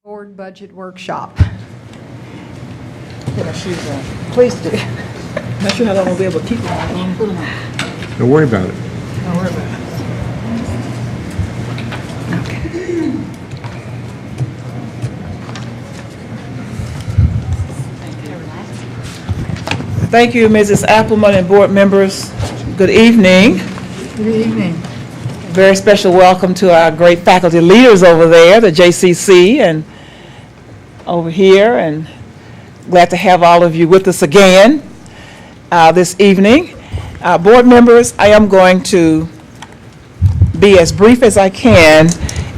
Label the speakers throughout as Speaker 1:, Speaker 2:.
Speaker 1: Board Budget Workshop.
Speaker 2: Put my shoes on. Please do. Not sure how long we'll be able to keep them on. Put them on.
Speaker 3: Don't worry about it.
Speaker 2: Don't worry about it. Thank you, Mrs. Appleman and board members. Good evening.
Speaker 1: Good evening.
Speaker 2: Very special welcome to our great faculty leaders over there, the JCC, and over here, and glad to have all of you with us again this evening. Board members, I am going to be as brief as I can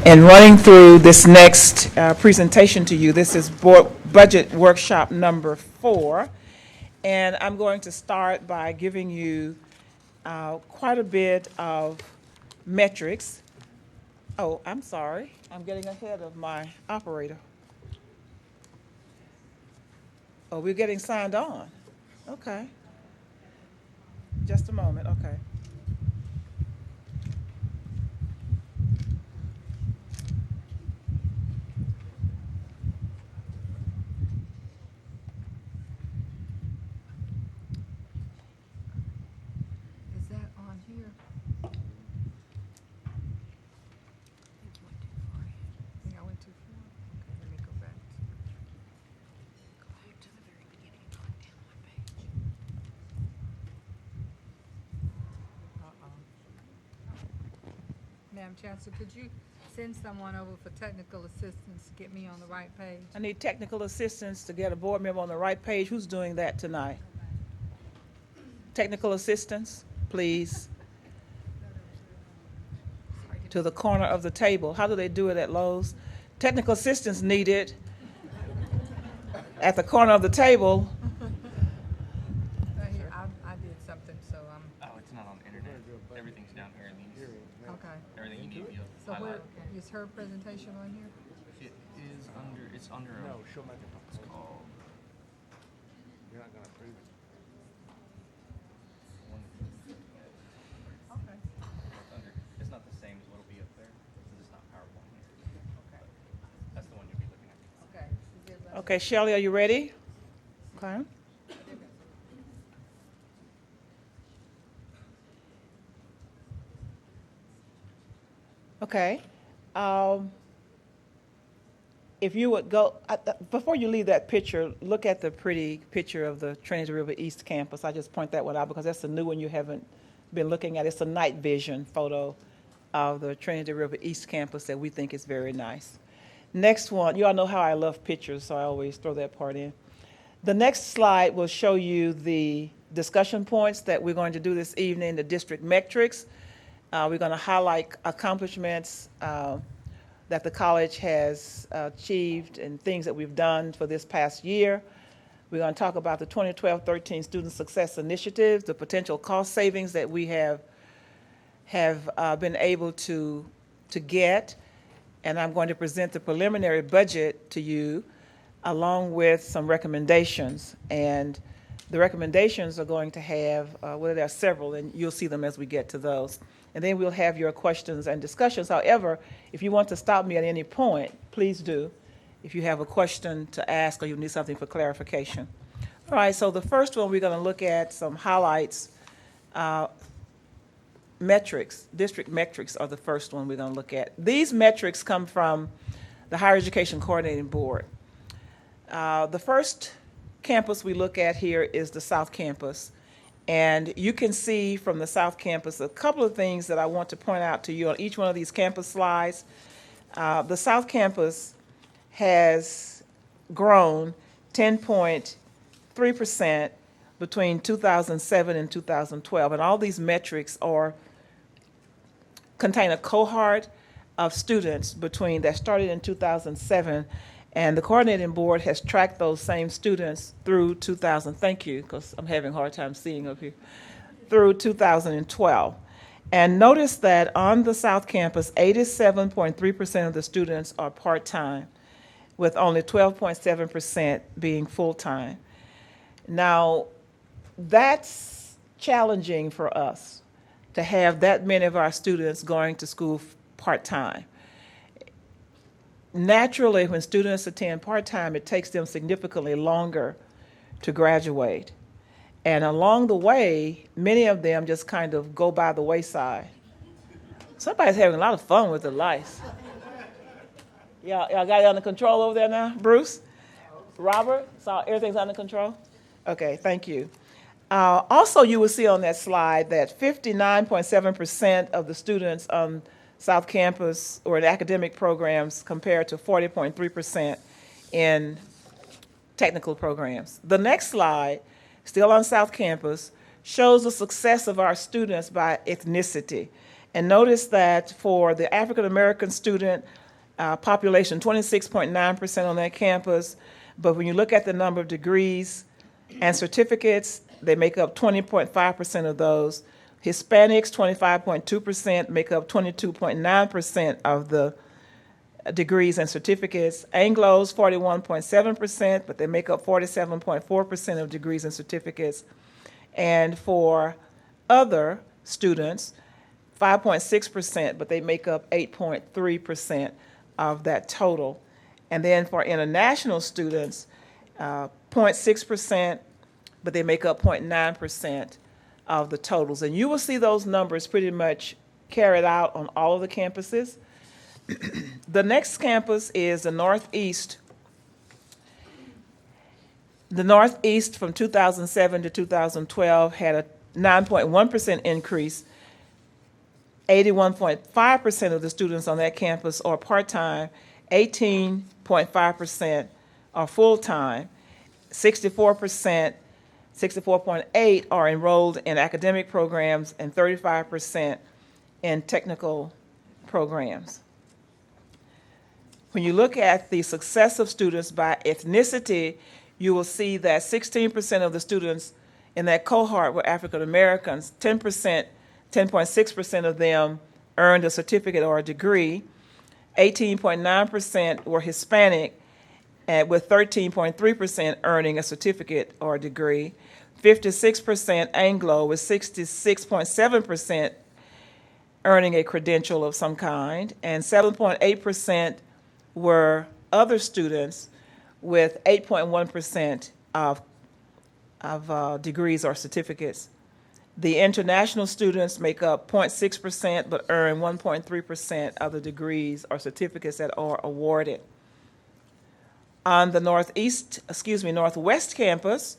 Speaker 2: in running through this next presentation to you. This is Board Budget Workshop number 4, and I'm going to start by giving you quite a bit of metrics. Oh, I'm sorry. I'm getting ahead of my operator. Oh, we're getting signed on. Okay. Just a moment. Okay.
Speaker 1: Is that on here? I think I went too far. Okay, let me go back. Go back to the very beginning and going down one page. Madam Chancellor, could you send someone over for technical assistance to get me on the right page?
Speaker 2: I need technical assistance to get a board member on the right page. Who's doing that tonight? Technical assistance, please. To the corner of the table. How do they do it at Lowe's? Technical assistance needed at the corner of the table.
Speaker 1: Right here, I did something, so
Speaker 4: Oh, it's not on the internet. Everything's down here in these.
Speaker 1: okay.
Speaker 4: Everything you need, you'll
Speaker 1: So where,
Speaker 4: highlight.
Speaker 1: is her presentation on here?
Speaker 4: It is under, it's under,
Speaker 3: No, she'll make it.
Speaker 4: it's called,
Speaker 3: You're not gonna approve it.
Speaker 1: Okay.
Speaker 4: it's under, it's not the same as what'll be up there, because it's not PowerPoint here.
Speaker 1: Okay.
Speaker 4: That's the one you'll be looking at.
Speaker 1: Okay. Is it left?
Speaker 2: Okay, Shelley, are you ready? Okay. Okay. If you would go, before you leave that picture, look at the pretty picture of the Trinity River East campus. I just point that one out because that's a new one you haven't been looking at. It's a night vision photo of the Trinity River East campus that we think is very nice. Next one, you all know how I love pictures, so I always throw that part in. The next slide will show you the discussion points that we're going to do this evening, the district metrics. We're going to highlight accomplishments that the college has achieved and things that we've done for this past year. We're going to talk about the 2012-13 Student Success Initiatives, the potential cost savings that we have been able to get. And I'm going to present the preliminary budget to you along with some recommendations. And the recommendations are going to have, well, there are several, and you'll see them as we get to those. And then we'll have your questions and discussions. However, if you want to stop me at any point, please do, if you have a question to ask or you need something for clarification. All right, so the first one, we're going to look at some highlights. Metrics, district metrics are the first one we're going to look at. These metrics come from the Higher Education Coordinating Board. The first campus we look at here is the South Campus. And you can see from the South Campus a couple of things that I want to point out to you on each one of these campus slides. The South Campus has grown 10.3% between 2007 and 2012. And all these metrics contain a cohort of students that started in 2007, and the coordinating board has tracked those same students through 2000. Thank you, because I'm having a hard time seeing up here. Through 2012. And notice that on the South Campus, 87.3% of the students are part-time, with only 12.7% being full-time. Now, that's challenging for us to have that many of our students going to school part-time. naturally, when students attend part-time, it takes them significantly longer to graduate. And along the way, many of them just kind of go by the wayside. Somebody's having a lot of fun with the lights. Y'all got it under control over there now? Bruce? Robert? So everything's under control? Okay, thank you. Also, you will see on that slide that 59.7% of the students on South Campus or in academic programs compared to 40.3% in technical programs. The next slide, still on South Campus, shows the success of our students by ethnicity. And notice that for the African American student population, 26.9% on that campus, but when you look at the number of degrees and certificates, they make up 20.5% of those. Hispanics, 25.2%, make up 22.9% of the degrees and certificates. Anglos, 41.7%, but they make up 47.4% of degrees and certificates. And for other students, 5.6%, but they make up 8.3% of that total. And then for international students, 0.6%, but they make up 0.9% of the totals. And you will see those numbers pretty much carried out on all of the campuses. The next campus is the Northeast. The Northeast from 2007 to 2012 had a 9.1% increase. 81.5% of the students on that campus are part-time, 18.5% are full-time, 64.8% are enrolled in academic programs, and 35% in technical programs. When you look at the success of students by ethnicity, you will see that 16% of the students in that cohort were African Americans, 10.6% of them earned a certificate or a degree, 18.9% were Hispanic, and with 13.3% earning a certificate or a degree, 56% Anglo with 66.7% earning a credential of some kind, and 7.8% were other students with 8.1% of degrees or certificates. The international students make up 0.6% but earn 1.3% of the degrees or certificates that are awarded. On the Northwest campus,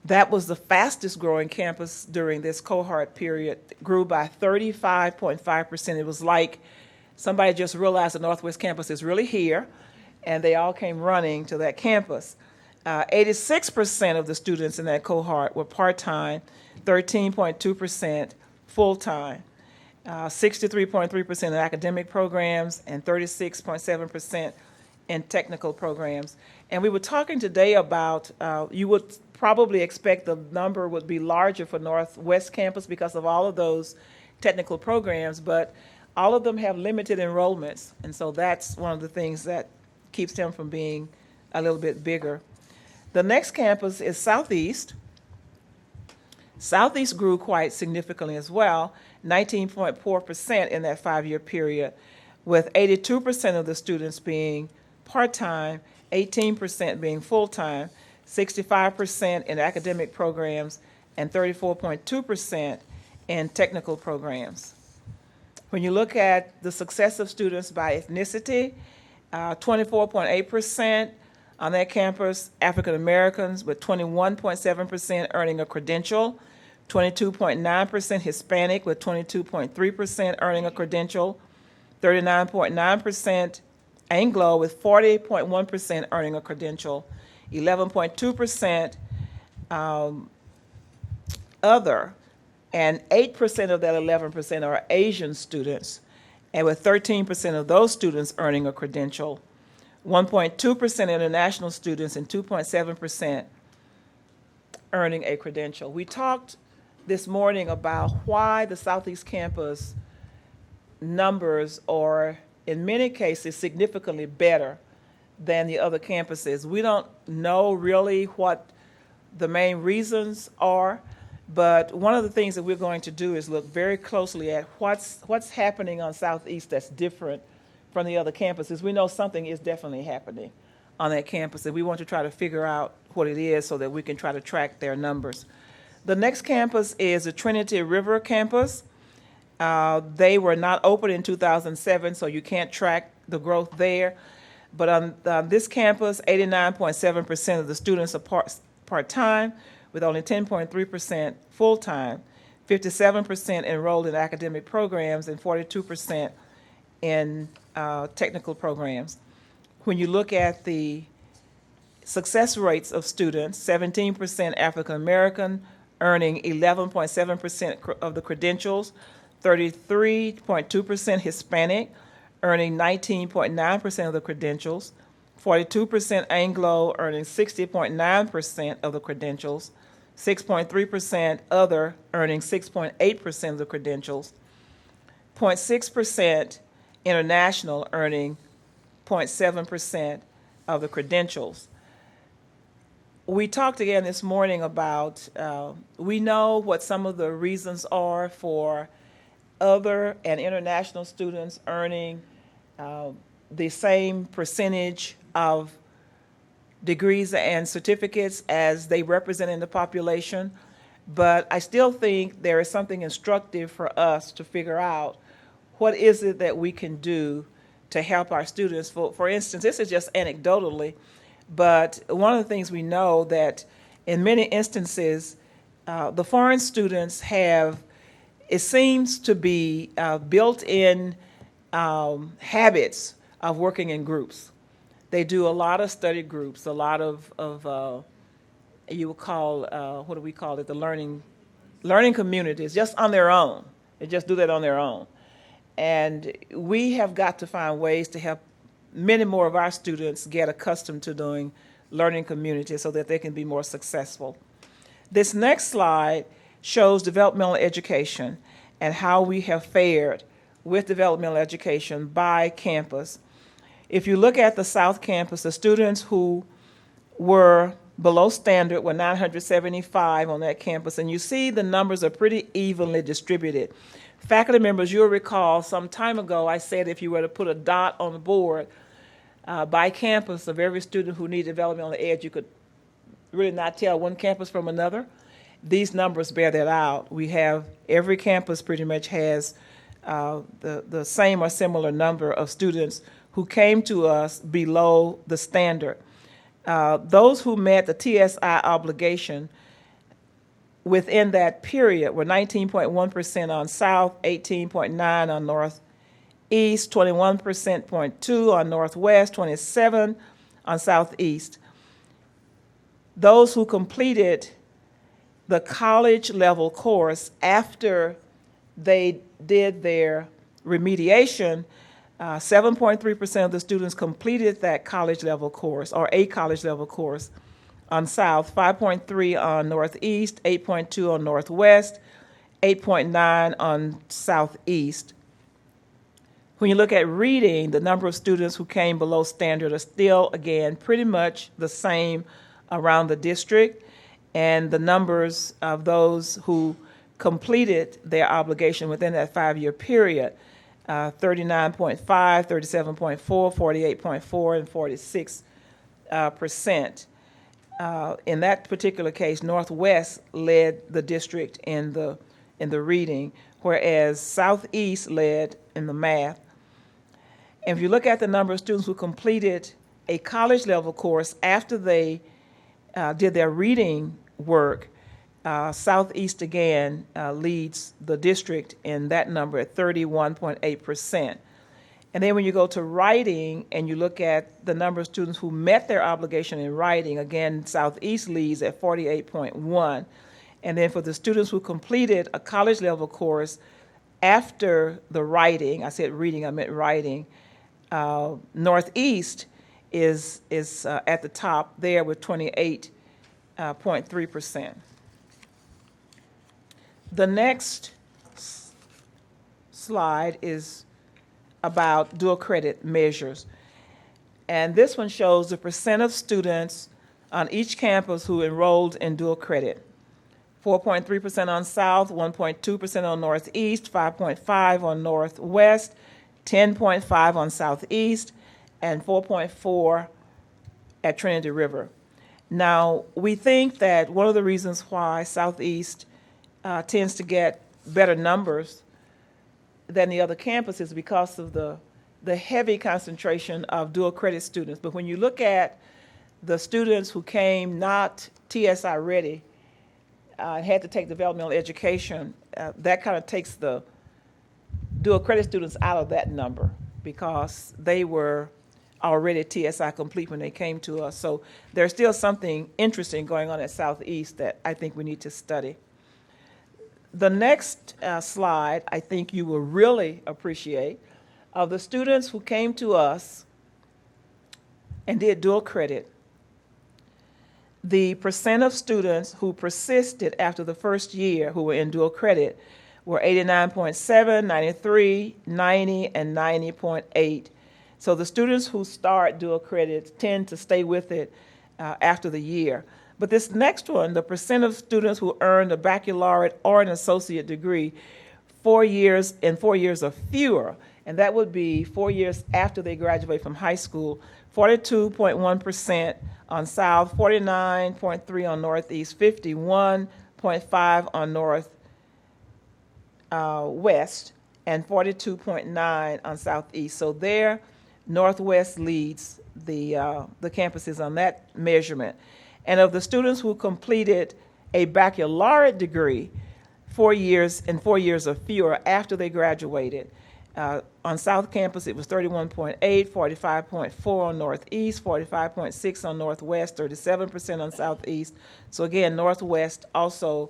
Speaker 2: that was the fastest growing campus during this cohort period. It grew by 35.5%. It was like somebody just realized the Northwest campus is really here, and they all came running to that campus. 86% of the students in that cohort were part-time, 13.2% full-time, 63.3% in academic programs, and 36.7% in technical programs. And we were talking today about, you would probably expect the number would be larger for Northwest campus because of all of those technical programs, but all of them have limited enrollments, and so that's one of the things that keeps them from being a little bit bigger. The next campus is Southeast. Southeast grew quite significantly as well, 19.4% in that 5-year period, with 82% of the students being part-time, 18% being full-time, 65% in academic programs, and 34.2% in technical programs. When you look at the success of students by ethnicity, 24.8% on that campus, African Americans with 21.7% earning a credential, 22.9% Hispanic with 22.3% earning a credential, 39.9% Anglo with 40.1% earning a credential, 11.2% other, and 8% of that 11% are Asian students, and with 13% of those students earning a credential, 1.2% international students, and 2.7% earning a credential. We talked this morning about why the Southeast campus numbers are, in many cases, significantly better than the other campuses. We don't know really what the main reasons are, but one of the things that we're going to do is look very closely at what's happening on Southeast that's different from the other campuses, we know something is definitely happening on that campus, and we want to try to figure out what it is so that we can try to track their numbers. The next campus is the Trinity River campus. They were not open in 2007, so you can't track the growth there. But on this campus, 89.7% of the students are part-time, with only 10.3% full-time, 57% enrolled in academic programs, and 42% in technical programs. When you look at the success rates of students, 17% African American, earning 11.7% of the credentials, 33.2% Hispanic, earning 19.9% of the credentials, 42% Anglo, earning 60.9% of the credentials, 6.3% other, earning 6.8% of the credentials, 0.6% international, earning 0.7% of the credentials. We talked again this morning about, we know what some of the reasons are for other and international students earning the same percentage of degrees and certificates as they represent in the population, but I still think there is something instructive for us to figure out what is it that we can do to help our students. For instance, this is just anecdotally, but one of the things we know that in many instances, the foreign students have, it seems to be built-in habits of working in groups. They do a lot of study groups, a lot of you would call, what do we call it, the learning communities, just on their own. They just do that on their own. And we have got to find ways to help many more of our students get accustomed to doing learning communities so that they can be more successful. This next slide shows developmental education and how we have fared with developmental education by campus. If you look at the South Campus, the students who were below standard were 975 on that campus, and you see the numbers are pretty evenly distributed. Faculty members, you'll recall some time ago I said if you were to put a dot on the board by campus of every student who needed developmental ed, you could really not tell one campus from another. These numbers bear that out. We have, every campus pretty much has the same or similar number of students who came to us below the standard. Those who met the TSI obligation within that period were 19.1% on South, 18.9% on Northeast, 21.2% on Northwest, 27% on Southeast. Those who completed the college level course after they did their remediation, 7.3% of the students completed that college level course or a college level course on South, 5.3% on Northeast, 8.2% on Northwest, 8.9% on Southeast. When you look at reading, the number of students who came below standard are still, again, pretty much the same around the district, and the numbers of those who completed their obligation within that 5-year period, 39.5%, 37.4%, 48.4%, and 46%. In that particular case, Northwest led the district in the reading, whereas Southeast led in the math. And if you look at the number of students who completed a college level course after they did their reading work, Southeast again leads the district in that number at 31.8%. And then when you go to writing and you look at the number of students who met their obligation in writing, again, Southeast leads at 48.1%. And then for the students who completed a college level course after the writing, I said reading, I meant writing, Northeast is at the top there with 28.3%. The next slide is about dual credit measures. And this one shows the percent of students on each campus who enrolled in dual credit. 4.3% on South, 1.2% on Northeast, 5.5% on Northwest, 10.5 on Southeast, and 4.4 at Trinity River. Now, we think that one of the reasons why Southeast tends to get better numbers than the other campuses is because of the heavy concentration of dual credit students. But when you look at the students who came not TSI ready, had to take developmental education, that kind of takes the dual credit students out of that number because they were already TSI complete when they came to us. So there's still something interesting going on at Southeast that I think we need to study. The next slide, I think you will really appreciate, of the students who came to us and did dual credit, the percent of students who persisted after the first year who were in dual credit were 89.7, 93, 90, and 90.8. So the students who start dual credit tend to stay with it after the year. But this next one, the percent of students who earned a baccalaureate or an associate degree 4 years and 4 years or fewer, and that would be 4 years after they graduate from high school, 42.1% on South, 49.3 on Northeast, 51.5 on West, and 42.9 on Southeast. So there, Northwest leads the campuses on that measurement. And of the students who completed a baccalaureate degree 4 years and 4 years or fewer after they graduated, on South Campus it was 31.8, 45.4 on Northeast, 45.6 on Northwest, 37% on Southeast. So again, Northwest also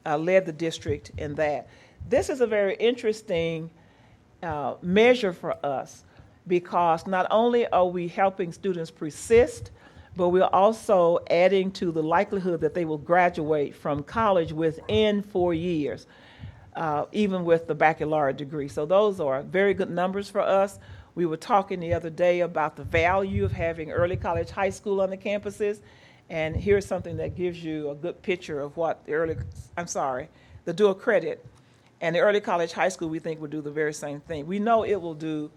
Speaker 2: led the district in that. This is a very interesting measure for us because not only are we helping students persist, but we're also adding to the likelihood that they will graduate from college within 4 years, even with the baccalaureate degree. So those are very good numbers for us. We were talking the other day about the value of having early college high school on the campuses, and here's something that gives you a good picture of what the dual credit and the early college high school we think will do the very same thing. We know it will do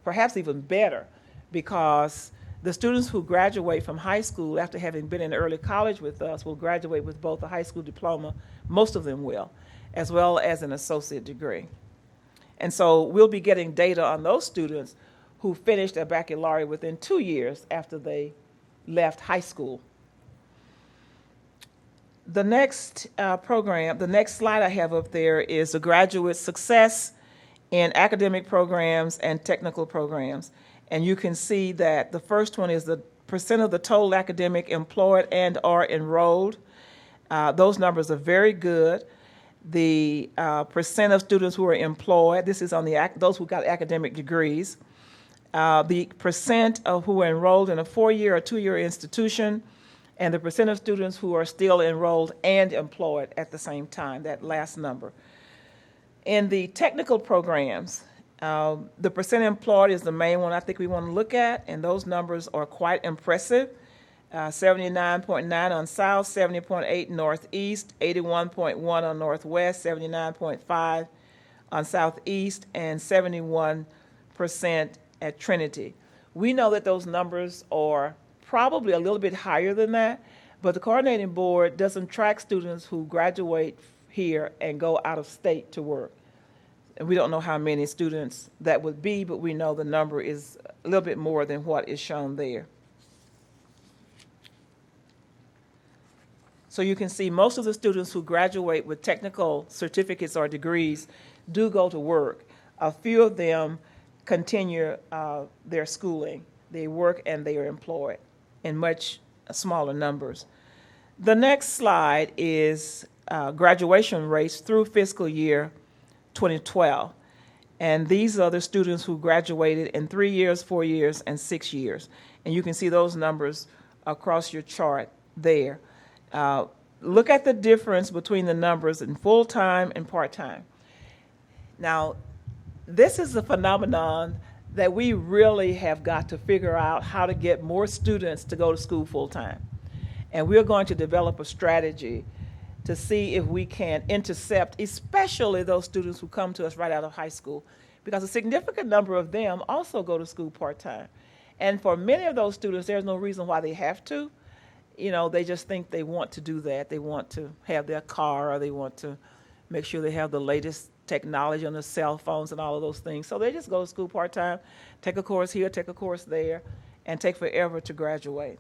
Speaker 2: perhaps even better because the students who graduate from high school after having been in early college with us will graduate with both a high school diploma, most of them will, as well as an associate degree. And so we'll be getting data on those students who finished their baccalaureate within 2 years after they left high school. The next program, the next slide I have up there is the graduate success in academic programs and technical programs. And you can see that the first one is the percent of the total academic employed and are enrolled. Those numbers are very good. The percent of students who are employed, this is on those who got academic degrees. The percent of who are enrolled in a 4-year or 2-year institution, and the percent of students who are still enrolled and employed at the same time, that last number. In the technical programs, the percent employed is the main one I think we want to look at, and those numbers are quite impressive. 79.9 on South, 70.8 Northeast, 81.1 on Northwest, 79.5 on Southeast, and 71% at Trinity. We know that those numbers are probably a little bit higher than that, but the coordinating board doesn't track students who graduate here and go out of state to work. And we don't know how many students that would be, but we know the number is a little bit more than what is shown there. So you can see most of the students who graduate with technical certificates or degrees do go to work. A few of them continue their schooling. They work and they are employed in much smaller numbers. The next slide is graduation rates through fiscal year 2012. And these are the students who graduated in 3 years, 4 years, and 6 years. And you can see those numbers across your chart there. Look at the difference between the numbers in full-time and part-time. Now, this is a phenomenon that we really have got to figure out how to get more students to go to school full-time. And we're going to develop a strategy to see if we can intercept, especially those students who come to us right out of high school, because a significant number of them also go to school part-time. And for many of those students, there's no reason why they have to. They just think they want to do that. They want to have their car, or they want to make sure they have the latest technology on their cell phones and all of those things. So they just go to school part-time, take a course here, take a course there, and take forever to graduate.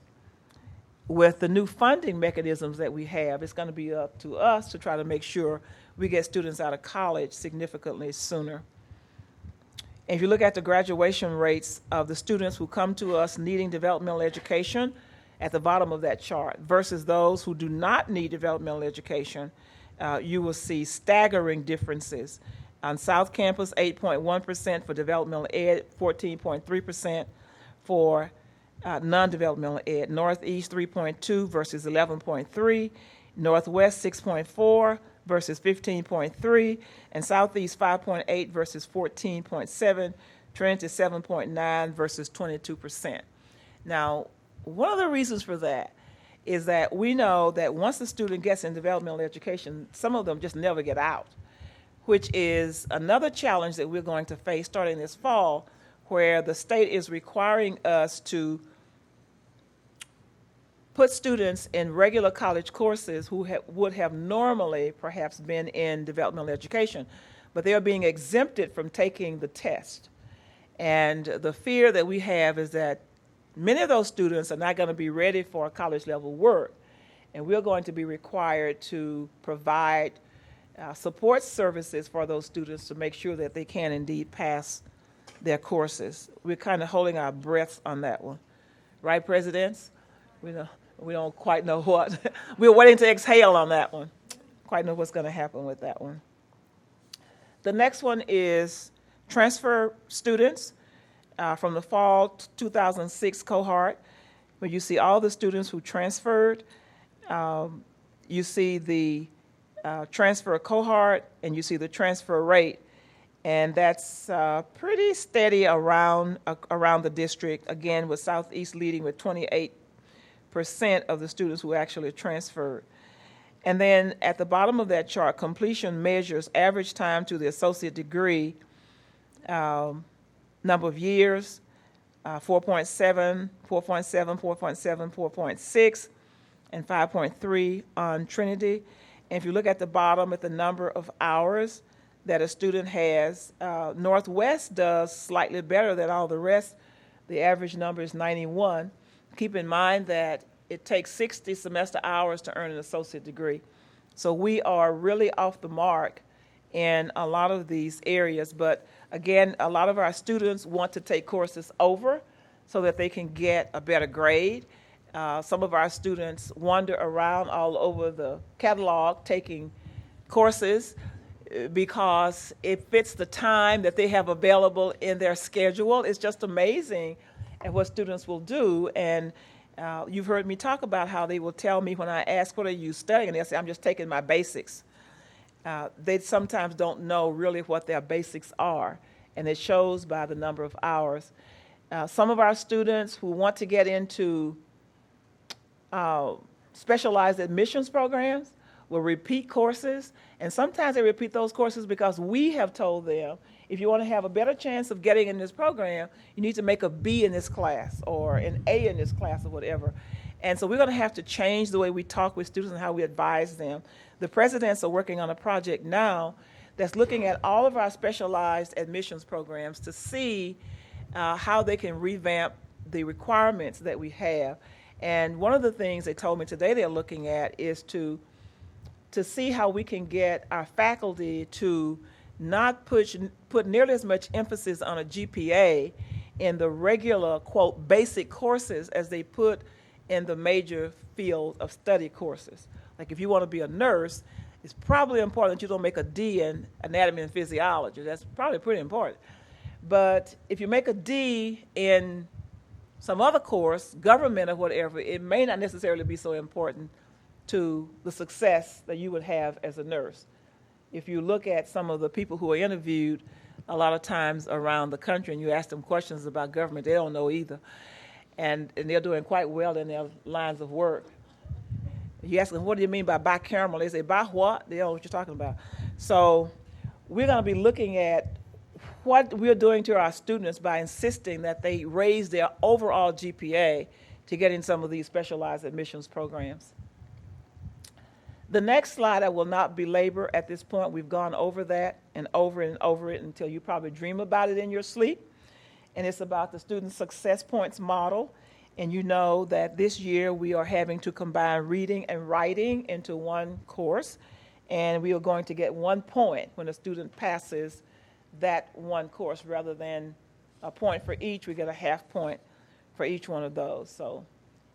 Speaker 2: With the new funding mechanisms that we have, it's going to be up to us to try to make sure we get students out of college significantly sooner. And if you look at the graduation rates of the students who come to us needing developmental education at the bottom of that chart versus those who do not need developmental education, you will see staggering differences. On South Campus, 8.1% for developmental ed, 14.3% for non-developmental ed. Northeast, 3.2 versus 11.3. Northwest, 6.4 versus 15.3. And Southeast, 5.8 versus 14.7. Trinity, 7.9 versus 22%. Now, one of the reasons for that is that we know that once the student gets in developmental education, some of them just never get out, which is another challenge that we're going to face starting this fall, where the state is requiring us to put students in regular college courses who would have normally perhaps been in developmental education, but they are being exempted from taking the test. And the fear that we have is that many of those students are not going to be ready for college level work, and we're going to be required to provide support services for those students to make sure that they can indeed pass their courses. We're kind of holding our breaths on that one. Right, Presidents? We don't quite know what. We're waiting to exhale on that one. Quite know what's going to happen with that one. The next one is transfer students from the fall 2006 cohort, where you see all the students who transferred. You see the transfer cohort, and you see the transfer rate. And that's pretty steady around the district, again, with Southeast leading with 28% of the students who actually transferred. And then at the bottom of that chart, completion measures average time to the associate degree, number of years, 4.7, 4.7, 4.7, 4.6, and 5.3 on Trinity. And if you look at the bottom at the number of hours that a student has, Northwest does slightly better than all the rest. The average number is 91. Keep in mind that it takes 60 semester hours to earn an associate degree. So we are really off the mark in a lot of these areas. But again, a lot of our students want to take courses over so that they can get a better grade. Some of our students wander around all over the catalog taking courses because it fits the time that they have available in their schedule. It's just amazing at what students will do. And you've heard me talk about how they will tell me when I ask, what are you studying? And they'll say, I'm just taking my basics. They sometimes don't know really what their basics are, and it shows by the number of hours. Some of our students who want to get into specialized admissions programs will repeat courses, and sometimes they repeat those courses because we have told them, if you want to have a better chance of getting in this program, you need to make a B in this class or an A in this class or whatever. And so we're going to have to change the way we talk with students and how we advise them. The presidents are working on a project now that's looking at all of our specialized admissions programs to see how they can revamp the requirements that we have. And one of the things they told me today they're looking at is to see how we can get our faculty to not put nearly as much emphasis on a GPA in the regular, quote, basic courses as they put in the major field of study courses. Like if you want to be a nurse, it's probably important that you don't make a D in anatomy and physiology. That's probably pretty important. But if you make a D in some other course, government or whatever, it may not necessarily be so important to the success that you would have as a nurse. If you look at some of the people who are interviewed a lot of times around the country and you ask them questions about government, they don't know either. And they're doing quite well in their lines of work. You ask them, what do you mean by bicameral? They say, by what? They don't know what you're talking about. So we're going to be looking at what we're doing to our students by insisting that they raise their overall GPA to get in some of these specialized admissions programs. The next slide I will not belabor at this point. We've gone over that and over it until you probably dream about it in your sleep. And it's about the student success points model. And you know that this year we are having to combine reading and writing into one course. And we are going to get 1 point when a student passes that one course. Rather than a point for each, we get a half point for each one of those. So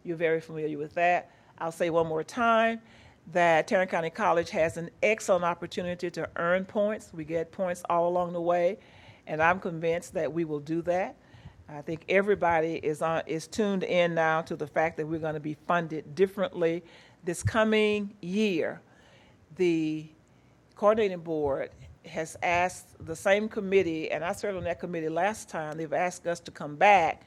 Speaker 2: you're very familiar with that. I'll say one more time that Tarrant County College has an excellent opportunity to earn points. We get points all along the way, and I'm convinced that we will do that. I think everybody is tuned in now to the fact that we're going to be funded differently this coming year. The coordinating board has asked the same committee, and I served on that committee last time, they've asked us to come back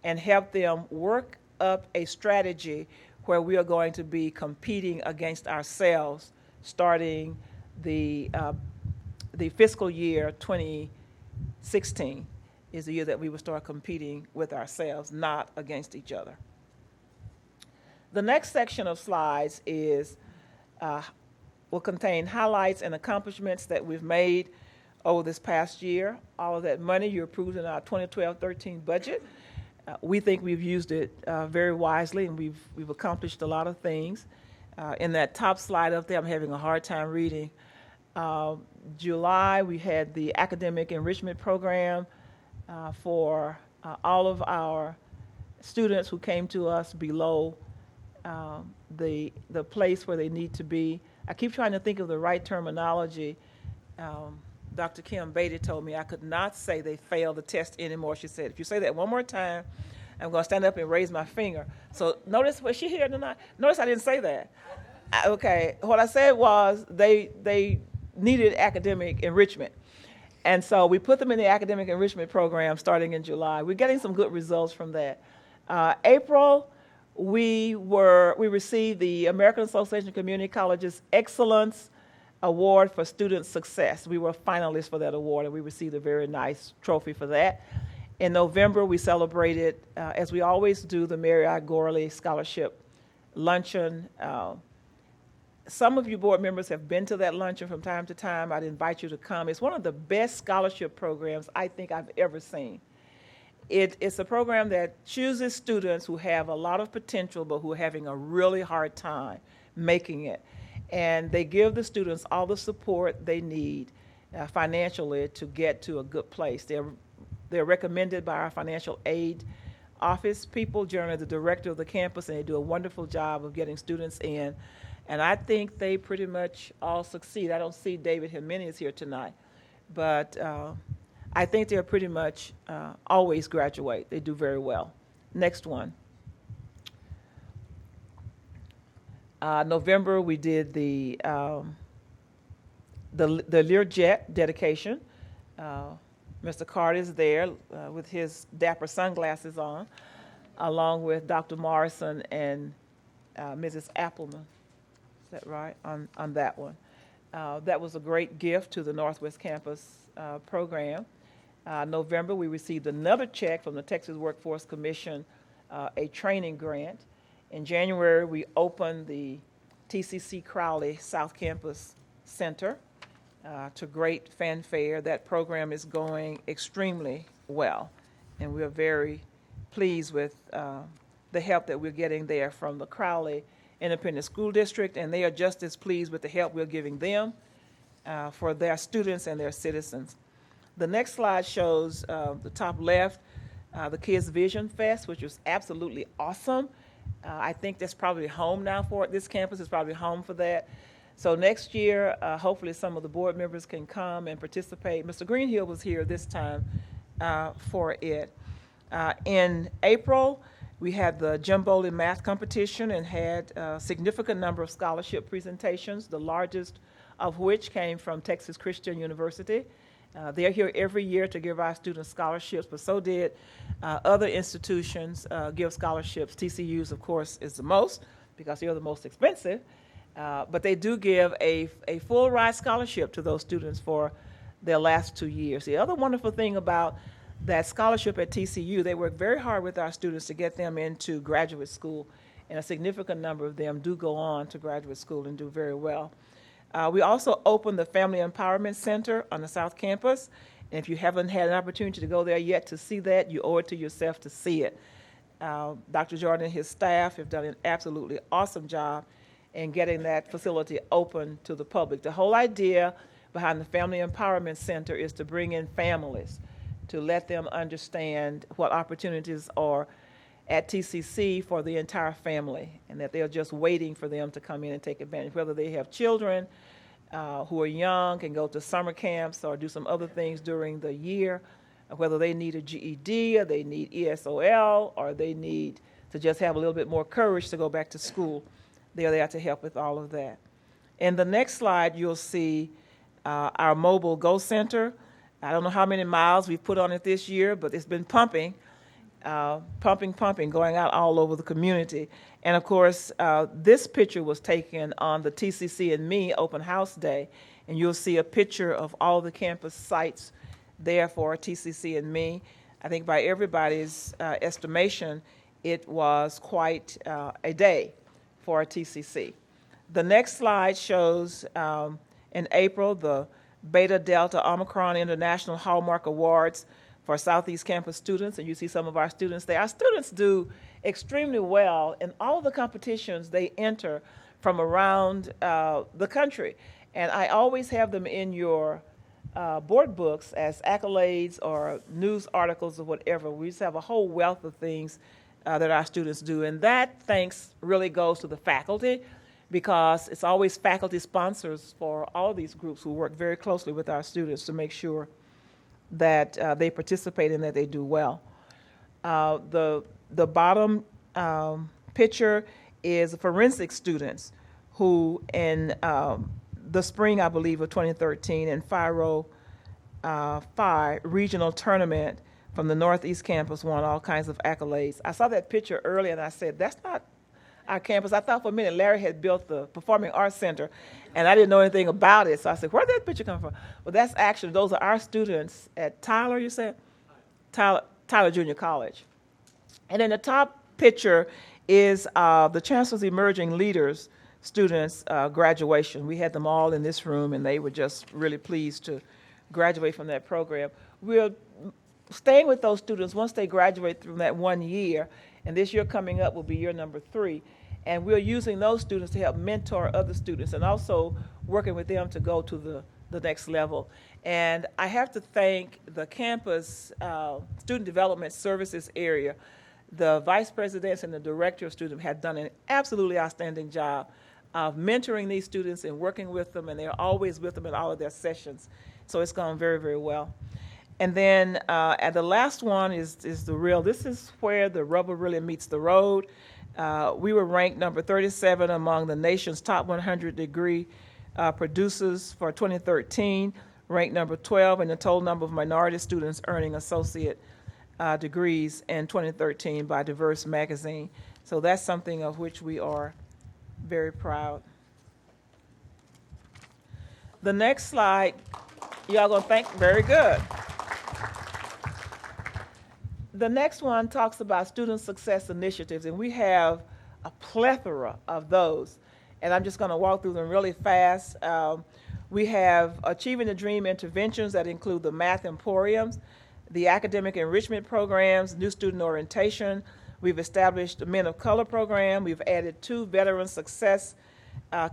Speaker 2: and help them work up a strategy where we are going to be competing against ourselves starting the fiscal year 2016 is the year that we will start competing with ourselves, not against each other. The next section of slides will contain highlights and accomplishments that we've made over this past year. All of that money you approved in our 2012-13 budget. We think we've used it very wisely, and we've accomplished a lot of things. In that top slide up there, I'm having a hard time reading. July, we had the academic enrichment program for all of our students who came to us below the place where they need to be. I keep trying to think of the right terminology. Dr. Kim Beatty told me I could not say they failed the test anymore. She said, if you say that one more time, I'm going to stand up and raise my finger. So notice, was she here tonight? Notice I didn't say that. Okay, what I said was they needed academic enrichment. And so we put them in the academic enrichment program starting in July. We're getting some good results from that. April, we received the American Association of Community Colleges Excellence Award for Student Success. We were finalists for that award, and we received a very nice trophy for that. In November, we celebrated, as we always do, the Mary I. Gorley Scholarship Luncheon. Some of you board members have been to that luncheon from time to time. I'd invite you to come. It's one of the best scholarship programs I think I've ever seen. It's a program that chooses students who have a lot of potential but who are having a really hard time making it. And they give the students all the support they need financially to get to a good place. They're recommended by our financial aid office people, generally the director of the campus, and they do a wonderful job of getting students in. And I think they pretty much all succeed. I don't see David Jimenez here tonight, but I think they're pretty much always graduate. They do very well. Next one. November, we did the Learjet dedication. Mr. Carter is there with his dapper sunglasses on, along with Dr. Morrison and Mrs. Appleman. Is that right? On that one. That was a great gift to the Northwest Campus program. November, we received another check from the Texas Workforce Commission, a training grant. In January, we opened the TCC Crowley South Campus Center to great fanfare. That program is going extremely well, and we are very pleased with the help that we're getting there from the Crowley Independent School District, and they are just as pleased with the help we're giving them for their students and their citizens. The next slide shows the top left, the Kids Vision Fest, which was absolutely awesome. I think that's probably home now for it. This campus is probably home for that. So next year, hopefully some of the board members can come and participate. Mr. Greenhill was here this time for it. In April, we had the Jim Bowling Math Competition and had a significant number of scholarship presentations, the largest of which came from Texas Christian University. They're here every year to give our students scholarships, but so did other institutions give scholarships. TCU's, of course, is the most because they're the most expensive, but they do give a full ride scholarship to those students for their last 2 years. The other wonderful thing about that scholarship at TCU, they work very hard with our students to get them into graduate school, and a significant number of them do go on to graduate school and do very well. We also opened the Family Empowerment Center on the South Campus, and if you haven't had an opportunity to go there yet to see that, you owe it to yourself to see it. Dr. Jordan and his staff have done an absolutely awesome job in getting that facility open to the public. The whole idea behind the Family Empowerment Center is to bring in families, to let them understand what opportunities are at TCC for the entire family, and that they're just waiting for them to come in and take advantage, whether they have children who are young, can go to summer camps or do some other things during the year, whether they need a GED or they need ESOL or they need to just have a little bit more courage to go back to school. They're there to help with all of that. In the next slide, you'll see our mobile Go Center. I don't know how many miles we've put on it this year, but it's been pumping, going out all over the community. And of course, this picture was taken on the TCC and Me Open House Day, and you'll see a picture of all the campus sites there for TCC and Me. I think by everybody's estimation, it was quite a day for TCC. The next slide shows in April the Beta Delta Omicron International Hallmark Awards for Southeast Campus students, and you see some of our students there. Our students do extremely well in all of the competitions they enter from around the country, and I always have them in your board books as accolades or news articles or whatever. We just have a whole wealth of things that our students do, and that thanks really goes to the faculty, because it's always faculty sponsors for all of these groups who work very closely with our students to make sure that they participate and that they do well. The bottom picture is forensic students who in the spring, I believe, of 2013 in 505 regional tournament from the Northeast campus won all kinds of accolades. I saw that picture earlier and I said, that's not our campus. I thought for a minute Larry had built the Performing Arts Center, and I didn't know anything about it. So I said, where'd that picture come from? Well, that's actually, those are our students at Tyler, you said? Tyler Junior College. And then the top picture is the Chancellor's Emerging Leaders students' graduation. We had them all in this room, and they were just really pleased to graduate from that program. We're staying with those students once they graduate from that 1 year, and this year coming up will be year number 3. And we're using those students to help mentor other students and also working with them to go to the next level. And I have to thank the campus student development services area. The vice presidents and the director of student have done an absolutely outstanding job of mentoring these students and working with them, and they're always with them in all of their sessions. So it's gone very, very well. And then the last one is this is where the rubber really meets the road. We were ranked number 37 among the nation's top 100 degree producers for 2013, ranked number 12 in the total number of minority students earning associate degrees in 2013 by Diverse Magazine. So that's something of which we are very proud. The next slide, y'all gonna thank, very good. The next one talks about student success initiatives, and we have a plethora of those. And I'm just going to walk through them really fast. We have Achieving the Dream interventions that include the Math Emporiums, the academic enrichment programs, new student orientation. We've established the Men of Color program. We've added 2 veteran success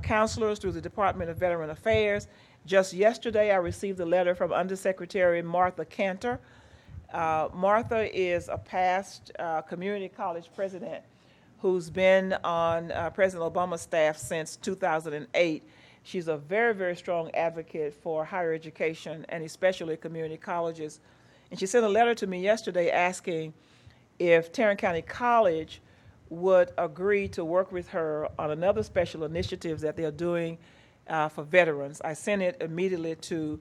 Speaker 2: counselors through the Department of Veteran Affairs. Just yesterday, I received a letter from Undersecretary Martha Cantor. Martha is a past community college president who's been on President Obama's staff since 2008. She's a very, very strong advocate for higher education and especially community colleges. And she sent a letter to me yesterday asking if Tarrant County College would agree to work with her on another special initiative that they're doing for veterans. I sent it immediately to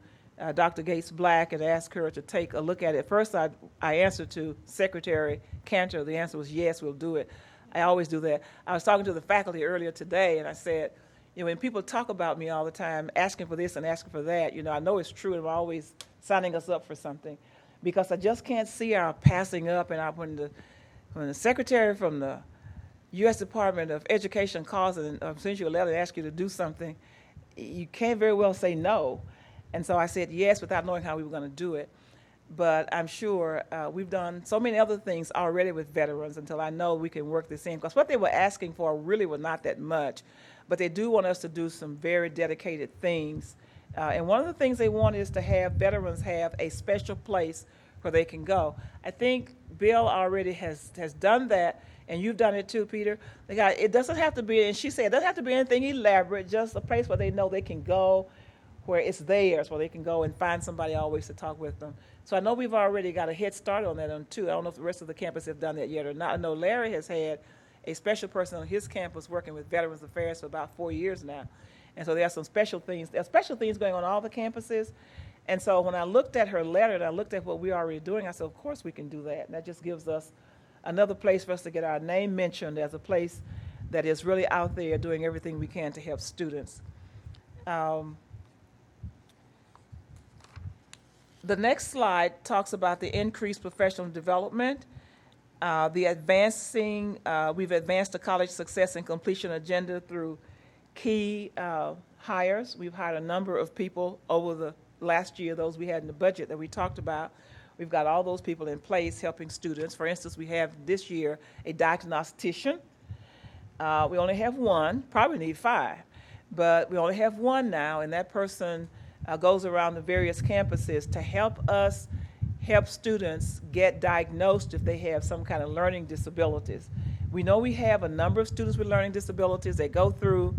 Speaker 2: Dr. Gates Black and asked her to take a look at it. First, I answered to Secretary Cantor. The answer was yes, we'll do it. I always do that. I was talking to the faculty earlier today, and I said, You know, when people talk about me all the time, asking for this and asking for that, you know, I know it's true, and I'm always signing us up for something, because I just can't see our passing up. And when the secretary from the U.S. Department of Education calls and sends you a letter and asks you to do something, you can't very well say no. And so I said yes without knowing how we were going to do it. But I'm sure we've done so many other things already with veterans until I know we can work this in. Because what they were asking for really was not that much. But they do want us to do some very dedicated things. And one of the things they want is to have veterans have a special place where they can go. I think Bill already has done that, and you've done it too, Peter. It doesn't have to be, and she said, it doesn't have to be anything elaborate, just a place where they know they can go, where it's theirs, where they can go and find somebody always to talk with them. So I know we've already got a head start on that too. I don't know if the rest of the campus have done that yet or not. I know Larry has had a special person on his campus working with Veterans Affairs for about 4 years now. And so there are some special things. There are special things going on all the campuses. And so when I looked at her letter and I looked at what we're already doing, I said, of course we can do that. And that just gives us another place for us to get our name mentioned as a place that is really out there doing everything we can to help students. The next slide talks about the increased professional development, we've advanced the college success and completion agenda through key hires. We've hired a number of people over the last year, those we had in the budget that we talked about. We've got all those people in place helping students. For instance, we have this year a diagnostician. We only have one, probably need 5, but we only have one now, and that person goes around the various campuses to help us help students get diagnosed if they have some kind of learning disabilities. We know we have a number of students with learning disabilities. They go through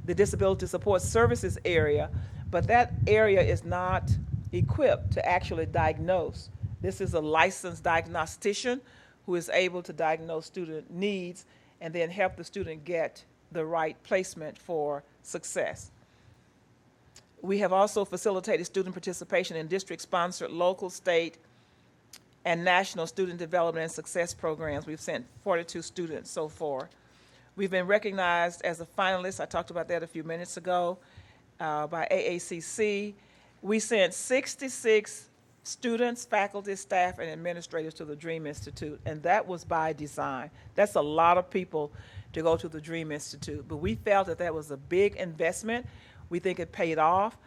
Speaker 2: the disability support services area, but that area is not equipped to actually diagnose. This is a licensed diagnostician who is able to diagnose student needs and then help the student get the right placement for success. We have also facilitated student participation in district-sponsored local, state, and national student development and success programs. We've sent 42 students so far. We've been recognized as a finalist, I talked about that a few minutes ago, by AACC. We sent 66 students, faculty, staff, and administrators to the Dream Institute, and that was by design. That's a lot of people to go to the Dream Institute, but we felt that that was a big investment. We think it paid off.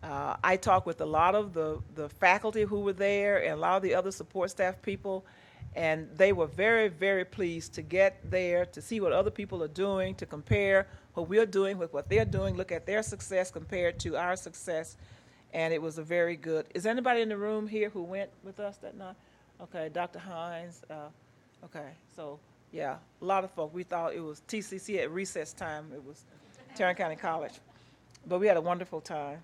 Speaker 2: I talked with a lot of the faculty who were there and a lot of the other support staff people, and they were very, very pleased to get there, to see what other people are doing, to compare what we're doing with what they're doing, look at their success compared to our success, and it was a very good. Is anybody in the room here who went with us that night? Okay, Dr. Hines. Okay, so yeah, a lot of folk. We thought it was TCC at recess time. It was Tarrant County College. But we had a wonderful time.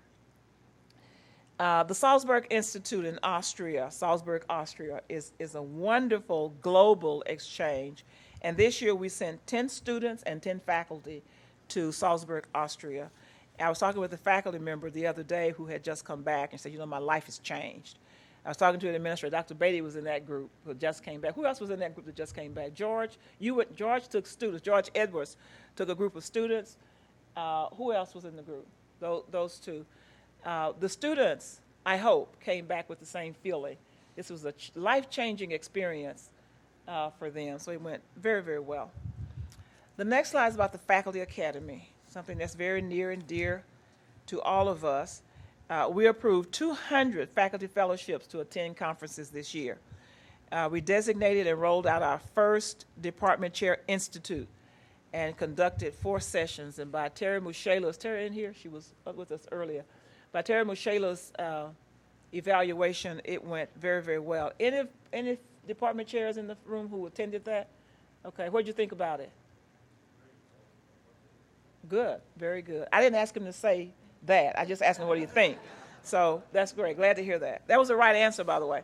Speaker 2: The Salzburg Institute in Austria, Salzburg, Austria, is a wonderful global exchange. And this year we sent 10 students and 10 faculty to Salzburg, Austria. I was talking with a faculty member the other day who had just come back and said, you know, my life has changed. I was talking to an administrator. Dr. Beatty was in that group who just came back. Who else was in that group that just came back? George took students. George Edwards took a group of students. Who else was in the group? Those two. The students, I hope, came back with the same feeling. This was a life-changing experience for them, so it went very, very well. The next slide is about the Faculty Academy, something that's very near and dear to all of us. We approved 200 faculty fellowships to attend conferences this year. We designated and rolled out our first Department Chair Institute and conducted 4 sessions. And by Terry Mushela, is Terry in here? She was up with us earlier. By Terry Mushela's evaluation, it went very, very well. Any department chairs in the room who attended that? Okay, what did you think about it? Good, very good. I didn't ask him to say that. I just asked him, what do you think? So that's great. Glad to hear that. That was the right answer, by the way.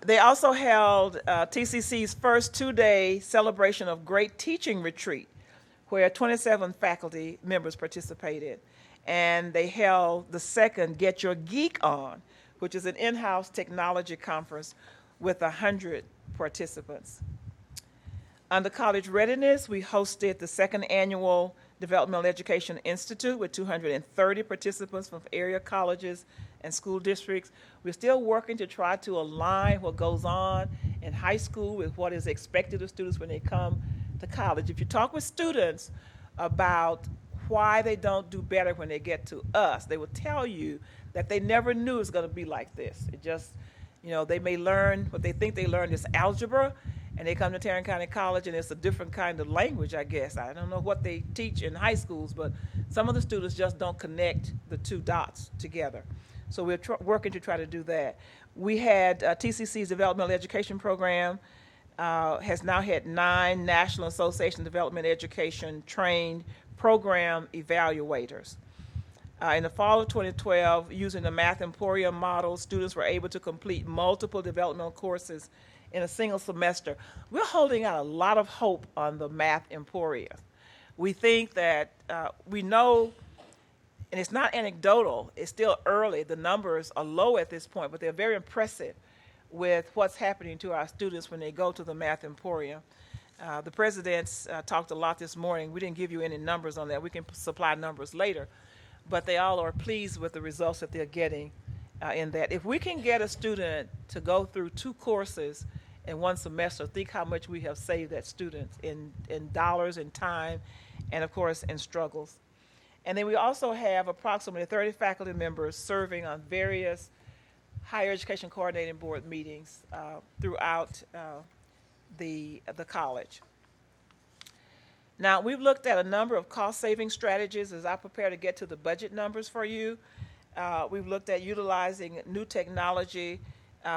Speaker 2: They also held TCC's first 2-day celebration of great teaching retreat, where 27 faculty members participated. And they held the second Get Your Geek On, which is an in-house technology conference with 100 participants. Under college readiness, we hosted the second annual Developmental Education Institute with 230 participants from area colleges and school districts. We're still working to try to align what goes on in high school with what is expected of students when they come to college. If you talk with students about why they don't do better when they get to us, they will tell you that they never knew it was going to be like this. It just, they may learn what they think they learned is algebra, and they come to Tarrant County College, and it's a different kind of language, I guess. I don't know what they teach in high schools, but some of the students just don't connect the two dots together. So we're working to try to do that. We had TCC's Developmental Education Program has now had 9 National Association of Development Education trained program evaluators. In the fall of 2012, using the Math Emporium model, students were able to complete multiple developmental courses in a single semester. We're holding out a lot of hope on the Math Emporium. We think that we know, and it's not anecdotal, it's still early, the numbers are low at this point, but they're very impressive with what's happening to our students when they go to the Math Emporium. The presidents talked a lot this morning. We didn't give you any numbers on that. We can supply numbers later, but they all are pleased with the results that they're getting in that. If we can get a student to go through 2 courses in one semester, think how much we have saved that student in dollars and time, and of course in struggles. And then we also have approximately 30 faculty members serving on various higher education coordinating board meetings throughout the college. Now, we've looked at a number of cost-saving strategies as I prepare to get to the budget numbers for you. We've looked at utilizing new technology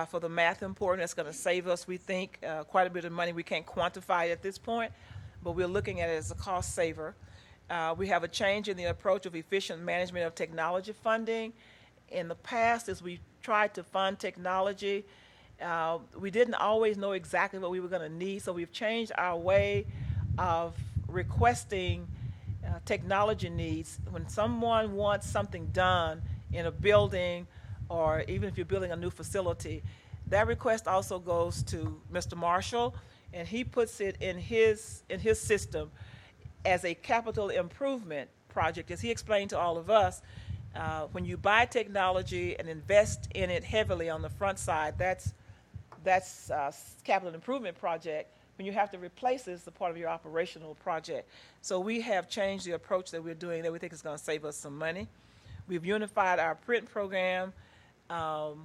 Speaker 2: for the Math Emporium. That's going to save us, we think, quite a bit of money. We can't quantify it at this point, but we're looking at it as a cost saver. We have a change in the approach of efficient management of technology funding. In the past, as we tried to fund technology, we didn't always know exactly what we were going to need, so we've changed our way of requesting technology needs. When someone wants something done in a building, or even if you're building a new facility, that request also goes to Mr. Marshall, and he puts it in his system as a capital improvement project. As he explained to all of us, when you buy technology and invest in it heavily on the front side, that's capital improvement project. When you have to replace it, it's a part of your operational project. So we have changed the approach that we're doing that we think is going to save us some money. We've unified our print program. Mr.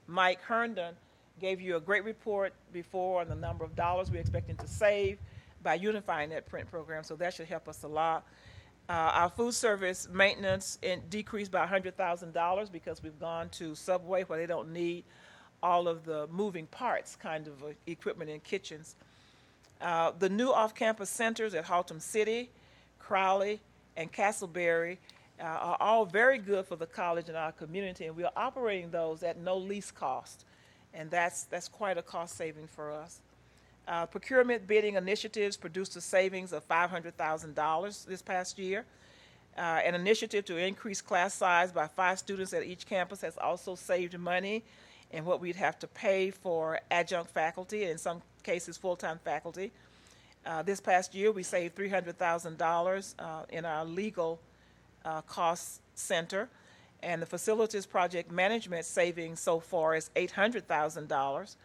Speaker 2: Mike Herndon gave you a great report before on the number of dollars we're expecting to save by unifying that print program, so that should help us a lot. Our food service maintenance decreased by $100,000 because we've gone to Subway where they don't need all of the moving parts kind of equipment in kitchens. The new off-campus centers at Haltom City, Crowley, and Castleberry are all very good for the college and our community, and we are operating those at no lease cost, and that's quite a cost saving for us. Procurement bidding initiatives produced a savings of $500,000 this past year. An initiative to increase class size by 5 students at each campus has also saved money in what we'd have to pay for adjunct faculty, and in some cases full-time faculty. This past year, we saved $300,000 in our legal cost center, and the facilities project management savings so far is $800,000.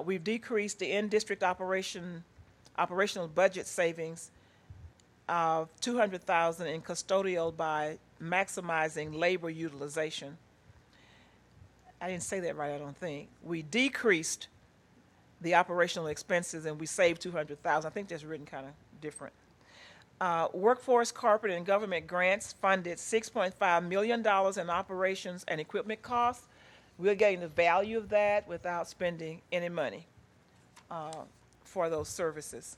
Speaker 2: We've decreased the in-district operational budget savings of $200,000 in custodial by maximizing labor utilization. I didn't say that right, I don't think. We decreased the operational expenses and we saved $200,000. I think that's written kind of different. Workforce, corporate, and government grants funded $6.5 million in operations and equipment costs. We're getting the value of that without spending any money for those services.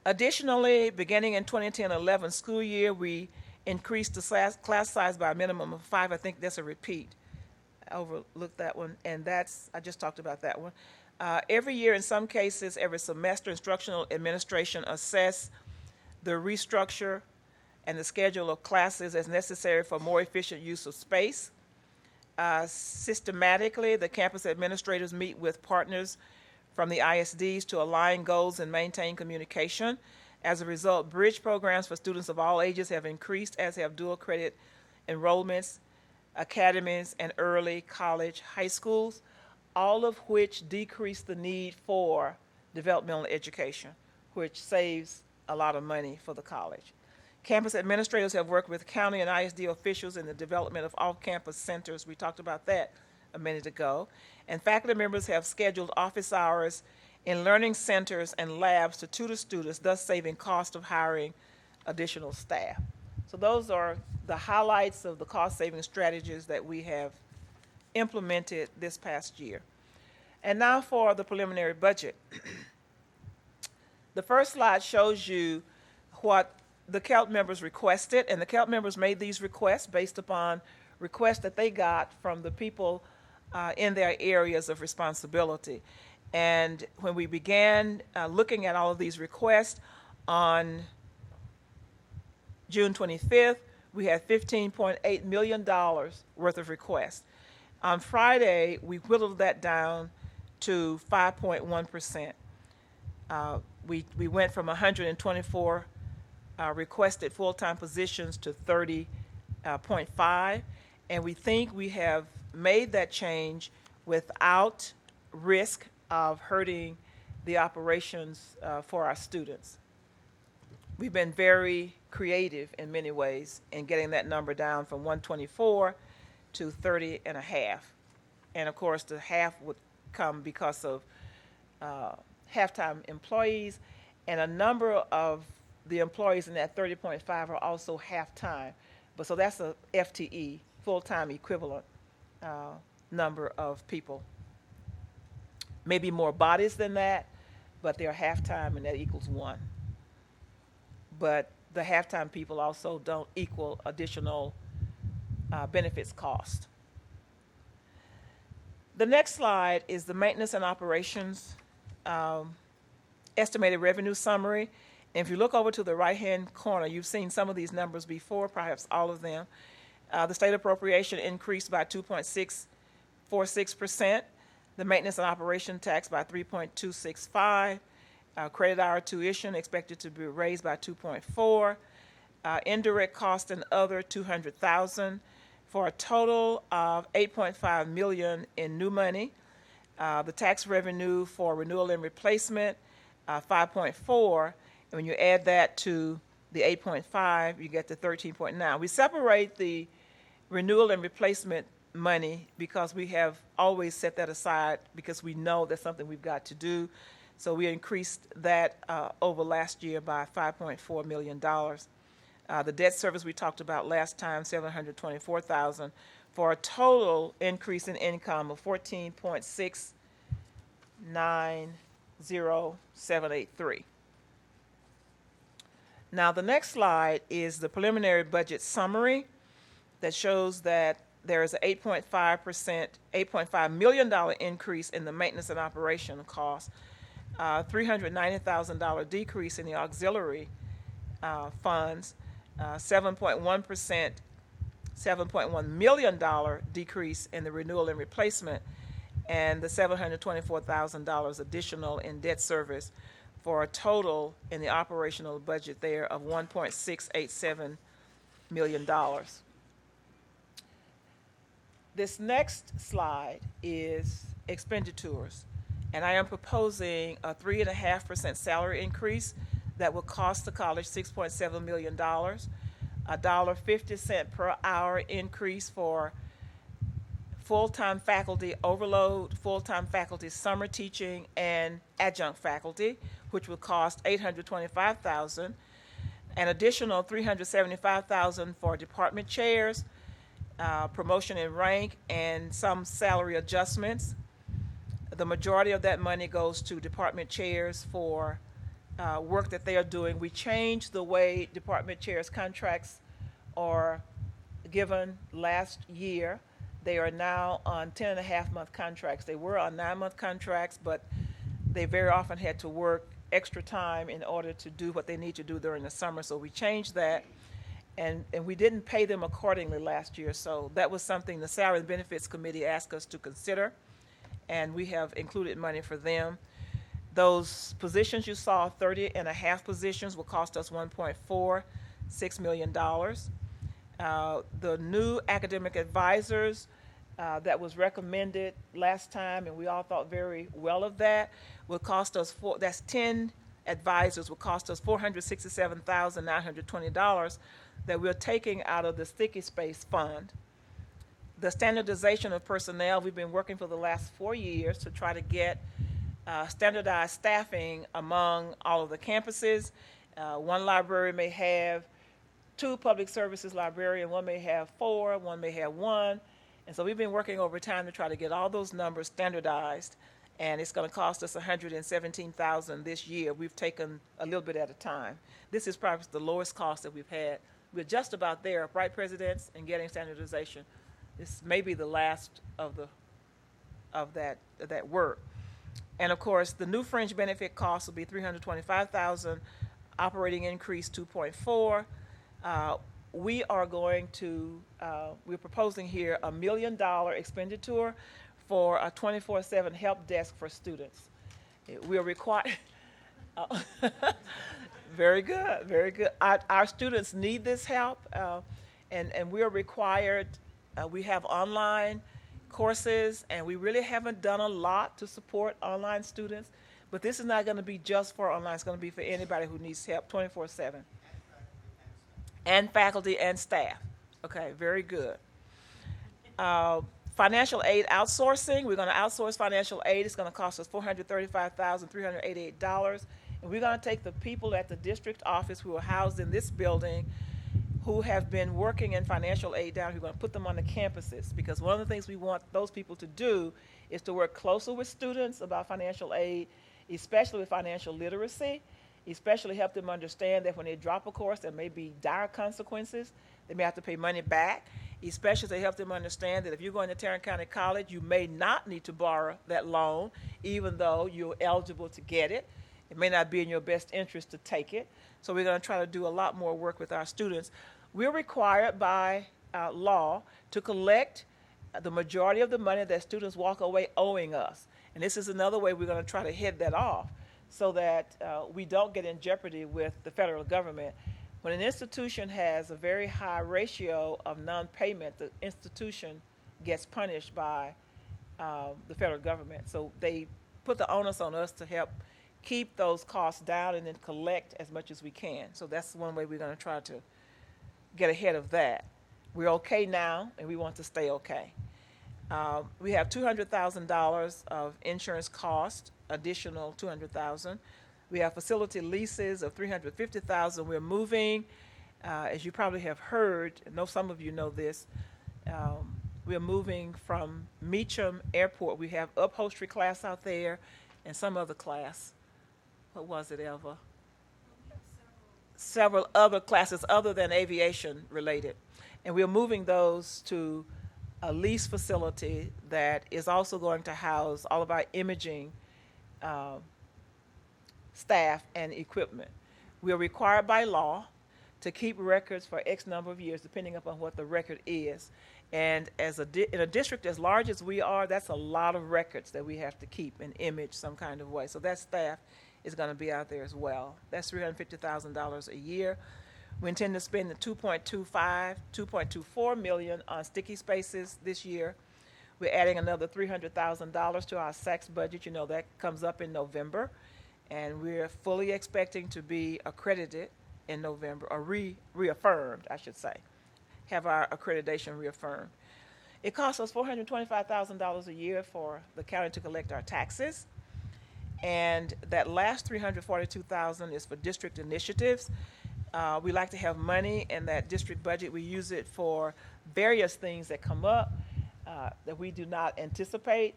Speaker 2: Additionally, beginning in 2010-11 school year, we increased the class size by a minimum of 5. I think that's a repeat. I overlooked that one, and I just talked about that one. Every year, in some cases, every semester, instructional administration assess the restructure and the schedule of classes as necessary for more efficient use of space. Systematically, the campus administrators meet with partners from the ISDs to align goals and maintain communication. As a result, bridge programs for students of all ages have increased, as have dual credit enrollments, academies, and early college high schools, all of which decrease the need for developmental education, which saves a lot of money for the college. Campus administrators have worked with county and ISD officials in the development of off-campus centers. We talked about that a minute ago. And faculty members have scheduled office hours in learning centers and labs to tutor students, thus saving cost of hiring additional staff. So those are the highlights of the cost-saving strategies that we have implemented this past year. And now for the preliminary budget. The first slide shows you what the CALT members requested, and the CALT members made these requests based upon requests that they got from the people in their areas of responsibility. And when we began looking at all of these requests on June 25th, we had $15.8 million worth of requests. On Friday, we whittled that down to 5.1%. We went from 124 requested full-time positions to 30.5, and we think we have made that change without risk of hurting the operations for our students. We've been very creative in many ways in getting that number down from 124 to 30 and a half. And of course, the half would come because of half-time employees, and a number of the employees in that 30.5 are also half-time. But so that's a FTE, full-time equivalent number of people. Maybe more bodies than that, but they're half-time and that equals 1. But the half-time people also don't equal additional benefits cost. The next slide is the maintenance and operations estimated revenue summary. And if you look over to the right-hand corner, you've seen some of these numbers before, perhaps all of them. The state appropriation increased by 2.646%. The maintenance and operation tax by 3.265. Credit hour tuition expected to be raised by 2.4. Indirect cost and other 200,000 for a total of 8.5 million in new money. The tax revenue for renewal and replacement 5.4, and when you add that to the 8.5, you get to 13.9. We separate the renewal and replacement money because we have always set that aside because we know that's something we've got to do. So we increased that over last year by $5.4 million. The debt service we talked about last time, $724,000, for a total increase in income of $14.690783. Now the next slide is the preliminary budget summary that shows that there is an 8.5 million dollar increase in the maintenance and operation costs, $390,000 decrease in the auxiliary funds, 7.1 million dollar decrease in the renewal and replacement, and the $724,000 additional in debt service, for a total in the operational budget there of $1.687 million. This next slide is expenditures, and I am proposing a 3.5% salary increase that will cost the college $6.7 million, a $1.50 per hour increase for full-time faculty overload, full-time faculty summer teaching, and adjunct faculty, which will cost $825,000, an additional $375,000 for department chairs, promotion in rank, and some salary adjustments. The majority of that money goes to department chairs for work that they are doing. We changed the way department chairs contracts are given last year. They are now on 10.5-month contracts. They were on 9-month contracts, but they very often had to work extra time in order to do what they need to do during the summer. So we changed that, and we didn't pay them accordingly last year. So that was something the Salary and Benefits Committee asked us to consider, and we have included money for them. Those positions you saw, 30.5 positions, will cost us $1.46 million. The new academic advisors that was recommended last time, and we all thought very well of that, will cost us that's 10 advisors, will cost us $467,920 that we're taking out of the sticky space fund. The standardization of personnel, we've been working for the last 4 years to try to get standardized staffing among all of the campuses. One library may have 2 public services librarians, one may have 4, one may have 1. And so we've been working over time to try to get all those numbers standardized, and it's going to cost us $117,000 this year. We've taken a little bit at a time. This is probably the lowest cost that we've had. We're just about there, right, Presidents, in getting standardization. This may be the last of that work. And of course, the new fringe benefit cost will be $325,000, operating increase 2.4. We are going to, we're proposing here $1 million expenditure for a 24/7 help desk for students. We are required, very good, very good. Our students need this help, and we are required, we have online courses, and we really haven't done a lot to support online students, but this is not going to be just for online, it's going to be for anybody who needs help 24/7. And faculty and staff. Okay, very good. Financial aid outsourcing, we're going to outsource financial aid. It's going to cost us $435,388. And we're going to take the people at the district office who are housed in this building who have been working in financial aid down here. We're going to put them on the campuses, because one of the things we want those people to do is to work closer with students about financial aid, especially with financial literacy. Especially help them understand that when they drop a course, there may be dire consequences. They may have to pay money back. Especially to help them understand that if you're going to Tarrant County College, you may not need to borrow that loan, even though you're eligible to get it. It may not be in your best interest to take it. So we're going to try to do a lot more work with our students. We're required by law to collect the majority of the money that students walk away owing us. And this is another way we're going to try to head that off, so that we don't get in jeopardy with the federal government. When an institution has a very high ratio of non-payment, the institution gets punished by the federal government. So they put the onus on us to help keep those costs down and then collect as much as we can. So that's one way we're going to try to get ahead of that. We're okay now, and we want to stay okay. We have $200,000 of insurance cost, additional $200,000. We have facility leases of $350,000. We're moving, as you probably have heard, I know some of you know this, we're moving from Meacham Airport. We have upholstery class out there and some other class. What was it, Elva? Several other classes other than aviation related. And we're moving those to a lease facility that is also going to house all of our imaging staff and equipment. We are required by law to keep records for X number of years, depending upon what the record is. And in a district as large as we are, that's a lot of records that we have to keep and image some kind of way. So that staff is going to be out there as well. That's $350,000 a year. We intend to spend the $2.24 million on sticky spaces this year. We're adding another $300,000 to our TACC budget. You know, that comes up in November. And we're fully expecting to be accredited in November, or reaffirmed, I should say, have our accreditation reaffirmed. It costs us $425,000 a year for the county to collect our taxes. And that last $342,000 is for district initiatives. We like to have money in that district budget. We use it for various things that come up that we do not anticipate,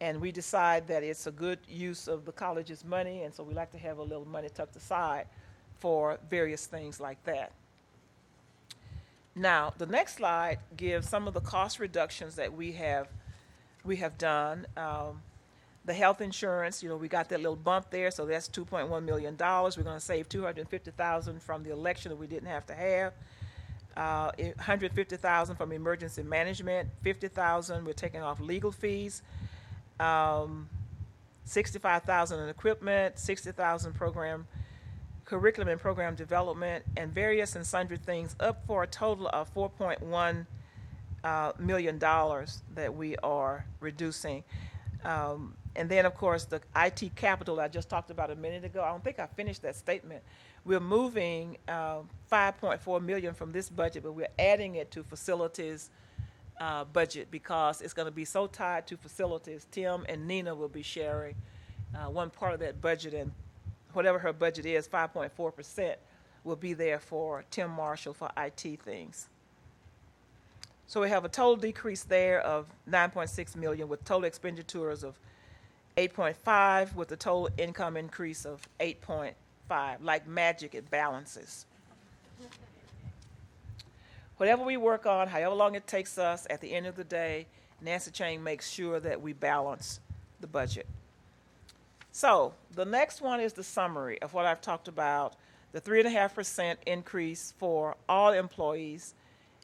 Speaker 2: and we decide that it's a good use of the college's money, and so we like to have a little money tucked aside for various things like that. Now, the next slide gives some of the cost reductions that we have done. The health insurance, you know, we got that little bump there, so that's $2.1 million. We're going to save $250,000 from the election that we didn't have to have. $150,000 from emergency management, $50,000 we're taking off legal fees. 65,000 in equipment, 60,000 program curriculum and program development, and various and sundry things, up for a total of $4.1 million that we are reducing. And then, of course, the IT capital I just talked about a minute ago. I don't think I finished that statement. We're moving 5.4 million from this budget, but we're adding it to facilities budget because it's going to be so tied to facilities. Tim and Nina will be sharing one part of that budget, and whatever her budget is, 5.4% will be there for Tim Marshall for IT things. So we have a total decrease there of 9.6 million with total expenditures of 8.5 with a total income increase of 8.5. Like magic, it balances. Whatever we work on, however long it takes us, at the end of the day, Nancy Chang makes sure that we balance the budget. So the next one is the summary of what I've talked about, the 3.5% increase for all employees.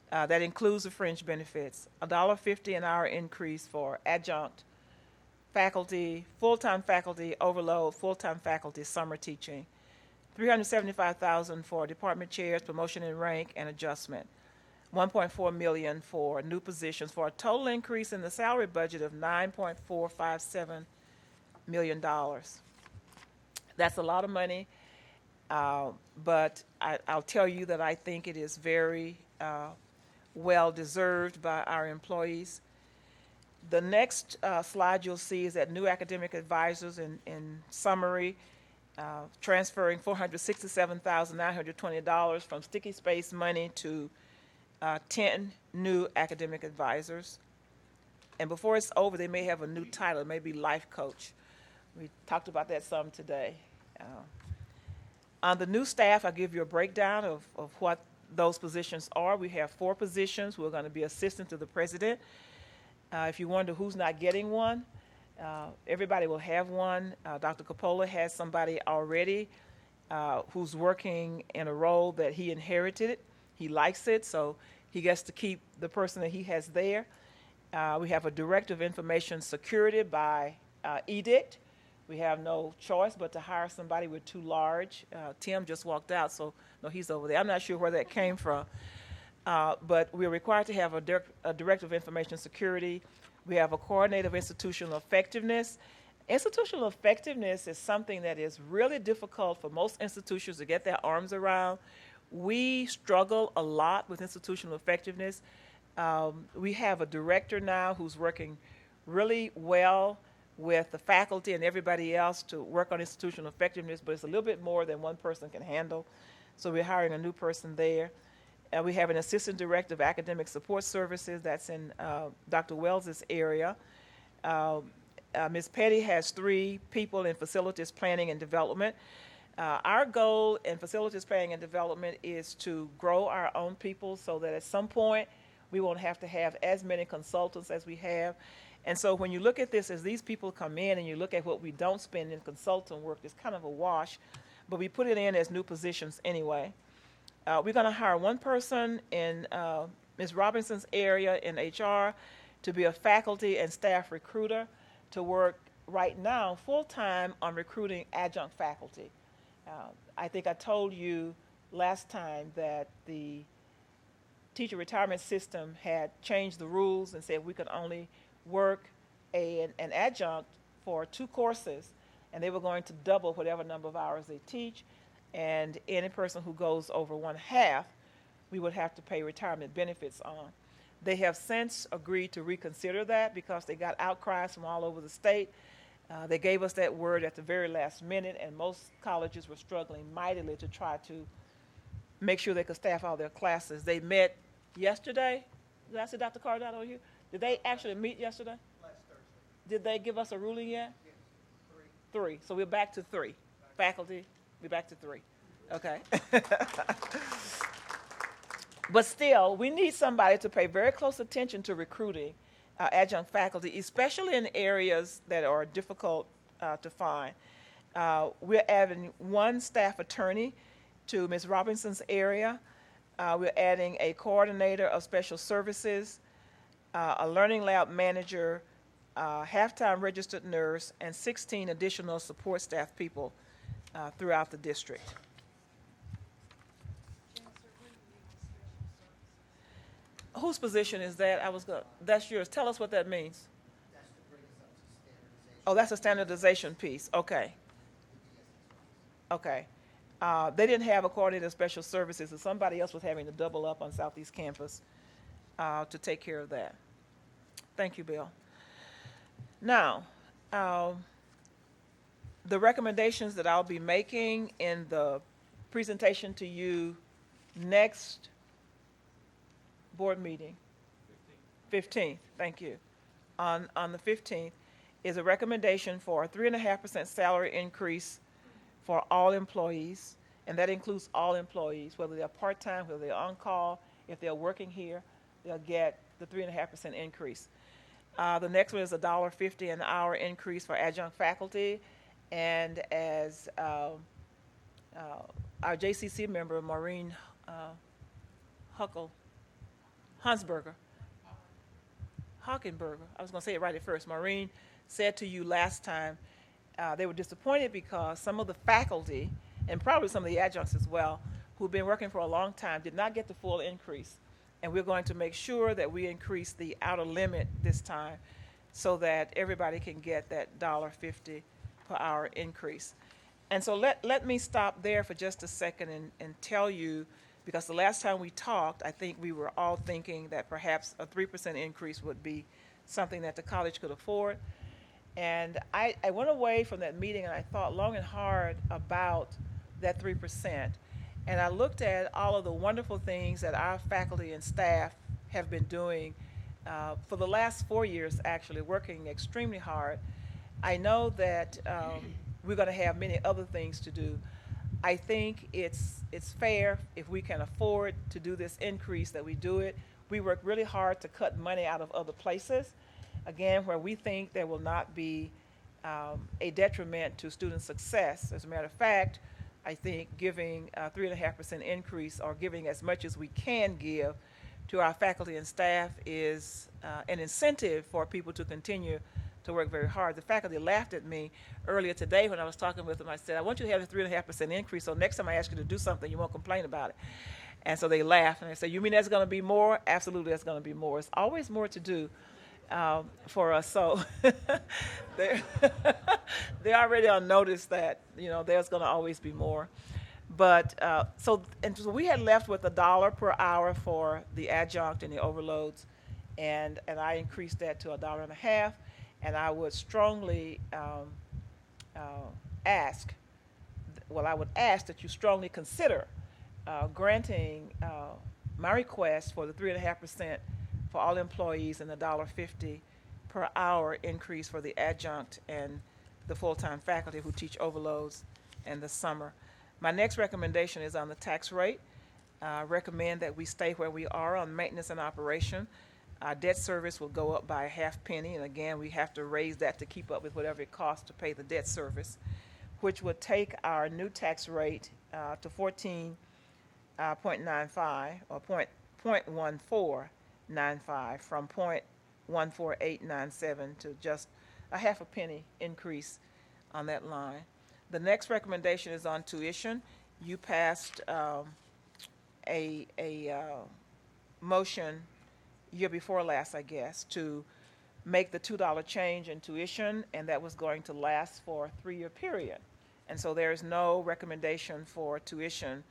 Speaker 2: That includes the fringe benefits, $1.50 an hour increase for adjunct faculty, full-time faculty overload, full-time faculty summer teaching, $375,000 for department chairs, promotion in rank, and adjustment, $1.4 million for new positions, for a total increase in the salary budget of $9.457 million. That's a lot of money, but I'll tell you that I think it is very well deserved by our employees. The next slide you'll see is that new academic advisors in summary, transferring $467,920 from sticky space money to 10 new academic advisors. And before it's over, they may have a new title, it may be life coach. We talked about that some today. On the new staff, I'll give you a breakdown of what those positions are. We have 4 positions. We're going to be assistant to the president. If you wonder who's not getting one, everybody will have one. Dr. Coppola has somebody already who's working in a role that he inherited. He likes it, so he gets to keep the person that he has there. We have a director of information security by edict. We have no choice but to hire somebody. We're too large. Tim just walked out, so no, he's over there. I'm not sure where that came from. But we're required to have a director of information security. We have a coordinator of institutional effectiveness. Institutional effectiveness is something that is really difficult for most institutions to get their arms around. We struggle a lot with institutional effectiveness. We have a director now who's working really well with the faculty and everybody else to work on institutional effectiveness, but it's a little bit more than one person can handle. So we're hiring a new person there. We have an assistant director of academic support services that's in Dr. Wells's area. Ms. Petty has 3 people in facilities planning and development. Our goal in facilities planning and development is to grow our own people so that at some point we won't have to have as many consultants as we have. And so when you look at this, as these people come in and you look at what we don't spend in consultant work, it's kind of a wash, but we put it in as new positions anyway. We're going to hire one person in Ms. Robinson's area in HR to be a faculty and staff recruiter to work right now full-time on recruiting adjunct faculty. I think I told you last time that the teacher retirement system had changed the rules and said we could only work an adjunct for 2 courses, and they were going to double whatever number of hours they teach. And any person who goes over 1/2, we would have to pay retirement benefits on. They have since agreed to reconsider that because they got outcries from all over the state. They gave us that word at the very last minute, and most colleges were struggling mightily to try to make sure they could staff all their classes. They met yesterday. Did I see Dr. Cardano here? Did they actually meet yesterday?
Speaker 5: Last Thursday.
Speaker 2: Did they give us a ruling yet?
Speaker 5: Yes,
Speaker 2: 3. So we're back to 3. Faculty, we're back to 3. Okay. But still, we need somebody to pay very close attention to recruiting adjunct faculty, especially in areas that are difficult to find. We're adding 1 staff attorney to Ms. Robinson's area. We're adding a coordinator of special services, a learning lab manager, half-time registered nurse, and 16 additional support staff people throughout the district. Whose position is that? That's yours. Tell us what that means.
Speaker 5: That's to bring us up to standardization.
Speaker 2: Oh, that's a standardization piece. Okay. Okay. They didn't have a coordinator of special services, so somebody else was having to double up on Southeast Campus to take care of that. Thank you, Bill. Now, the recommendations that I'll be making in the presentation to you next board meeting, 15th, thank you, on the 15th, is a recommendation for a 3.5% salary increase for all employees, and that includes all employees, whether they're part-time, whether they're on call, if they're working here, they'll get the 3.5% increase. The next one is a $1.50 an hour increase for adjunct faculty, and as our JCC member, Maureen Hockenberger, I was going to say it right at first. Maureen said to you last time they were disappointed because some of the faculty, and probably some of the adjuncts as well, who've been working for a long time, did not get the full increase. And we're going to make sure that we increase the outer limit this time so that everybody can get that $1.50 per hour increase. And so let me stop there for just a second and tell you, because the last time we talked, I think we were all thinking that perhaps a 3% increase would be something that the college could afford. And I went away from that meeting and I thought long and hard about that 3%. And I looked at all of the wonderful things that our faculty and staff have been doing for the last 4 years, actually, working extremely hard. I know that we're going to have many other things to do. I think it's fair if we can afford to do this increase that we do it. We work really hard to cut money out of other places, again, where we think there will not be a detriment to student success. As a matter of fact, I think giving a 3.5% increase or giving as much as we can give to our faculty and staff is an incentive for people to continue to work very hard. The faculty laughed at me earlier today when I was talking with them. I said, I want you to have a 3.5% increase, so next time I ask you to do something, you won't complain about it. And so they laughed, and I said, you mean there's going to be more? Absolutely, there's going to be more. It's always more to do for us. So they already on notice that, there's going to always be more. But so we had left with $1 per hour for the adjunct and the overloads, and I increased that to $1.50. And I would strongly ask that you strongly consider granting my request for the 3.5% for all employees and the $1.50 per hour increase for the adjunct and the full-time faculty who teach overloads in the summer. My next recommendation is on the tax rate. Recommend that we stay where we are on maintenance and operation. Our debt service will go up by a half penny, and again, we have to raise that to keep up with whatever it costs to pay the debt service, which would take our new tax rate to 14.95 or 0.1495 from 0.14897 to just a half a penny increase on that line. The next recommendation is on tuition. You passed a motion year before last, I guess, to make the $2 change in tuition, and that was going to last for a 3-year period. And so there is no recommendation for tuition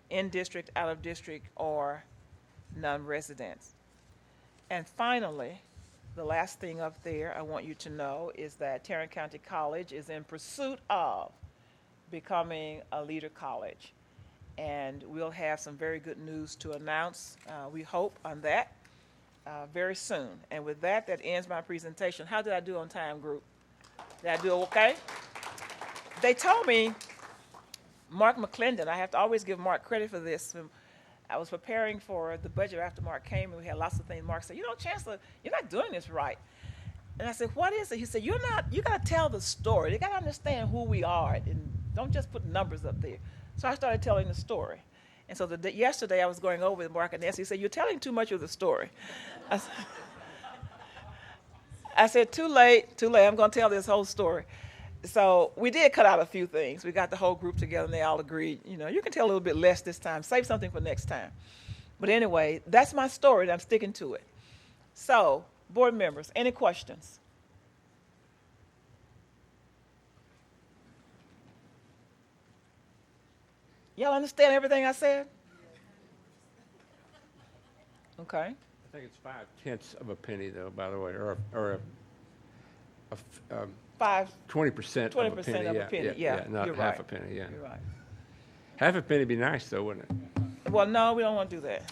Speaker 2: in district, out of district, or non-residents. And finally, the last thing up there I want you to know is that Tarrant County College is in pursuit of becoming a leader college. And we'll have some very good news to announce, we hope, on that very soon. And with that, that ends my presentation. How did I do on time, group? Did I do okay? They told me, Mark McClendon, I have to always give Mark credit for this. I was preparing for the budget after Mark came, and we had lots of things. Mark said, Chancellor, you're not doing this right. And I said, what is it? He said, you got to tell the story. They got to understand who we are, and don't just put numbers up there. So I started telling the story. And so yesterday I was going over with Mark and Nancy. He said, you're telling too much of the story. I said, too late, too late. I'm going to tell this whole story. So we did cut out a few things. We got the whole group together and they all agreed, you can tell a little bit less this time. Save something for next time. But anyway, that's my story and I'm sticking to it. So, board members, any questions? Y'all understand everything I said? Okay.
Speaker 3: I think it's 0.5 of a penny, though, by the way, or a 20% of a
Speaker 2: 20%
Speaker 3: penny.
Speaker 2: of a penny. Yeah,
Speaker 3: not
Speaker 2: you're
Speaker 3: half
Speaker 2: right.
Speaker 3: a penny. Yeah,
Speaker 2: You're right.
Speaker 3: half a penny would be nice, though, wouldn't it?
Speaker 2: Well, no, we don't want to do that.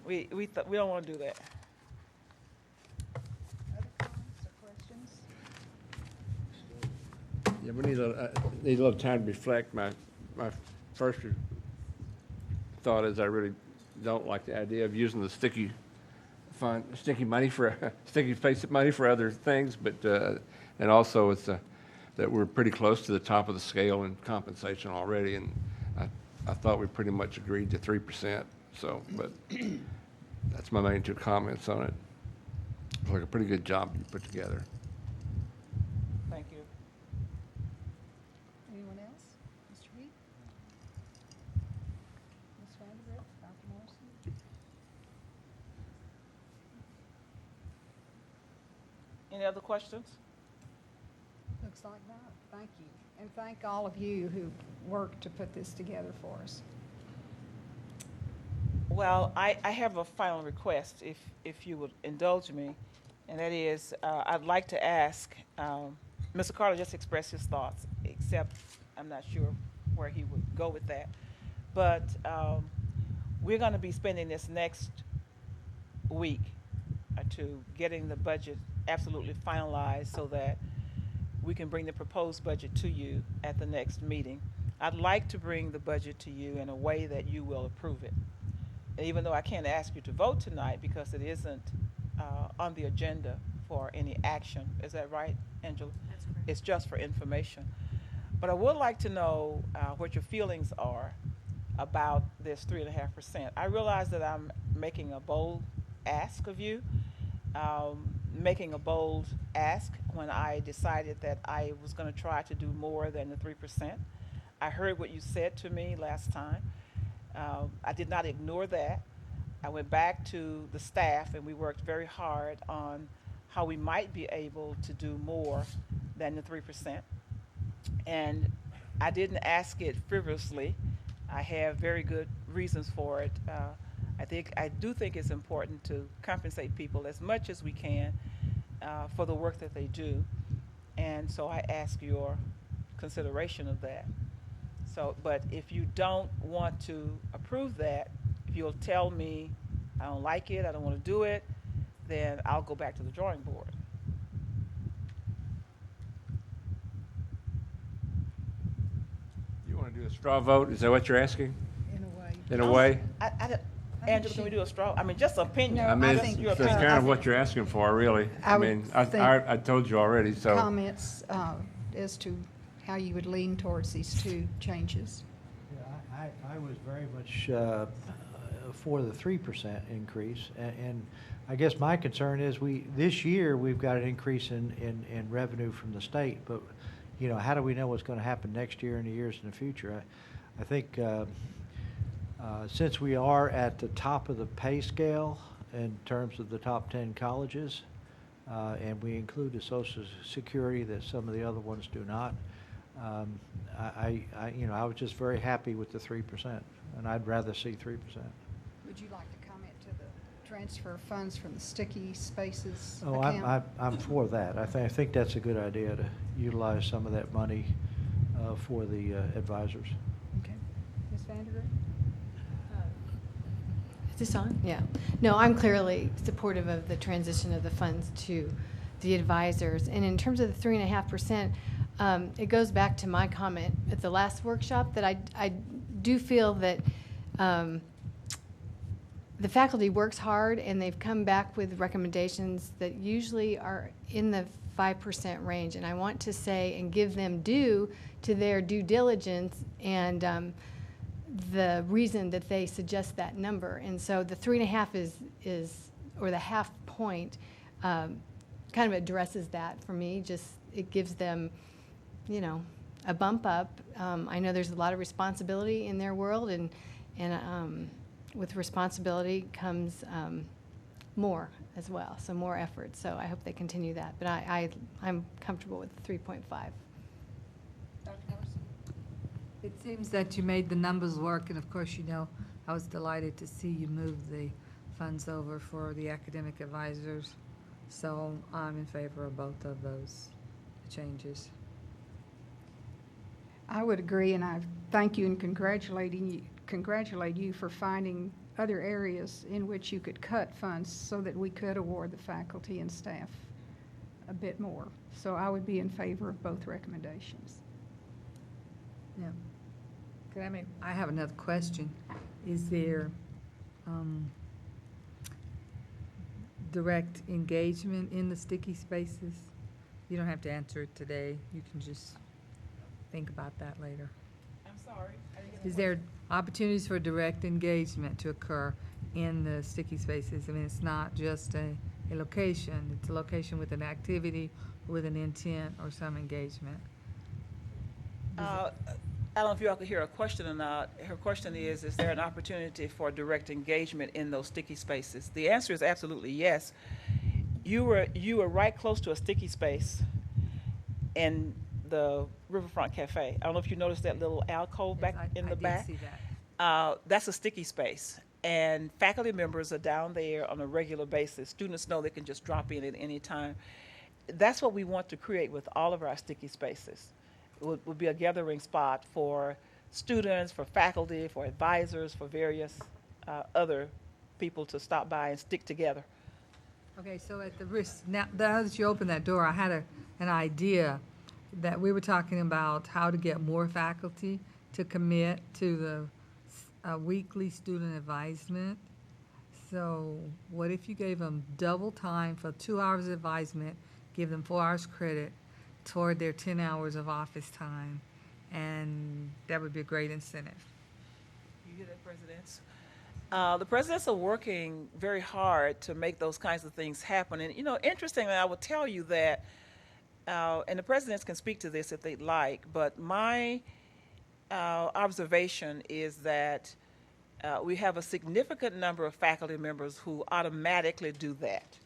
Speaker 2: We don't want to do that.
Speaker 5: Other comments or questions?
Speaker 3: Yeah, we need a little time to reflect. My first thought is I really don't like the idea of using the sticky money sticky face money for other things, but and also it's that we're pretty close to the top of the scale in compensation already, and I thought we pretty much agreed to 3%. So, but that's my main two comments on it. It's like a pretty good job you put together.
Speaker 2: Thank you.
Speaker 5: Anyone else? Mr. Heath? Ms. Vanderbilt? Dr. Morrison?
Speaker 2: Any other questions?
Speaker 5: Looks like not. Thank you. And thank all of you who worked to put this together for us.
Speaker 2: Well, I have a final request, if you would indulge me, and that is I'd like to ask, Mr. Carter just expressed his thoughts, except I'm not sure where he would go with that. But we're going to be spending this next week or two getting the budget absolutely finalized so that we can bring the proposed budget to you at the next meeting. I'd like to bring the budget to you in a way that you will approve it. Even though I can't ask you to vote tonight because it isn't on the agenda for any action. Is that right, Angela?
Speaker 1: That's correct.
Speaker 2: It's just for information. But I would like to know what your feelings are about this 3.5%. I realize that I'm making a bold ask of you, making a bold ask when I decided that I was going to try to do more than the 3%. I heard what you said to me last time. I did not ignore that. I went back to the staff and we worked very hard on how we might be able to do more than the 3%. And I didn't ask it frivolously. I have very good reasons for it. I do think it's important to compensate people as much as we can for the work that they do. And so I ask your consideration of that. So, but if you don't want to approve that, if you'll tell me I don't like it, I don't want to do it, then I'll go back to the drawing board.
Speaker 3: You want to do a straw vote? Is that what you're asking?
Speaker 5: In a way.
Speaker 3: In a way?
Speaker 2: Angela, can we do a straw? I mean, just opinion.
Speaker 5: No,
Speaker 3: I mean,
Speaker 5: I
Speaker 3: it's
Speaker 5: think,
Speaker 3: it's
Speaker 2: your
Speaker 3: kind
Speaker 2: opinion.
Speaker 3: of what you're asking for, really.
Speaker 5: I
Speaker 3: I
Speaker 5: would
Speaker 3: mean,
Speaker 5: think-
Speaker 3: I told you already, so.
Speaker 5: Comments as to how you would lean towards these two changes.
Speaker 6: Yeah, I was very much for the 3% increase, and I guess my concern is this year we've got an increase in revenue from the state, but how do we know what's going to happen next year and the years in the future? I think since we are at the top of the pay scale in terms of the top 10 colleges, and we include the Social Security that some of the other ones do not. I was just very happy with the 3%, and I'd rather see 3%.
Speaker 5: Would you like to comment to the transfer of funds from the sticky spaces
Speaker 6: Oh,
Speaker 5: account?
Speaker 6: I'm for that. I think that's a good idea to utilize some of that money for the advisors.
Speaker 5: Okay. Ms. Vandergrift?
Speaker 7: Is this on? Yeah. No, I'm clearly supportive of the transition of the funds to the advisors. And in terms of the 3.5%, it goes back to my comment at the last workshop that I do feel that the faculty works hard and they've come back with recommendations that usually are in the 5% range. And I want to say and give them due to their due diligence and the reason that they suggest that number. And so the 3.5 is or the half point kind of addresses that for me. Just, it gives them, you know, a bump up. I know there's a lot of responsibility in their world, and with responsibility comes more as well, so more effort. So I hope they continue that. But I'm comfortable with 3.5.
Speaker 8: It seems that you made the numbers work, and of course, you know, I was delighted to see you move the funds over for the academic advisors. So I'm in favor of both of those changes.
Speaker 5: I would agree, and I thank you and congratulate you for finding other areas in which you could cut funds so that we could award the faculty and staff a bit more. So I would be in favor of both recommendations.
Speaker 8: Yeah. I have another question. Is there direct engagement in the sticky spaces? You don't have to answer it today. You can just think about that later.
Speaker 2: I'm sorry.
Speaker 8: Is there opportunities for direct engagement to occur in the sticky spaces? I mean, it's not just a location. It's a location with an activity, with an intent, or some engagement.
Speaker 2: I don't know if you all could hear her question or not. Her question is there an opportunity for direct engagement in those sticky spaces? The answer is absolutely yes. You were right close to a sticky space in the Riverfront Cafe. I don't know if you noticed that little alcove back in the back.
Speaker 8: I did see that.
Speaker 2: That's a sticky space. And faculty members are down there on a regular basis. Students know they can just drop in at any time. That's what we want to create with all of our sticky spaces. Would be a gathering spot for students, for faculty, for advisors, for various other people to stop by and stick together.
Speaker 8: Okay, so at the risk, now that you opened that door, I had an idea that we were talking about how to get more faculty to commit to the weekly student advisement. So what if you gave them double time for 2 hours of advisement, give them 4 hours credit toward their 10 hours of office time, and that would be a great incentive.
Speaker 2: You hear that, presidents? The presidents are working very hard to make those kinds of things happen. And, you know, interestingly, I will tell you that, and the presidents can speak to this if they'd like, but my observation is that we have a significant number of faculty members who automatically do that.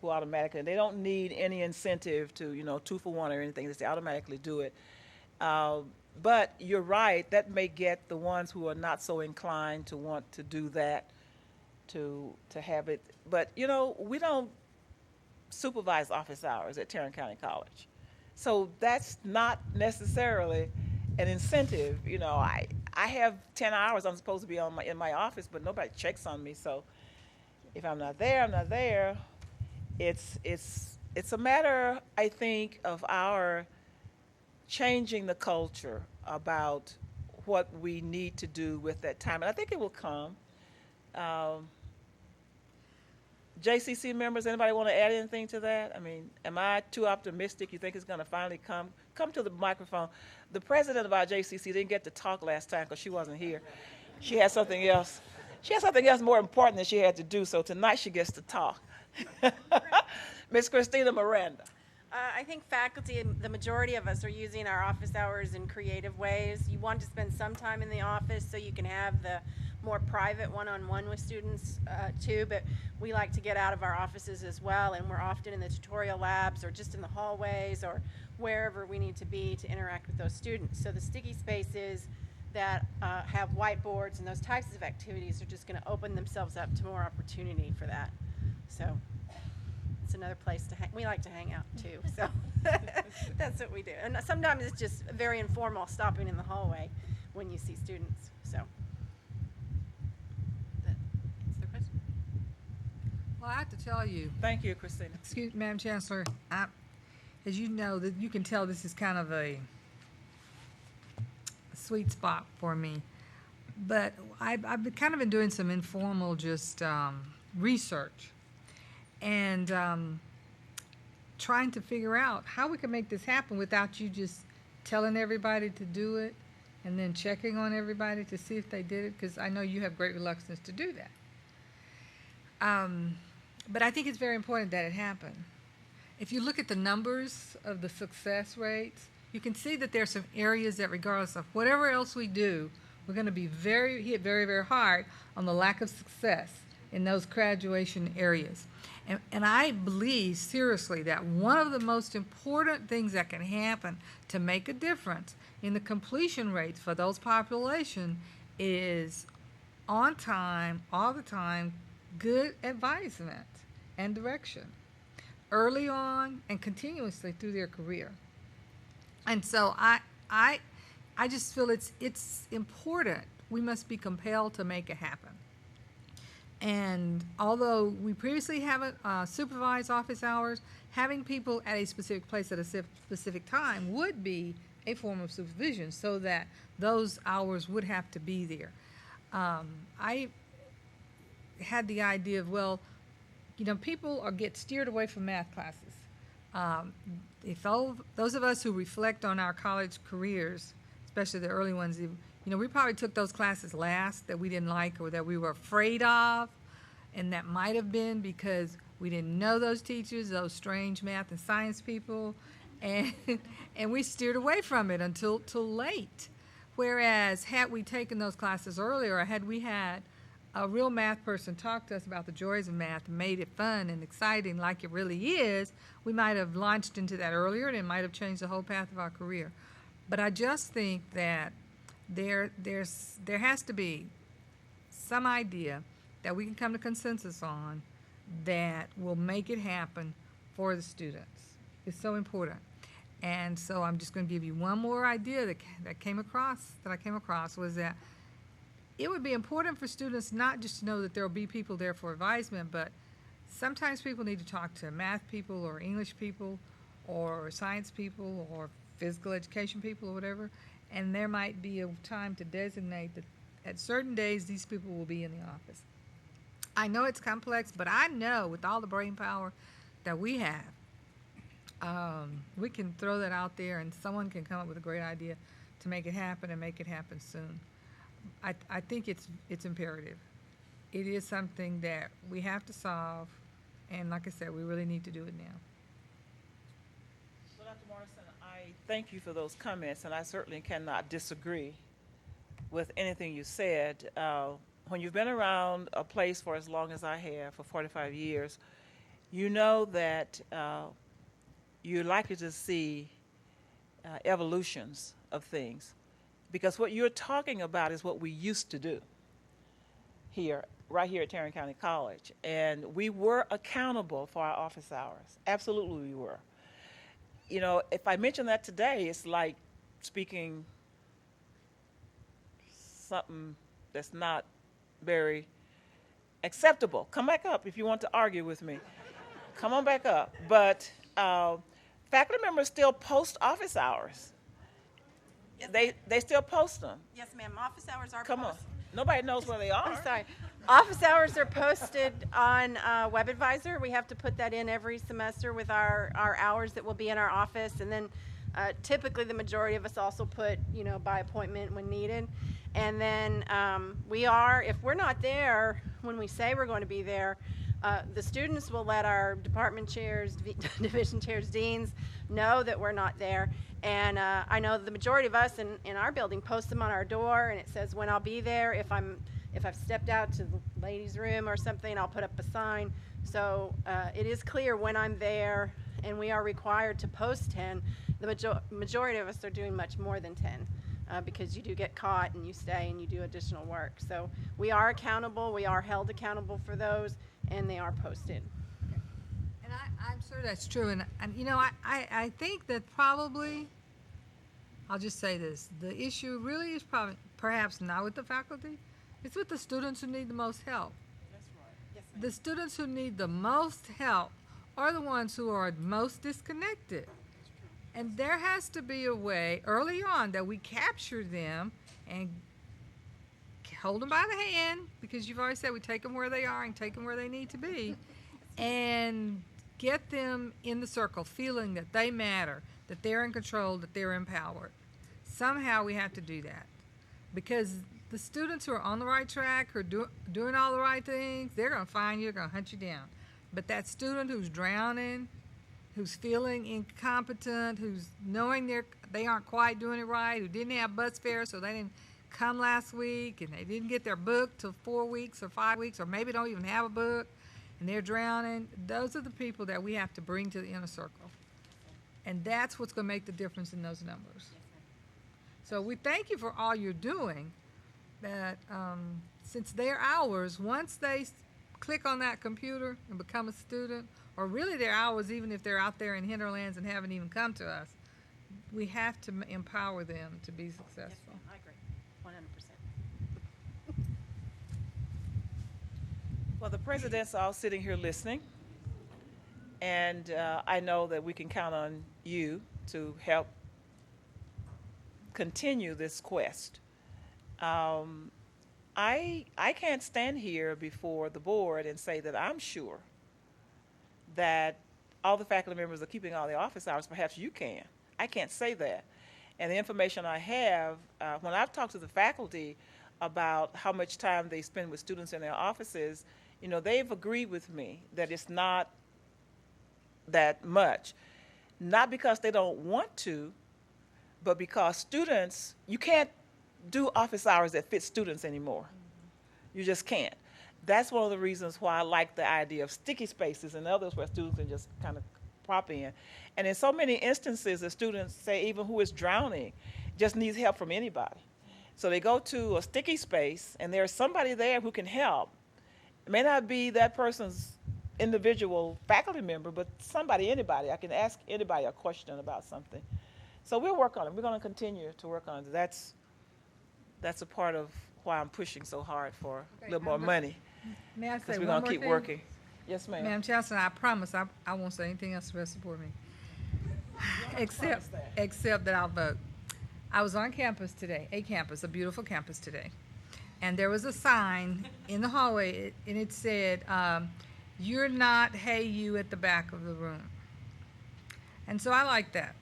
Speaker 2: They don't need any incentive to, you know, 2 for 1 or anything. They automatically do it. But you're right, that may get the ones who are not so inclined to want to do that, to have it. But, you know, we don't supervise office hours at Tarrant County College. So that's not necessarily an incentive. You know, I have 10 hours I'm supposed to be in my office, but nobody checks on me. So if I'm not there, I'm not there. It's a matter, I think, of our changing the culture about what we need to do with that time. And I think it will come. JCC members, anybody want to add anything to that? I mean, am I too optimistic? You think it's going to finally come? Come to the microphone. The president of our JCC didn't get to talk last time because she wasn't here. She had something else. She had something else more important that she had to do, so tonight she gets to talk. Ms. Christina Miranda.
Speaker 1: I think faculty, the majority of us are using our office hours in creative ways. You want to spend some time in the office so you can have the more private one-on-one with students too, but we like to get out of our offices as well, and we're often in the tutorial labs or just in the hallways or wherever we need to be to interact with those students. So the sticky spaces that have whiteboards and those types of activities are just going to open themselves up to more opportunity for that. So it's another place to hang. We like to hang out too, so that's what we do. And sometimes it's just very informal, stopping in the hallway when you see students. So that's the question.
Speaker 8: Well, I have to tell you,
Speaker 2: Thank you, Christina.
Speaker 8: excuse me, Madam Chancellor, as you know, that you can tell this is kind of a sweet spot for me. But I've been kind of been doing some informal just research and trying to figure out how we can make this happen without you just telling everybody to do it and then checking on everybody to see if they did it, because I know you have great reluctance to do that. But I think it's very important that it happen. if you look at the numbers of the success rates, you can see that there's some areas that regardless of whatever else we do, we're going to be hit very, very hard on the lack of success in those graduation areas. And I believe seriously that one of the most important things that can happen to make a difference in the completion rates for those population is on time, all the time, good advisement and direction early on and continuously through their career. And so I just feel it's important. We must be compelled to make it happen. And although we previously haven't supervised office hours, having people at a specific place at a specific time would be a form of supervision so that those hours would have to be there. I had the idea of, well, people get steered away from math classes. If those of us who reflect on our college careers, especially the early ones, we probably took those classes last that we didn't like or that we were afraid of, and that might have been because we didn't know those teachers, those strange math and science people, and we steered away from it until late. Whereas had we taken those classes earlier, or had we had a real math person talk to us about the joys of math and made it fun and exciting like it really is, we might have launched into that earlier and it might have changed the whole path of our career. But I just think that there has to be some idea that we can come to consensus on that will make it happen for the students. It's so important. And so I'm just going to give you one more idea that I came across was that it would be important for students not just to know that there will be people there for advisement, but sometimes people need to talk to math people or English people or science people or physical education people or whatever, and there might be a time to designate that at certain days these people will be in the office. I know it's complex, but I know with all the brain power that we have, we can throw that out there and someone can come up with a great idea to make it happen and make it happen soon. I think it's imperative. It is something that we have to solve, and like I said, we really need to do it now.
Speaker 2: So, Dr. Morrison, I thank you for those comments, and I certainly cannot disagree with anything you said. When you've been around a place for as long as I have, for 45 years, you know that you're likely to see evolutions of things. Because what you're talking about is what we used to do right here at Tarrant County College. And we were accountable for our office hours. Absolutely we were. If I mention that today, it's like speaking something that's not very acceptable. Come back up if you want to argue with me. Come on back up. But faculty members still post office hours. They still post them.
Speaker 1: Yes, ma'am. Office hours are
Speaker 2: Come on.
Speaker 1: posted.
Speaker 2: Nobody knows where they are.
Speaker 1: I'm sorry. Office hours are posted on WebAdvisor. We have to put that in every semester with our hours that will be in our office. And then typically the majority of us also put, by appointment when needed. And then if we're not there when we say we're going to be there, the students will let our department chairs, division chairs, deans know that we're not there. And I know the majority of us in our building post them on our door, and it says when I'll be there. If I've stepped out to the ladies' room or something, I'll put up a sign. So it is clear when I'm there, and we are required to post 10. The majority of us are doing much more than 10 because you do get caught and you stay and you do additional work. So we are accountable. We are held accountable for those, and they are posted.
Speaker 8: And I'm sure that's true. And I think that probably, I'll just say this, the issue really is perhaps not with the faculty. It's with the students who need the most help.
Speaker 1: That's right. Yes, ma'am.
Speaker 8: The students who need the most help are the ones who are most disconnected. And there has to be a way early on that we capture them and hold them by the hand, because you've already said we take them where they are and take them where they need to be, and get them in the circle feeling that they matter, that they're in control, that they're empowered. Somehow we have to do that, because the students who are on the right track, who are doing all the right things, they're going to find you, they're going to hunt you down. But that student who's drowning who's feeling incompetent, who's knowing they aren't quite doing it right, who didn't have bus fare, so they didn't come last week, and they didn't get their book till 4 weeks or 5 weeks, or maybe don't even have a book, and they're drowning. Those are the people that we have to bring to the inner circle. And that's what's going to make the difference in those numbers. So we thank you for all you're doing, but since they're ours, once they click on that computer and become a student, or really they're ours even if they're out there in hinterlands and haven't even come to us, we have to empower them to be successful.
Speaker 1: I agree, 100%.
Speaker 2: Well, the president's all sitting here listening, and I know that we can count on you to help continue this quest. I can't stand here before the board and say that I'm sure that all the faculty members are keeping all the office hours. Perhaps you can. I can't say that. And the information I have, when I've talked to the faculty about how much time they spend with students in their offices, you know, they've agreed with me that it's not that much. Not because they don't want to, but because students, you can't do office hours that fit students anymore. You just can't. That's one of the reasons why I like the idea of sticky spaces and others where students can just kind of pop in. And in so many instances, the students say even who is drowning just needs help from anybody. So they go to a sticky space and there's somebody there who can help. It may not be that person's individual faculty member, but somebody, anybody. I can ask anybody a question about something. So we'll work on it. We're going to continue to work on it. That's a part of why I'm pushing so hard for a little more money.
Speaker 8: May I say
Speaker 2: Because we're
Speaker 8: one
Speaker 2: going to
Speaker 8: more
Speaker 2: keep
Speaker 8: thing?
Speaker 2: working. Yes, ma'am.
Speaker 8: Madam Chancellor, I promise I won't say anything else the rest of the board meeting. Except that I'll vote. I was on campus today, a beautiful campus today, and there was a sign in the hallway, and it said, "You're not hey you" at the back of the room. And so I like that.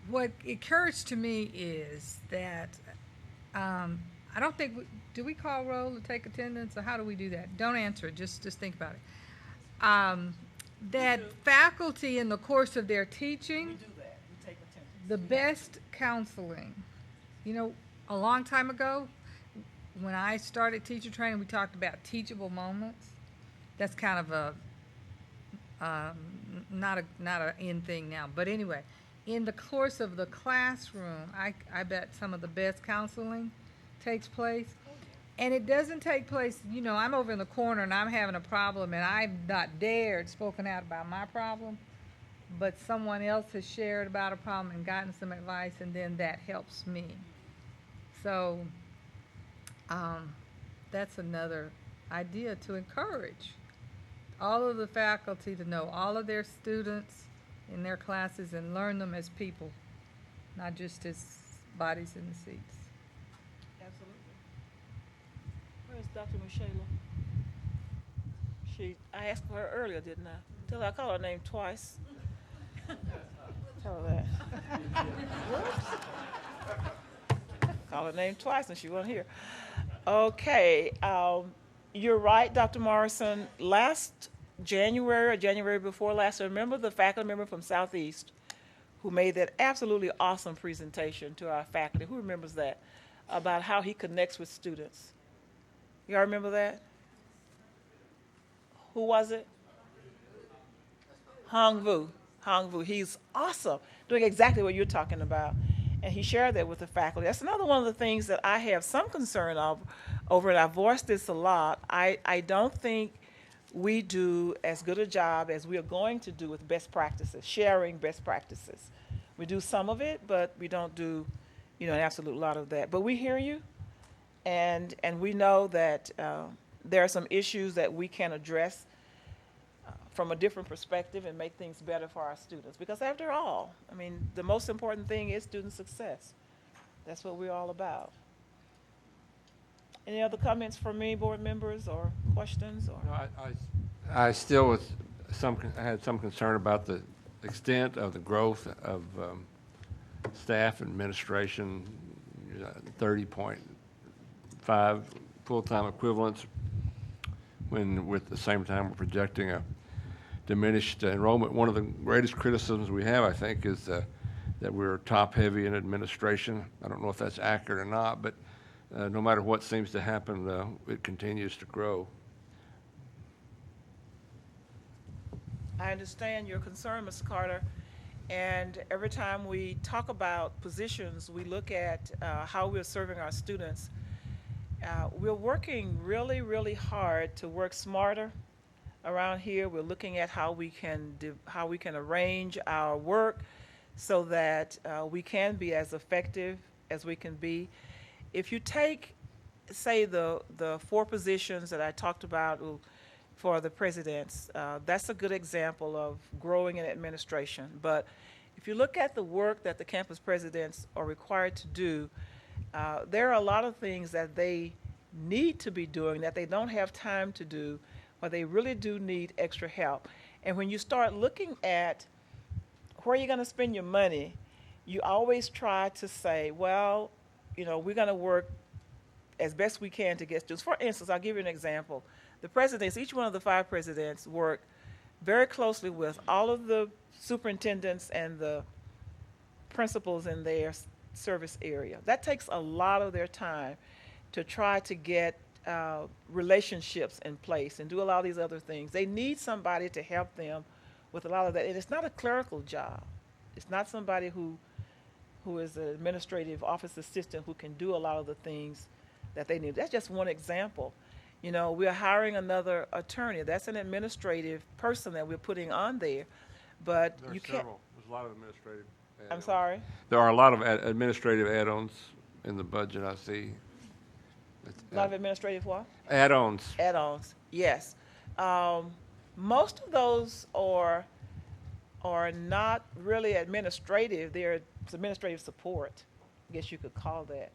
Speaker 8: What occurs to me is that I don't think do we call roll to take attendance, or how do we do that? Don't answer it. Just think about it. That faculty in the course of their teaching,
Speaker 2: We do that. We take attendance.
Speaker 8: the best counseling. You know, a long time ago, when I started teacher training, we talked about teachable moments. That's kind of a not a in thing now. But anyway, in the course of the classroom, I bet some of the best counseling takes place. And it doesn't take place, you know, I'm over in the corner and I'm having a problem and I've not dared spoken out about my problem, but someone else has shared about a problem and gotten some advice, and then that helps me. So that's another idea to encourage all of the faculty to know all of their students in their classes and learn them as people, not just as bodies in the seats.
Speaker 2: Absolutely. Where's Dr. Michela? I asked for her earlier, didn't I? Tell her I called her name twice. Tell her that. Whoops. Called her name twice and she wasn't here. Okay, you're right, Dr. Morrison. Last January or January before last, I remember the faculty member from Southeast who made that absolutely awesome presentation to our faculty. Who remembers that? About how he connects with students. Y'all remember that? Who was it? Hong Vu. Hong Vu. He's awesome, doing exactly what you're talking about. And he shared that with the faculty. That's another one of the things that I have some concern over, and I've voiced this a lot. I don't think we do as good a job as we are going to do with best practices, sharing best practices. We do some of it, but we don't do, an absolute lot of that. But we hear you, and we know that there are some issues that we can address from a different perspective and make things better for our students. Because after all, the most important thing is student success. That's what we're all about. Any other comments from me, board members, or questions? Or
Speaker 3: No, I still had some concern about the extent of the growth of staff administration, 30.5 full-time equivalents, when with the same time we're projecting a diminished enrollment. One of the greatest criticisms we have, I think, is that we're top-heavy in administration. I don't know if that's accurate or not, but no matter what seems to happen, it continues to grow.
Speaker 2: I understand your concern, Ms. Carter, and every time we talk about positions, we look at how we're serving our students. We're working really, really hard to work smarter around here. We're looking at how we can arrange our work so that we can be as effective as we can be. If you take, say, the 4 positions that I talked about for the presidents, that's a good example of growing in administration. But if you look at the work that the campus presidents are required to do, there are a lot of things that they need to be doing that they don't have time to do, or they really do need extra help. And when you start looking at where you're going to spend your money, you always try to say, well, you know, we're going to work as best we can to get students. For instance, I'll give you an example. The presidents, each one of the 5 presidents, work very closely with all of the superintendents and the principals in their service area. That takes a lot of their time to try to get relationships in place and do a lot of these other things. They need somebody to help them with a lot of that. And it's not a clerical job. It's not somebody who is an administrative office assistant who can do a lot of the things that they need. That's just one example. You know, we're hiring another attorney. That's an administrative person that we're putting on there. But
Speaker 3: There are
Speaker 2: you can't.
Speaker 3: several. There's a lot of administrative
Speaker 2: I'm
Speaker 3: add-ons.
Speaker 2: sorry.
Speaker 3: There are a lot of administrative add-ons in the budget, I see.
Speaker 2: A lot of administrative what?
Speaker 3: Add-ons.
Speaker 2: Add-ons, yes. Most of those are not really administrative. They're administrative support, I guess you could call that.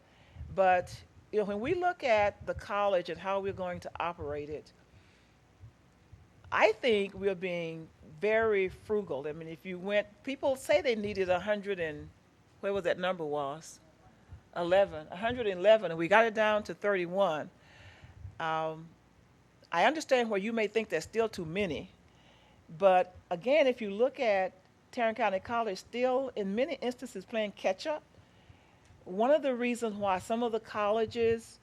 Speaker 2: But you know, when we look at the college and how we're going to operate it, I think we're being very frugal. I mean, if you went, people say they needed 100 and, where was that number was? 111, and we got it down to 31. I understand where you may think there's still too many, but again, if you look at Tarrant County College, still in many instances playing catch up. One of the reasons why some of the colleges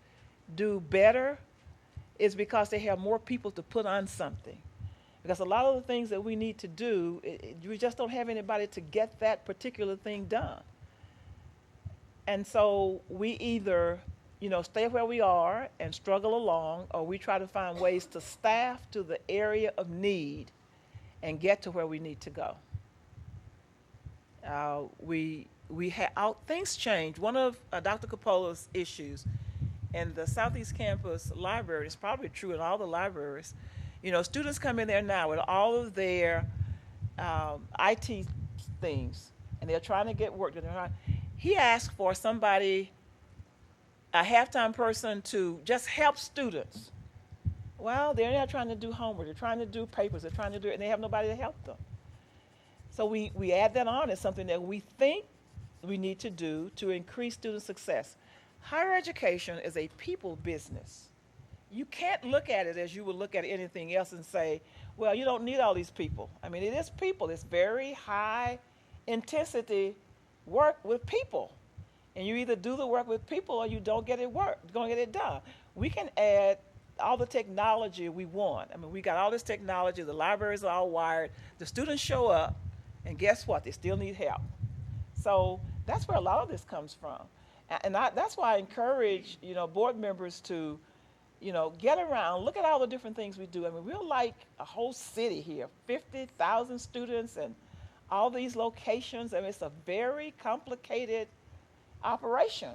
Speaker 2: do better is because they have more people to put on something. Because a lot of the things that we need to do, we just don't have anybody to get that particular thing done. And so we either, you know, stay where we are and struggle along, or we try to find ways to staff to the area of need and get to where we need to go. Things change. One of Dr. Coppola's issues in the Southeast Campus Library, it's probably true in all the libraries, you know, students come in there now with all of their IT things, and they're trying to get work done. He asked for somebody, a half-time person, to just help students. Well, they're not trying to do homework. They're trying to do papers. They're trying to do it, and they have nobody to help them. So we add that on as something that we think we need to do to increase student success. Higher education is a people business. You can't look at it as you would look at anything else and say, well, you don't need all these people. I mean, it is people. It's very high intensity work with people. And you either do the work with people or you don't get it done. We can add all the technology we want. I mean, we got all this technology, the libraries are all wired, the students show up, and guess what? They still need help. So that's where a lot of this comes from. And that's why I encourage, you know, board members to, you know, get around, look at all the different things we do. I mean, we're like a whole city here, 50,000 students and all these locations. I mean, it's a very complicated operation.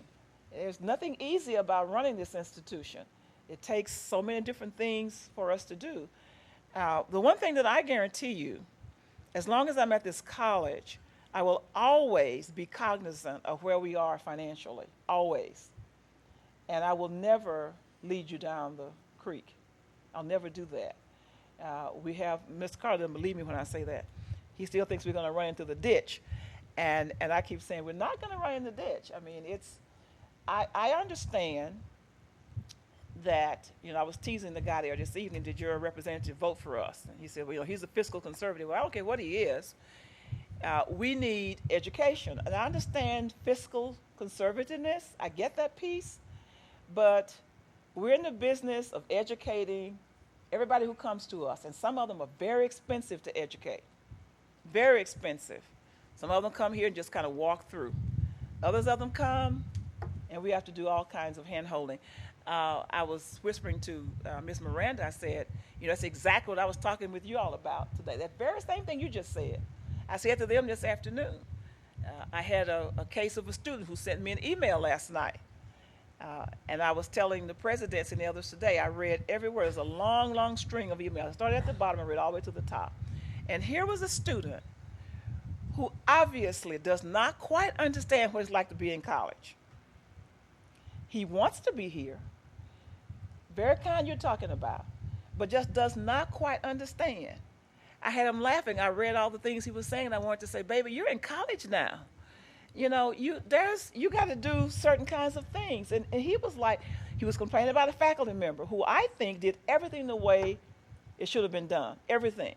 Speaker 2: There's nothing easy about running this institution. It takes so many different things for us to do. The one thing that I guarantee you, as long as I'm at this college, I will always be cognizant of where we are financially, always. And I will never lead you down the creek. I'll never do that. We have, Mr. Carter doesn't believe me when I say that. He still thinks we're going to run into the ditch. And I keep saying, we're not going to run in the ditch. I mean, I understand that, I was teasing the guy there this evening, did your representative vote for us? And he said, well, he's a fiscal conservative. Well, I don't care what he is. We need education. And I understand fiscal conservativeness. I get that piece. But we're in the business of educating everybody who comes to us. And some of them are very expensive to educate. Very expensive. Some of them come here and just kind of walk through. Others of them come, and we have to do all kinds of hand-holding. I was whispering to Ms. Miranda, I said, that's exactly what I was talking with you all about today. That very same thing you just said. I said to them this afternoon. I had a case of a student who sent me an email last night. And I was telling the presidents and the others today, I read everywhere. There's a long, long string of emails. I started at the bottom and read all the way to the top. And here was a student who obviously does not quite understand what it's like to be in college. He wants to be here. Very kind you're talking about, but just does not quite understand. I had him laughing. I read all the things he was saying, and I wanted to say, baby, you're in college now. You got to do certain kinds of things. And he was complaining about a faculty member who I think did everything the way it should have been done, everything.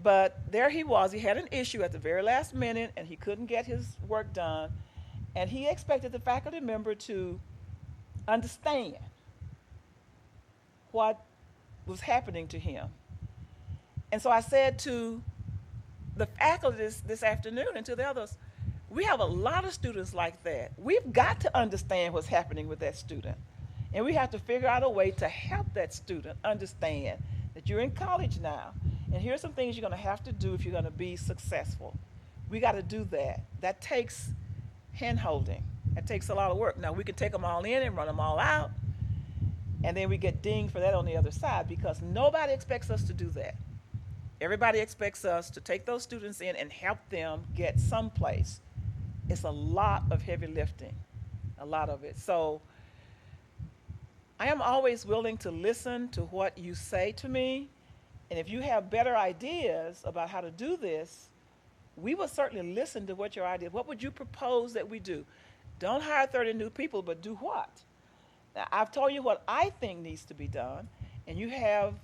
Speaker 2: But there he was. He had an issue at the very last minute, and he couldn't get his work done. And he expected the faculty member to understand what was happening to him. And so I said to the faculty this afternoon and to the others, we have a lot of students like that. We've got to understand what's happening with that student. And we have to figure out a way to help that student understand that you're in college now. And here's some things you're going to have to do if you're going to be successful. We got to do that. That takes hand-holding. That takes a lot of work. Now, we can take them all in and run them all out, and then we get dinged for that on the other side because nobody expects us to do that. Everybody expects us to take those students in and help them get someplace. It's a lot of heavy lifting, a lot of it. So I am always willing to listen to what you say to me. And if you have better ideas about how to do this, we will certainly listen to what your idea. What would you propose that we do? Don't hire 30 new people, but do what? Now, I've told you what I think needs to be done, and you have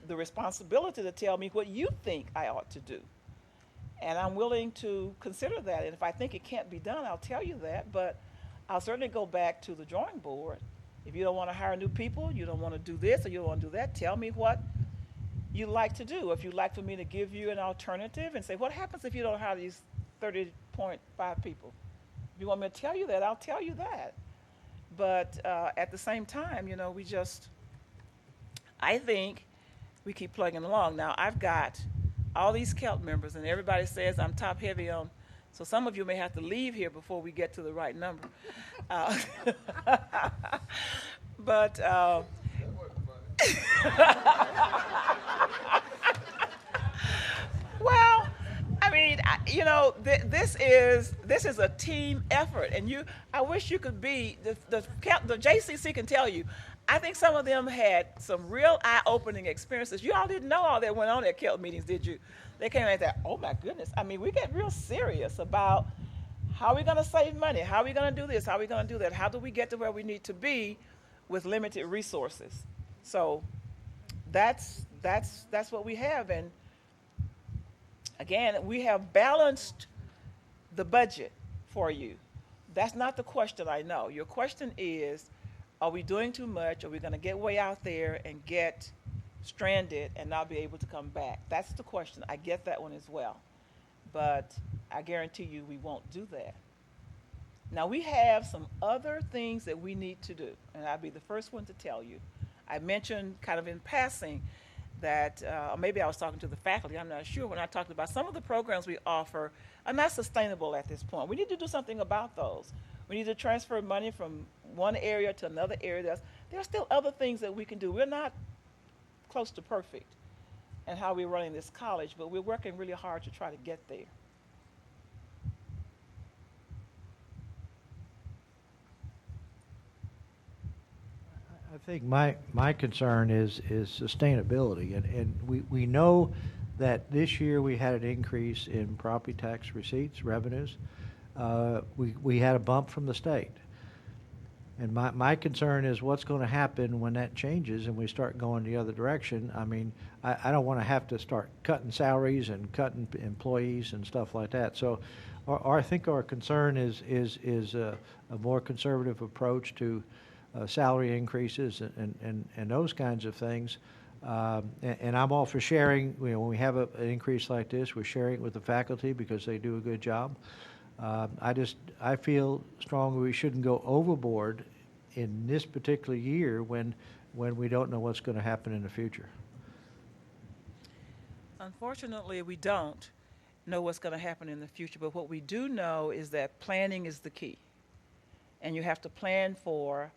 Speaker 2: the responsibility to tell me what you think I ought to do. And I'm willing to consider that. And if I think it can't be done, I'll tell you that. But I'll certainly go back to the drawing board. If you don't want to hire new people, you don't want to do this, or you don't want to do that, tell me what you'd like to do. If you'd like for me to give you an alternative and say, what happens if you don't hire these 30.5 people? If you want me to tell you that, I'll tell you that. But at the same time, I think we keep plugging along. Now, I've got all these CELT members, and everybody says I'm top heavy on, so some of you may have to leave here before we get to the right number. But well, I mean, this is a team effort, and I wish you could be the JCC can tell you. I think some of them had some real eye-opening experiences. You all didn't know all that went on at CELT meetings, did you? They came like that, oh my goodness. I mean, we get real serious about how are we going to save money? How are we going to do this? How are we going to do that? How do we get to where we need to be with limited resources? So that's what we have. And again, we have balanced the budget for you. That's not the question, I know. Your question is, are we doing too much? Are we going to get way out there and get stranded and not be able to come back? That's the question. I get that one as well. But I guarantee you we won't do that. Now, we have some other things that we need to do, and I'll be the first one to tell you. I mentioned kind of in passing that, or maybe I was talking to the faculty, I'm not sure, when I talked about some of the programs we offer are not sustainable at this point. We need to do something about those. We need to transfer money from one area to another area. There are still other things that we can do. We're not close to perfect in how we're running this college, but we're working really hard to try to get there.
Speaker 6: I think my concern is sustainability, and we know that this year we had an increase in property tax receipts, revenues. We had a bump from the state. And my concern is what's going to happen when that changes and we start going the other direction. I mean, I don't want to have to start cutting salaries and cutting employees and stuff like that. So I think our concern is a more conservative approach to salary increases and those kinds of things. And I'm all for sharing. You know, when we have an increase like this, we're sharing it with the faculty because they do a good job. I feel strongly we shouldn't go overboard in this particular year when we don't know what's going to happen in the future.
Speaker 2: Unfortunately, we don't know what's going to happen in the future, but what we do know is that planning is the key. And you have to plan for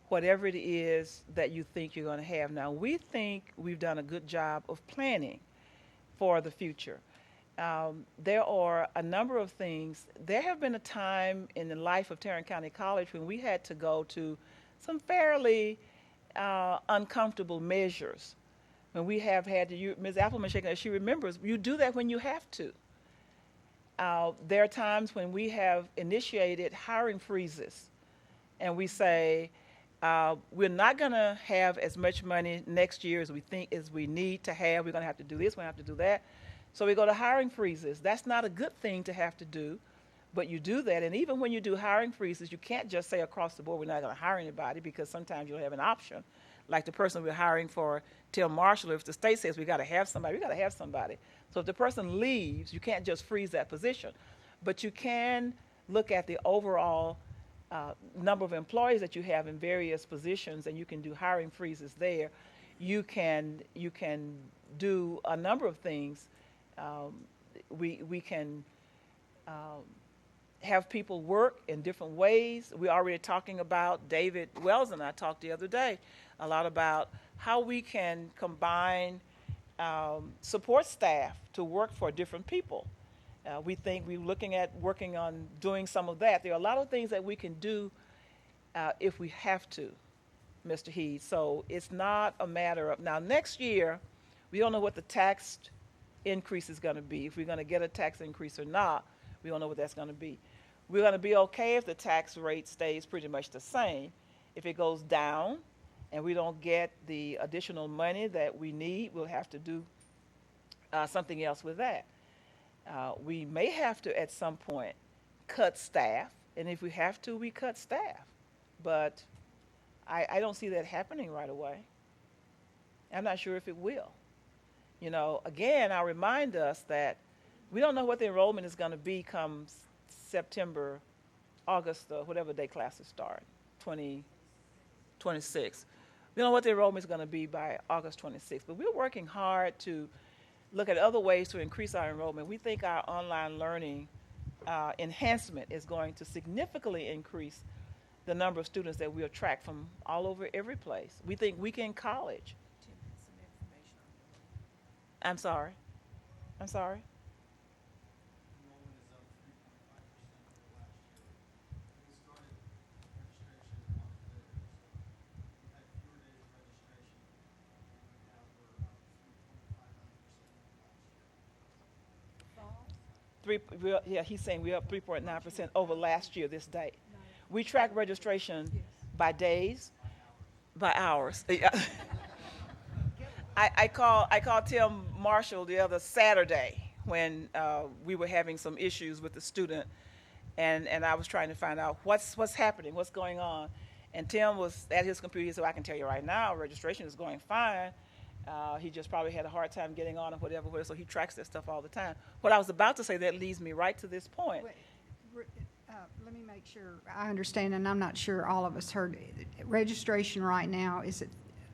Speaker 2: whatever it is that you think you're going to have. Now, we think we've done a good job of planning for the future. There are a number of things. There have been a time in the life of Tarrant County College when we had to go to some fairly uncomfortable measures. When we have had to, Ms. Appleman shaking her, she remembers, you do that when you have to. There are times when we have initiated hiring freezes and we say, we're not going to have as much money next year as we think as we need to have. We're going to have to do this, we're going to have to do that. So we go to hiring freezes. That's not a good thing to have to do, but you do that. And even when you do hiring freezes, you can't just say across the board, we're not going to hire anybody, because sometimes you'll have an option. Like the person we're hiring for Tim Marshall, if the state says we got to have somebody, we got to have somebody. So if the person leaves, you can't just freeze that position. But you can look at the overall number of employees that you have in various positions, and you can do hiring freezes there. You can do a number of things. We can have people work in different ways. We're already talking about, David Wells and I talked the other day a lot about how we can combine support staff to work for different people. We think we're looking at working on doing some of that. There are a lot of things that we can do if we have to, Mr. Heed. So it's not a matter of, now next year, we don't know what the tax increase is going to be. If we're going to get a tax increase or not, we don't know what that's going to be. We're going to be okay if the tax rate stays pretty much the same. If it goes down and we don't get the additional money that we need, we'll have to do something else with that. We may have to, at some point, cut staff, and if we have to, we cut staff. But I don't see that happening right away. I'm not sure if it will. You know, again, I'll remind us that we don't know what the enrollment is going to be come September, August, whatever day classes start, 2026. We don't know what the enrollment is going to be by August 26th, but we're working hard to look at other ways to increase our enrollment. We think our online learning enhancement is going to significantly increase the number of students that we attract from all over every place. We think Weekend College. I'm sorry. I'm sorry. Yeah, he's saying we're up 3.9% over last year this date. We track registration by days, by hours. I called Tim Marshall the other Saturday when we were having some issues with the student, and I was trying to find out what's happening, what's going on. And Tim was at his computer. He said, I can tell you right now, registration is going fine. He just probably had a hard time getting on or whatever, so he tracks that stuff all the time. What I was about to say, that leads me right to this point.
Speaker 5: Wait, let me make sure I understand, and I'm not sure all of us heard. Registration right now, is it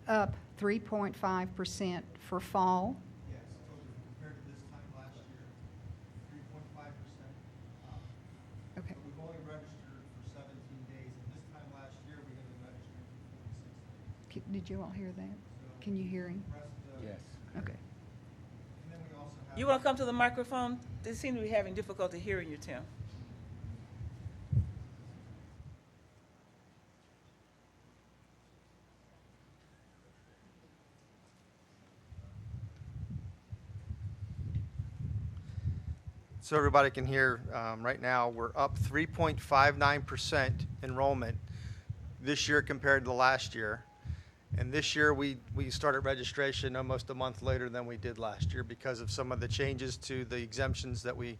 Speaker 5: up 3.5% for fall?
Speaker 9: Yes, compared to this time last year, 3.5% up.
Speaker 5: Okay.
Speaker 9: But we've only registered for 17 days, and this time last year, we had been registering for 46 days.
Speaker 5: Did you all hear that? Can you hear him?
Speaker 3: Yes.
Speaker 5: Okay.
Speaker 9: And then we also have.
Speaker 2: You want to come to the microphone? They seem to be having difficulty hearing you, Tim.
Speaker 9: So everybody can hear, right now, we're up 3.59% enrollment this year compared to last year. And this year, we started registration almost a month later than we did last year because of some of the changes to the exemptions that we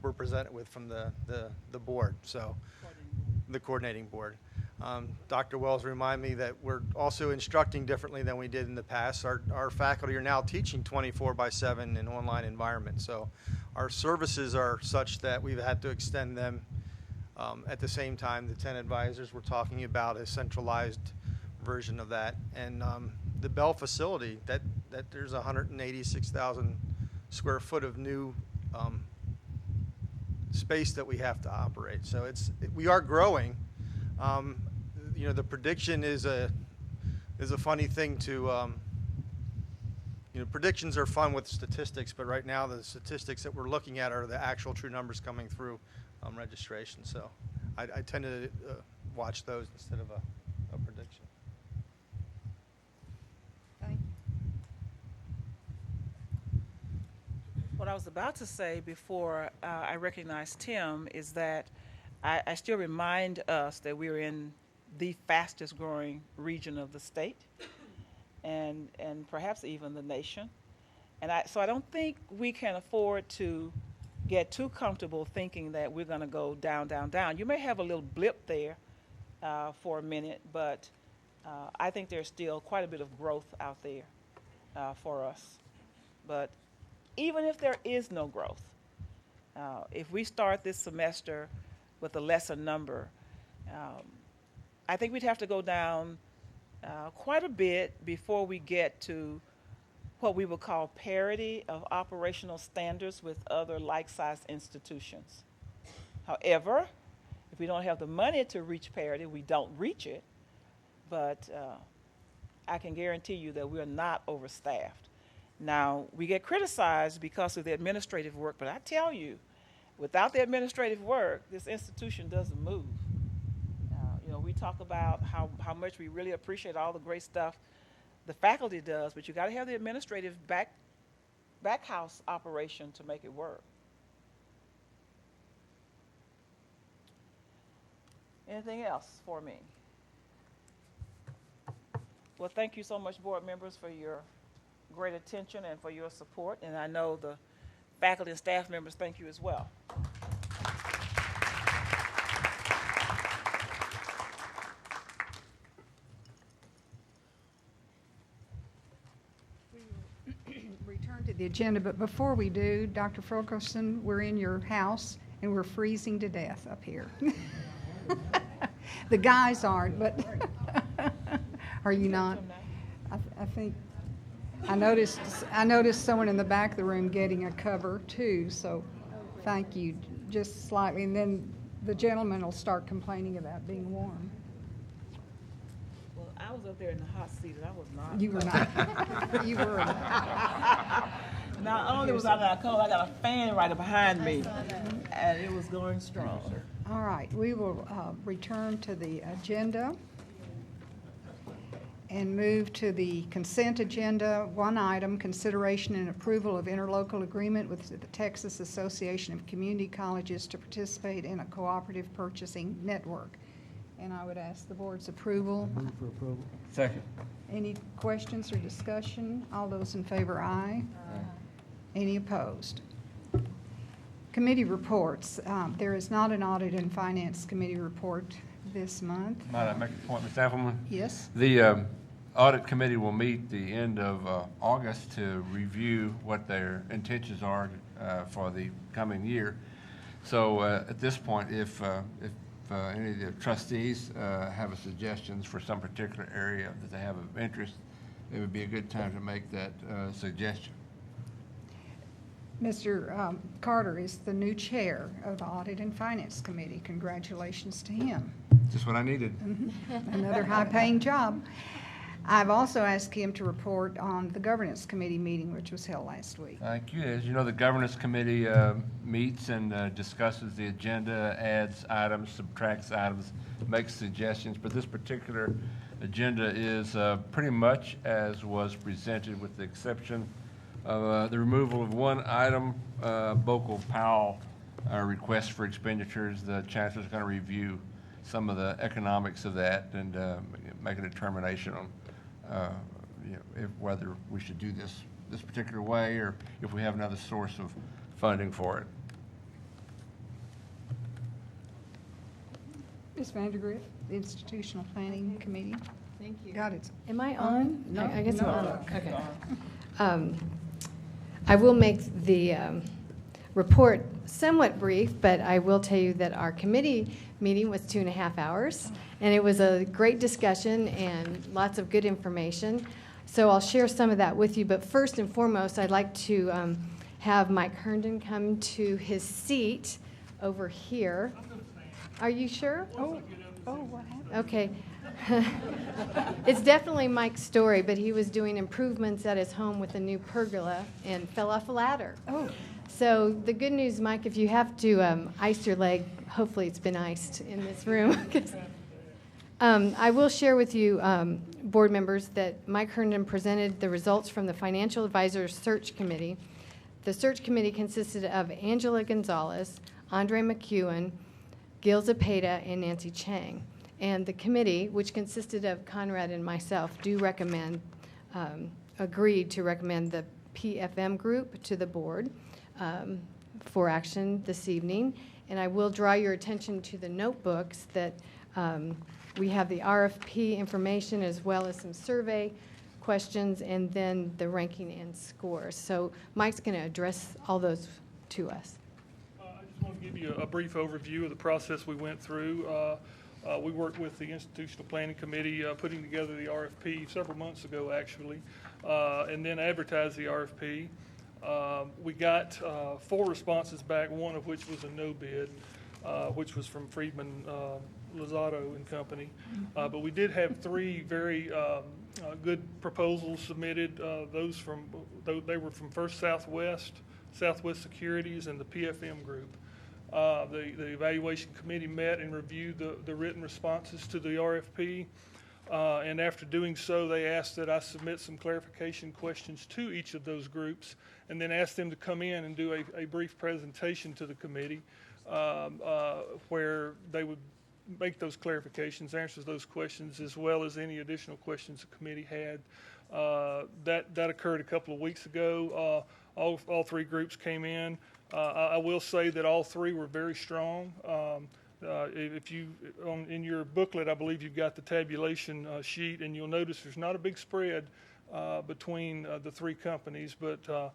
Speaker 9: were presented with from the board, so the coordinating board. Dr. Wells reminded me that we're also instructing differently than we did in the past. Our faculty are now teaching 24/7 in online environment, so our services are such that we've had to extend them. At the same time, the 10 advisors we're talking about a centralized version of that, and the Bell facility that there's 186,000 square foot of new space that we have to operate. So we are growing. You know, the prediction is a funny thing to. You know, predictions are fun with statistics, but right now the statistics that we're looking at are the actual true numbers coming through registration. So I tend to watch those instead of a prediction.
Speaker 5: Thank you.
Speaker 2: What I was about to say before I recognized Tim is that I still remind us that we're in the fastest growing region of the state and perhaps even the nation. And so I don't think we can afford to get too comfortable thinking that we're going to go down, down, down. You may have a little blip there for a minute, but I think there's still quite a bit of growth out there for us. But even if there is no growth, if we start this semester with a lesser number, I think we'd have to go down quite a bit before we get to what we would call parity of operational standards with other like-sized institutions. However, if we don't have the money to reach parity, we don't reach it. But I can guarantee you that we're not overstaffed. Now, we get criticized because of the administrative work, but I tell you, without the administrative work, this institution doesn't move. You know, we talk about how much we really appreciate all the great stuff the faculty does, but you got to have the administrative back house operation to make it work. Anything else for me? Well, thank you so much, board members, for your great attention and for your support, and I know the faculty and staff members thank you as well.
Speaker 5: Return to the agenda, but before we do, Dr. Fulkerson, we're in your house and we're freezing to death up here. The guys aren't, but are you not? I think I noticed someone in the back of the room getting a cover too, so thank you, just slightly, and then the gentleman will start complaining about being warm.
Speaker 2: Well, I was up there in the hot seat, and I was not.
Speaker 5: You were not. You were not.
Speaker 2: Not only was I not cold, I got a fan right behind me, and it was going strong.
Speaker 5: All right, we will return to the agenda and move to the consent agenda. One item, consideration and approval of interlocal agreement with the Texas Association of Community Colleges to participate in a cooperative purchasing network. And I would ask the board's approval.
Speaker 6: Move for approval.
Speaker 3: Second.
Speaker 5: Any questions or discussion? All those in favor, aye. Any opposed? Committee reports. There is not an Audit and Finance Committee report this month.
Speaker 3: Might I make a point, Ms. Appleman?
Speaker 5: Yes?
Speaker 3: The Audit Committee will meet the end of August to review what their intentions are for the coming year. So at this point, if any of the trustees have suggestions for some particular area that they have of interest, it would be a good time to make that suggestion.
Speaker 5: Mr. Carter is the new chair of the Audit and Finance Committee. Congratulations to him.
Speaker 3: Just what I needed.
Speaker 5: Another high-paying job. I've also asked him to report on the Governance Committee meeting, which was held last week.
Speaker 3: Thank you. As you know, the Governance Committee meets and discusses the agenda, adds items, subtracts items, makes suggestions, but this particular agenda is pretty much as was presented, with the exception of the removal of one item, Bocal Powell request for expenditures. The Chancellor is going to review some of the economics of that and make a determination on whether we should do this particular way or if we have another source of funding for it.
Speaker 5: Ms. Vandergrift, the Institutional Planning Committee.
Speaker 7: Thank you.
Speaker 5: Got it.
Speaker 7: Am I on?
Speaker 5: No,
Speaker 7: I guess I'm
Speaker 5: no.
Speaker 7: on. Okay. I will make the report somewhat brief, but I will tell you that our committee meeting was 2.5 hours, and it was a great discussion and lots of good information. So I'll share some of that with you, but first and foremost, I'd like to have Mike Herndon come to his seat over here. Are you sure?
Speaker 5: Oh, what happened?
Speaker 7: Okay. It's definitely Mike's story, but he was doing improvements at his home with a new pergola and fell off a ladder.
Speaker 5: Oh,
Speaker 7: So the good news, Mike, if you have to ice your leg, hopefully it's been iced in this room. 'Cause, I will share with you, board members, that Mike Herndon presented the results from the Financial Advisors Search Committee. The search committee consisted of Angela Gonzalez, Andre McEwen, Gil Zepeda, and Nancy Chang. And the committee, which consisted of Conrad and myself, agreed to recommend the PFM group to the board for action this evening. And I will draw your attention to the notebooks that we have the RFP information as well as some survey questions and then the ranking and scores. So Mike's going to address all those to us.
Speaker 10: I just want to give you a brief overview of the process we went through. We worked with the Institutional Planning Committee putting together the RFP several months ago, actually, and then advertised the RFP. We got 4 responses back, one of which was a no bid, which was from Friedman, Lassiter and Company. But we did have 3 very good proposals submitted. They were from First Southwest, Southwest Securities, and the PFM Group. The evaluation committee met and reviewed the written responses to the RFP. And after doing so, they asked that I submit some clarification questions to each of those groups and then asked them to come in and do a brief presentation to the committee where they would make those clarifications, answer those questions, as well as any additional questions the committee had. That occurred a couple of weeks ago. All 3 groups came in. I will say that all 3 were very strong. In your booklet, I believe you've got the tabulation sheet, and you'll notice there's not a big spread between the 3 companies, but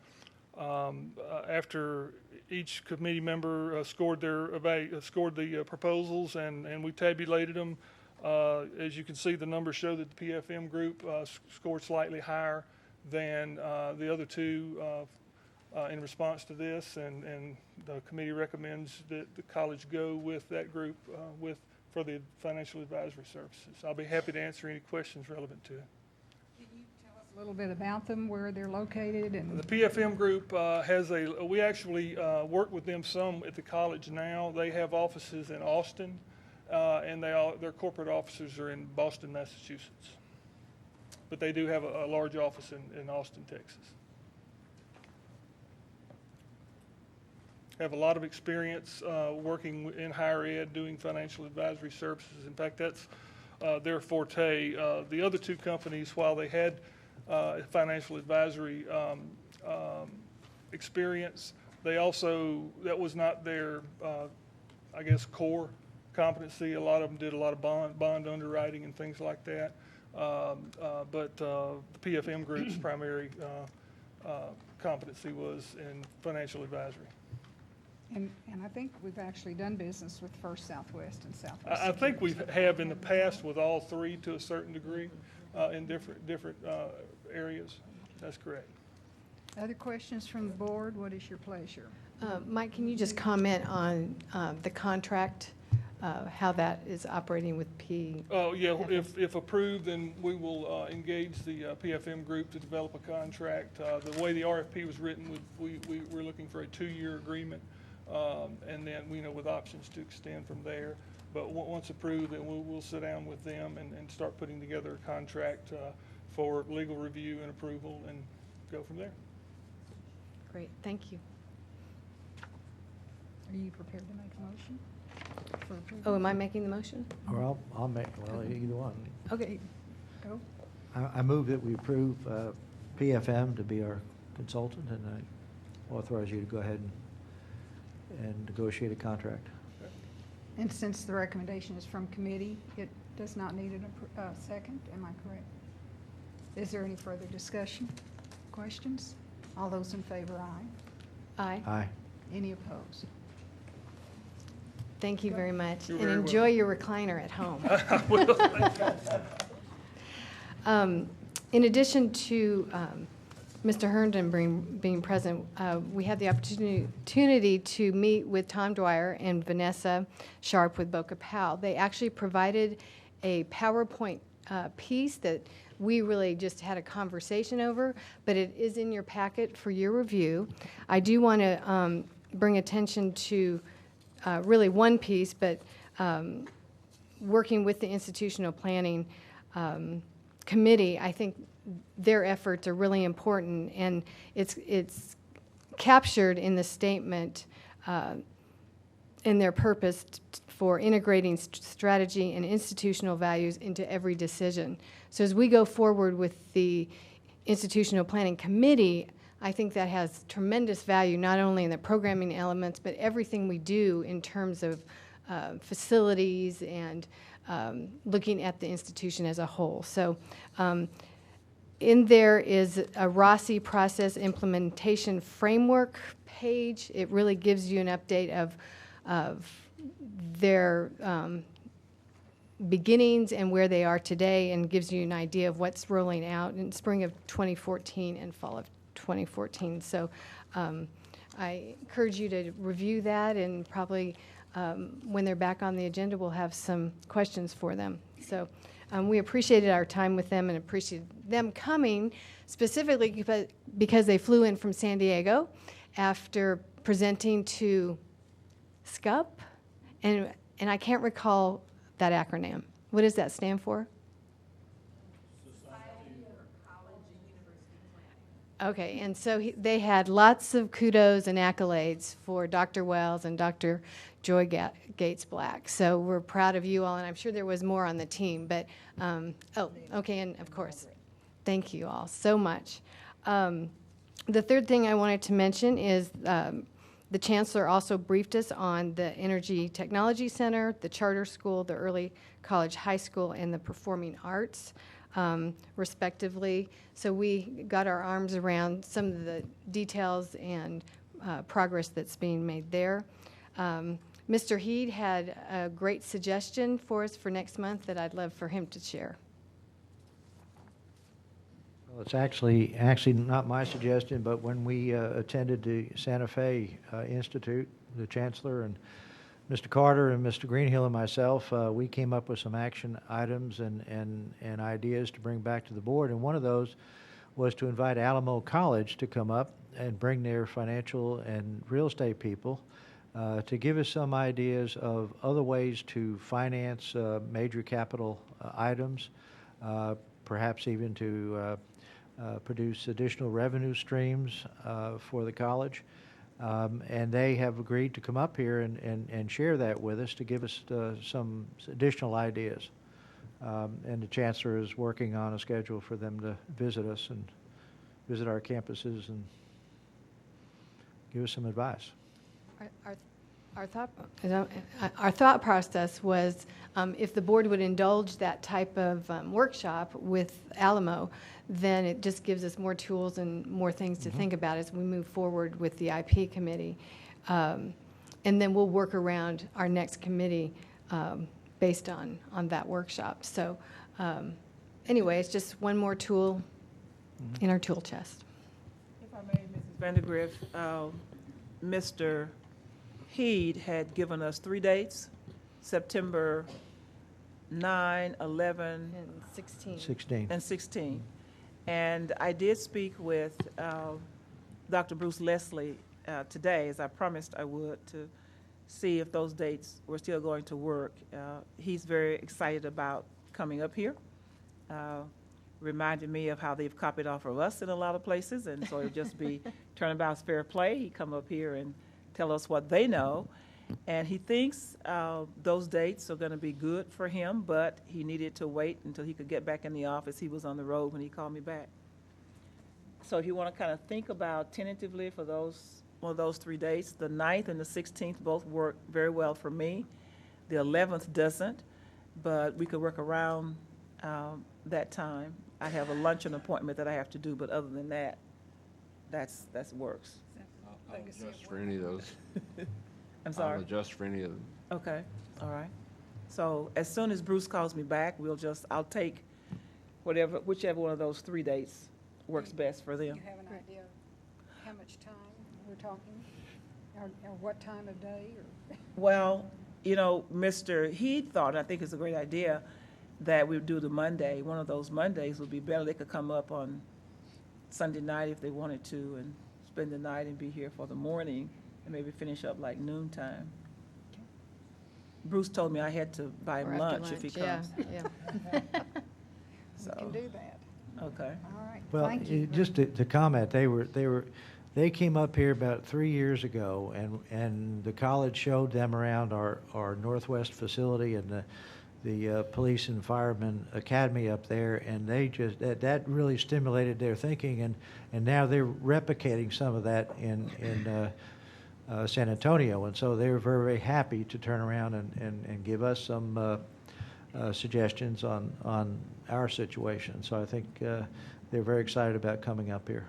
Speaker 10: after each committee member scored the proposals and we tabulated them, as you can see, the numbers show that the PFM group scored slightly higher than the other 2 in response to this, and the committee recommends that the college go with that group for the financial advisory services. I'll be happy to answer any questions relevant to it.
Speaker 5: Can you tell us a little bit about them, where they're located? And
Speaker 10: The PFM group we actually work with them some at the college now. They have offices in Austin, and their corporate offices are in Boston, Massachusetts. But they do have a large office in Austin, Texas. Have a lot of experience working in higher ed, doing financial advisory services. In fact, that's their forte. The other 2 companies, while they had financial advisory experience, that was not their, core competency. A lot of them did a lot of bond underwriting and things like that. But the PFM group's primary competency was in financial advisory.
Speaker 5: And I think we've actually done business with First Southwest and Southwest.
Speaker 10: I think we have in the past with all 3 to a certain degree in different areas. That's correct.
Speaker 5: Other questions from the board? What is your pleasure?
Speaker 7: Mike, can you just comment on the contract, how that is operating with P?
Speaker 10: Oh, yeah, if approved, then we will engage the PFM group to develop a contract. The way the RFP was written, we're looking for a 2-year agreement. And then with options to extend from there. But once approved, then we'll sit down with them and start putting together a contract for legal review and approval and go from there.
Speaker 7: Great, thank you.
Speaker 5: Are you prepared to make a motion for approval?
Speaker 7: Oh, am I making the motion?
Speaker 6: Or I'll make, well, either one.
Speaker 7: Okay.
Speaker 5: Go.
Speaker 6: I move that we approve PFM to be our consultant, and I authorize you to go ahead and negotiate a contract.
Speaker 5: And since the recommendation is from committee, it does not need a second, am I correct? Is there any further discussion, questions? All those in favor, aye.
Speaker 7: Aye.
Speaker 6: Aye.
Speaker 5: Any opposed?
Speaker 7: Thank you very much.
Speaker 10: You're
Speaker 7: And
Speaker 10: very
Speaker 7: enjoy your recliner at home. In addition to Mr. Herndon being present, we had the opportunity to meet with Tom Dwyer and Vanessa Sharp with Boca Powell. They actually provided a PowerPoint piece that we really just had a conversation over, but it is in your packet for your review. I do want to bring attention to really one piece, but working with the institutional planning committee, I think their efforts are really important, and it's captured in the statement in their purpose for integrating strategy and institutional values into every decision. So as we go forward with the institutional planning committee, I think that has tremendous value, not only in the programming elements, but everything we do in terms of facilities and looking at the institution as a whole. So in there is a ROSI process implementation framework page. It really gives you an update of their beginnings and where they are today, and gives you an idea of what's rolling out in spring of 2014 and fall of 2014. So I encourage you to review that, and probably when they're back on the agenda, we'll have some questions for them. So we appreciated our time with them and appreciated them coming specifically because they flew in from San Diego after presenting to SCUP, and I can't recall that acronym. What does that stand for? Okay, and so they had lots of kudos and accolades for Dr. Wells and Dr. Joy Gates Black. So we're proud of you all, and I'm sure there was more on the team. But, okay, and of course, thank you all so much. The third thing I wanted to mention is the Chancellor also briefed us on the Energy Technology Center, the Charter School, the Early College High School, and the Performing Arts, respectively. So we got our arms around some of the details and progress that's being made there. Mr. Heed had a great suggestion for us for next month that I'd love for him to share.
Speaker 6: Well, it's actually not my suggestion, but when we attended the Santa Fe Institute, the Chancellor and Mr. Carter and Mr. Greenhill and myself, we came up with some action items and ideas to bring back to the board. And one of those was to invite Alamo College to come up and bring their financial and real estate people to give us some ideas of other ways to finance major capital items, perhaps even to produce additional revenue streams for the college. And they have agreed to come up here and share that with us to give us some additional ideas. And the Chancellor is working on a schedule for them to visit us and visit our campuses and give us some advice.
Speaker 7: Our thought process was if the board would indulge that type of workshop with Alamo, then it just gives us more tools and more things to think about as we move forward with the IP committee. And then we'll work around our next committee based on that workshop. So anyway, it's just one more tool in our tool chest.
Speaker 2: If I may, Mrs. Vandergriff, Mr. Heed had given us 3 dates, September 9, 11,
Speaker 7: And 16.
Speaker 6: 16.
Speaker 2: and 16. And I did speak with Dr. Bruce Leslie today, as I promised I would, to see if those dates were still going to work. He's very excited about coming up here. Reminded me of how they've copied off of us in a lot of places, and so it'd just be turnabout's fair play. He'd come up here and tell us what they know. And he thinks those dates are going to be good for him, but he needed to wait until he could get back in the office. He was on the road when he called me back. So if you want to kind of think about tentatively for one of those 3 dates, the 9th and the 16th both work very well for me. The 11th doesn't, but we could work around that time. I have a luncheon appointment that I have to do, but other than that, that works.
Speaker 3: I'll adjust for any of those.
Speaker 2: I'm sorry?
Speaker 3: I'll adjust for any of them.
Speaker 2: Okay, all right. So as soon as Bruce calls me back, I'll take whichever one of those 3 dates works best for them.
Speaker 5: You have an idea of how much time we're talking, or what time of day, or?
Speaker 2: Well, Mr. Heed thought, I think it's a great idea, that we would do the Monday. One of those Mondays would be better. They could come up on Sunday night if they wanted to and spend the night and be here for the morning and maybe finish up like noontime. Bruce told me I had to buy him
Speaker 7: Or after
Speaker 2: lunch if he
Speaker 7: yeah,
Speaker 2: comes.
Speaker 7: yeah.
Speaker 5: We can do that.
Speaker 2: Okay.
Speaker 5: All right,
Speaker 6: Well,
Speaker 5: thank you.
Speaker 6: just to comment, they came up here about 3 years ago, and the college showed them around our Northwest facility and the police and firemen academy up there, and they just that really stimulated their thinking, and now they're replicating some of that in San Antonio, and so they're very, very happy to turn around and give us some suggestions on our situation. So I think they're very excited about coming up here.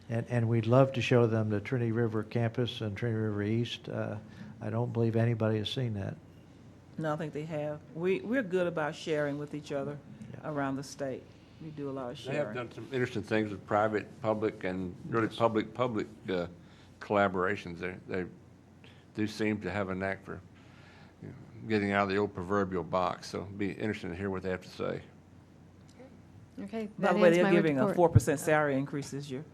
Speaker 6: And we'd love to show them the Trinity River campus and Trinity River East. I don't believe anybody has seen that.
Speaker 2: No, I think they have. We're good about sharing with each other around the state. We do a lot of
Speaker 3: They have
Speaker 2: sharing.
Speaker 3: done some interesting things with private, public, and really public collaborations. They do seem to have a knack for getting out of the old proverbial box. So it'll be interesting to hear what they have to say.
Speaker 7: Okay.
Speaker 2: By
Speaker 7: that
Speaker 2: the way,
Speaker 7: ends
Speaker 2: they're
Speaker 7: my
Speaker 2: giving a
Speaker 7: report.
Speaker 2: 4% salary increase this year.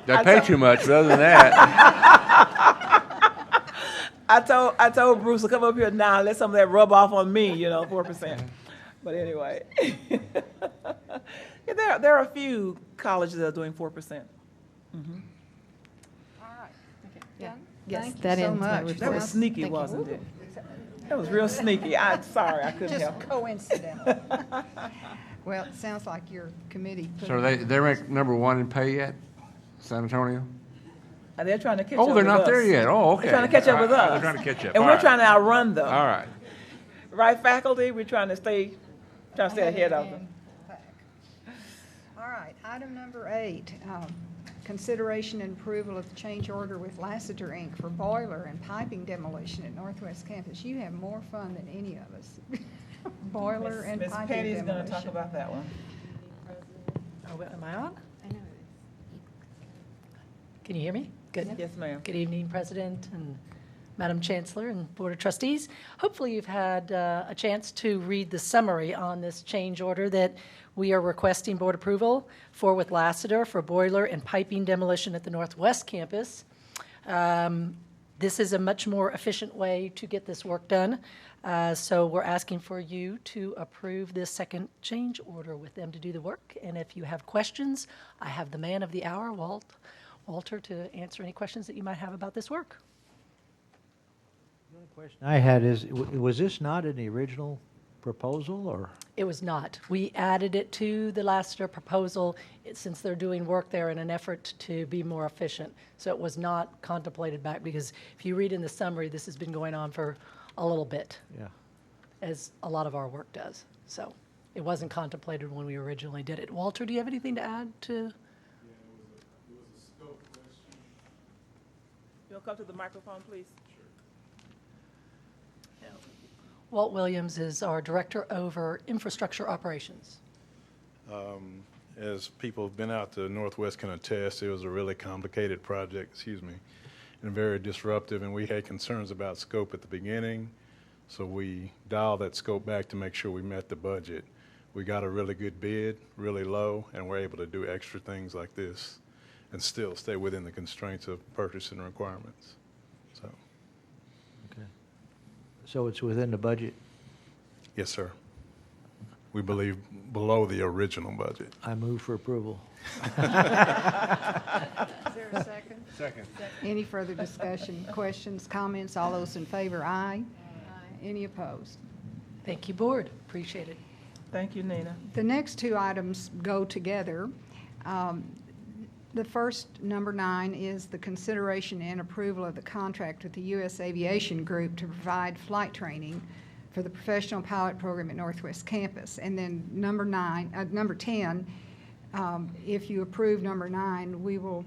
Speaker 3: They pay too much, but other than that,
Speaker 2: I told Bruce to come up here now and let some of that rub off on me, 4%. But anyway, yeah, there are a few colleges that are doing 4%.
Speaker 5: All right.
Speaker 7: Yeah.
Speaker 5: Done?
Speaker 7: Yes,
Speaker 5: Thank you
Speaker 7: that
Speaker 5: so
Speaker 7: ends my
Speaker 5: much.
Speaker 7: report.
Speaker 2: That was
Speaker 5: Sounds
Speaker 2: sneaky,
Speaker 7: Thank you.
Speaker 2: wasn't it? That was real sneaky. I'm sorry, I couldn't
Speaker 5: Just
Speaker 2: help it.
Speaker 5: coincidental. Well, it sounds like your committee. put-
Speaker 3: so they're ranked number 1 in pay yet, San Antonio?
Speaker 2: And they're trying to catch up
Speaker 3: Oh,
Speaker 2: with
Speaker 3: they're
Speaker 2: us.
Speaker 3: not there yet. Oh, okay.
Speaker 2: They're trying to catch up with us.
Speaker 3: They're trying to catch up.
Speaker 2: And
Speaker 3: All
Speaker 2: we're
Speaker 3: right.
Speaker 2: trying to outrun them.
Speaker 3: All right.
Speaker 2: Right, faculty? We're trying to stay ahead of them.
Speaker 5: All right, item number 8, consideration and approval of the change order with Lassiter, Inc. for boiler and piping demolition at Northwest Campus. You have more fun than any of us. Boiler and
Speaker 2: Miss
Speaker 5: piping
Speaker 2: Penny's
Speaker 5: demolition.
Speaker 2: going to talk about that one.
Speaker 11: Oh, am I on?
Speaker 7: I know.
Speaker 11: Can you hear me? Good.
Speaker 2: Yes, ma'am.
Speaker 11: Good evening, President and Madam Chancellor and Board of Trustees. Hopefully you've had a chance to read the summary on this change order that we are requesting board approval for with Lassiter for boiler and piping demolition at the Northwest Campus. This is a much more efficient way to get this work done. So we're asking for you to approve this second change order with them to do the work. And if you have questions, I have the man of the hour, Walter, to answer any questions that you might have about this work.
Speaker 6: The only question I had is, was this not in the original proposal, or?
Speaker 11: It was not. We added it to the Lassiter proposal since they're doing work there in an effort to be more efficient. So it was not contemplated back, because if you read in the summary, this has been going on for a little bit,
Speaker 6: Yeah.
Speaker 11: as a lot of our work does. So it wasn't contemplated when we originally did it. Walter, do you have anything to add to?
Speaker 2: You'll come to the microphone, please.
Speaker 11: Walt Williams is our Director over Infrastructure Operations.
Speaker 12: As people have been out to Northwest can attest, it was a really complicated project, and very disruptive, and we had concerns about scope at the beginning, so we dialed that scope back to make sure we met the budget. We got a really good bid, really low, and we're able to do extra things like this and still stay within the constraints of purchasing requirements. So,
Speaker 6: Okay. So it's within the budget?
Speaker 12: yes, sir. we believe, below the original budget.
Speaker 6: I move for approval.
Speaker 5: Is there a second?
Speaker 3: Second.
Speaker 5: Any further discussion, questions, comments? All those in favor, aye. Any opposed?
Speaker 11: Thank you, Board. Appreciate it.
Speaker 2: Thank you, Nina.
Speaker 5: The next two items go together. The first, number 9, is the consideration and approval of the contract with the U.S. Aviation Group to provide flight training for the professional pilot program at Northwest Campus. And then number 10, if you approve number 9, we will,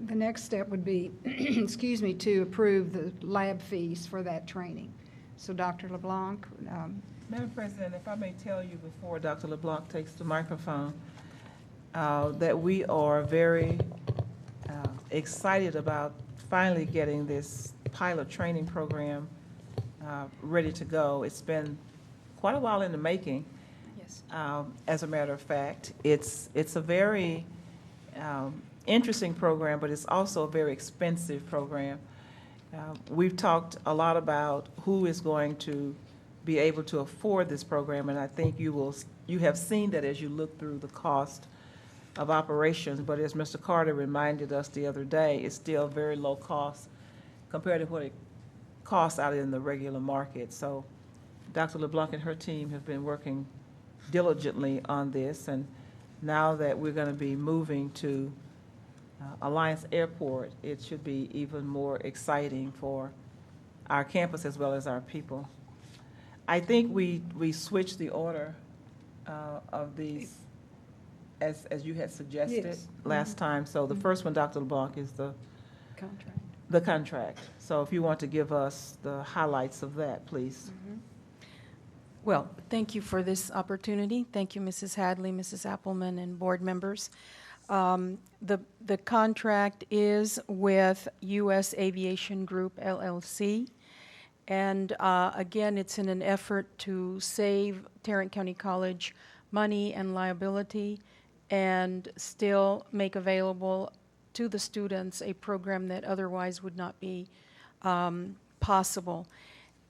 Speaker 5: the next step would be, excuse me, to approve the lab fees for that training. So Dr. LeBlanc,
Speaker 2: Madam President, if I may tell you before Dr. LeBlanc takes the microphone, that we are very excited about finally getting this pilot training program ready to go. It's been quite a while in the making.
Speaker 7: Yes.
Speaker 2: As a matter of fact, it's a very interesting program, but it's also a very expensive program. We've talked a lot about who is going to be able to afford this program, and I think you have seen that as you look through the cost of operations. But as Mr. Carter reminded us the other day, it's still very low cost compared to what it costs out in the regular market. So Dr. LeBlanc and her team have been working diligently on this, and now that we're going to be moving to Alliance Airport, it should be even more exciting for our campus as well as our people. I think we switched the order of these as you had suggested
Speaker 5: Yes.
Speaker 2: last time. So the first one, Dr. LeBlanc, is the contract. So if you want to give us the highlights of that, please.
Speaker 1: Well, thank you for this opportunity. Thank you, Mrs. Hadley, Mrs. Appleman, and board members. The contract is with U.S. Aviation Group, LLC. And again, it's in an effort to save Tarrant County College money and liability and still make available to the students a program that otherwise would not be possible.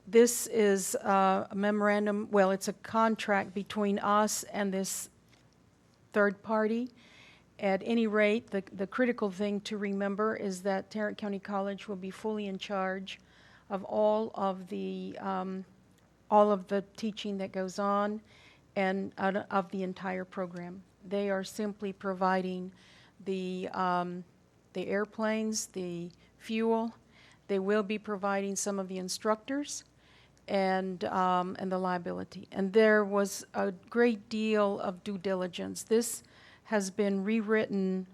Speaker 1: This is a memorandum, well, it's a contract between us and this third party. At any rate, the critical thing to remember is that Tarrant County College will be fully in charge of all of the teaching that goes on and of the entire program. They are simply providing the airplanes, the fuel. They will be providing some of the instructors and the liability. And there was a great deal of due diligence. This has been rewritten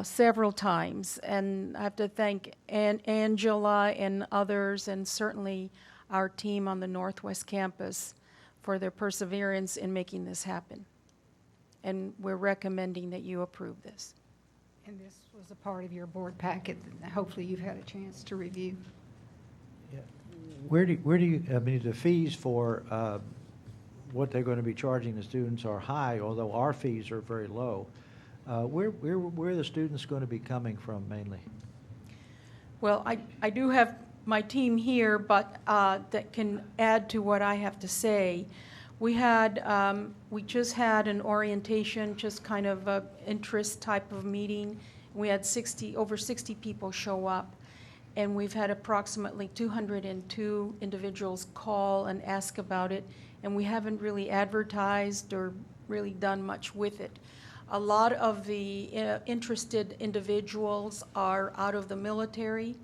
Speaker 1: several times, and I have to thank Angela and others, and certainly our team on the Northwest Campus for their perseverance in making this happen. And we're recommending that you approve this.
Speaker 5: and this was a part of your board packet that hopefully you've had a chance to review.
Speaker 6: Where do you, I mean, the fees for what they're going to be charging the students are high, although our fees are very low. Where are the students going to be coming from mainly?
Speaker 1: Well, I do have my team here, but that can add to what I have to say. We just had an orientation, just kind of a interest type of meeting. We had over 60 people show up, and we've had approximately 202 individuals call and ask about it, and we haven't really advertised or really done much with it. A lot of the interested individuals are out of the military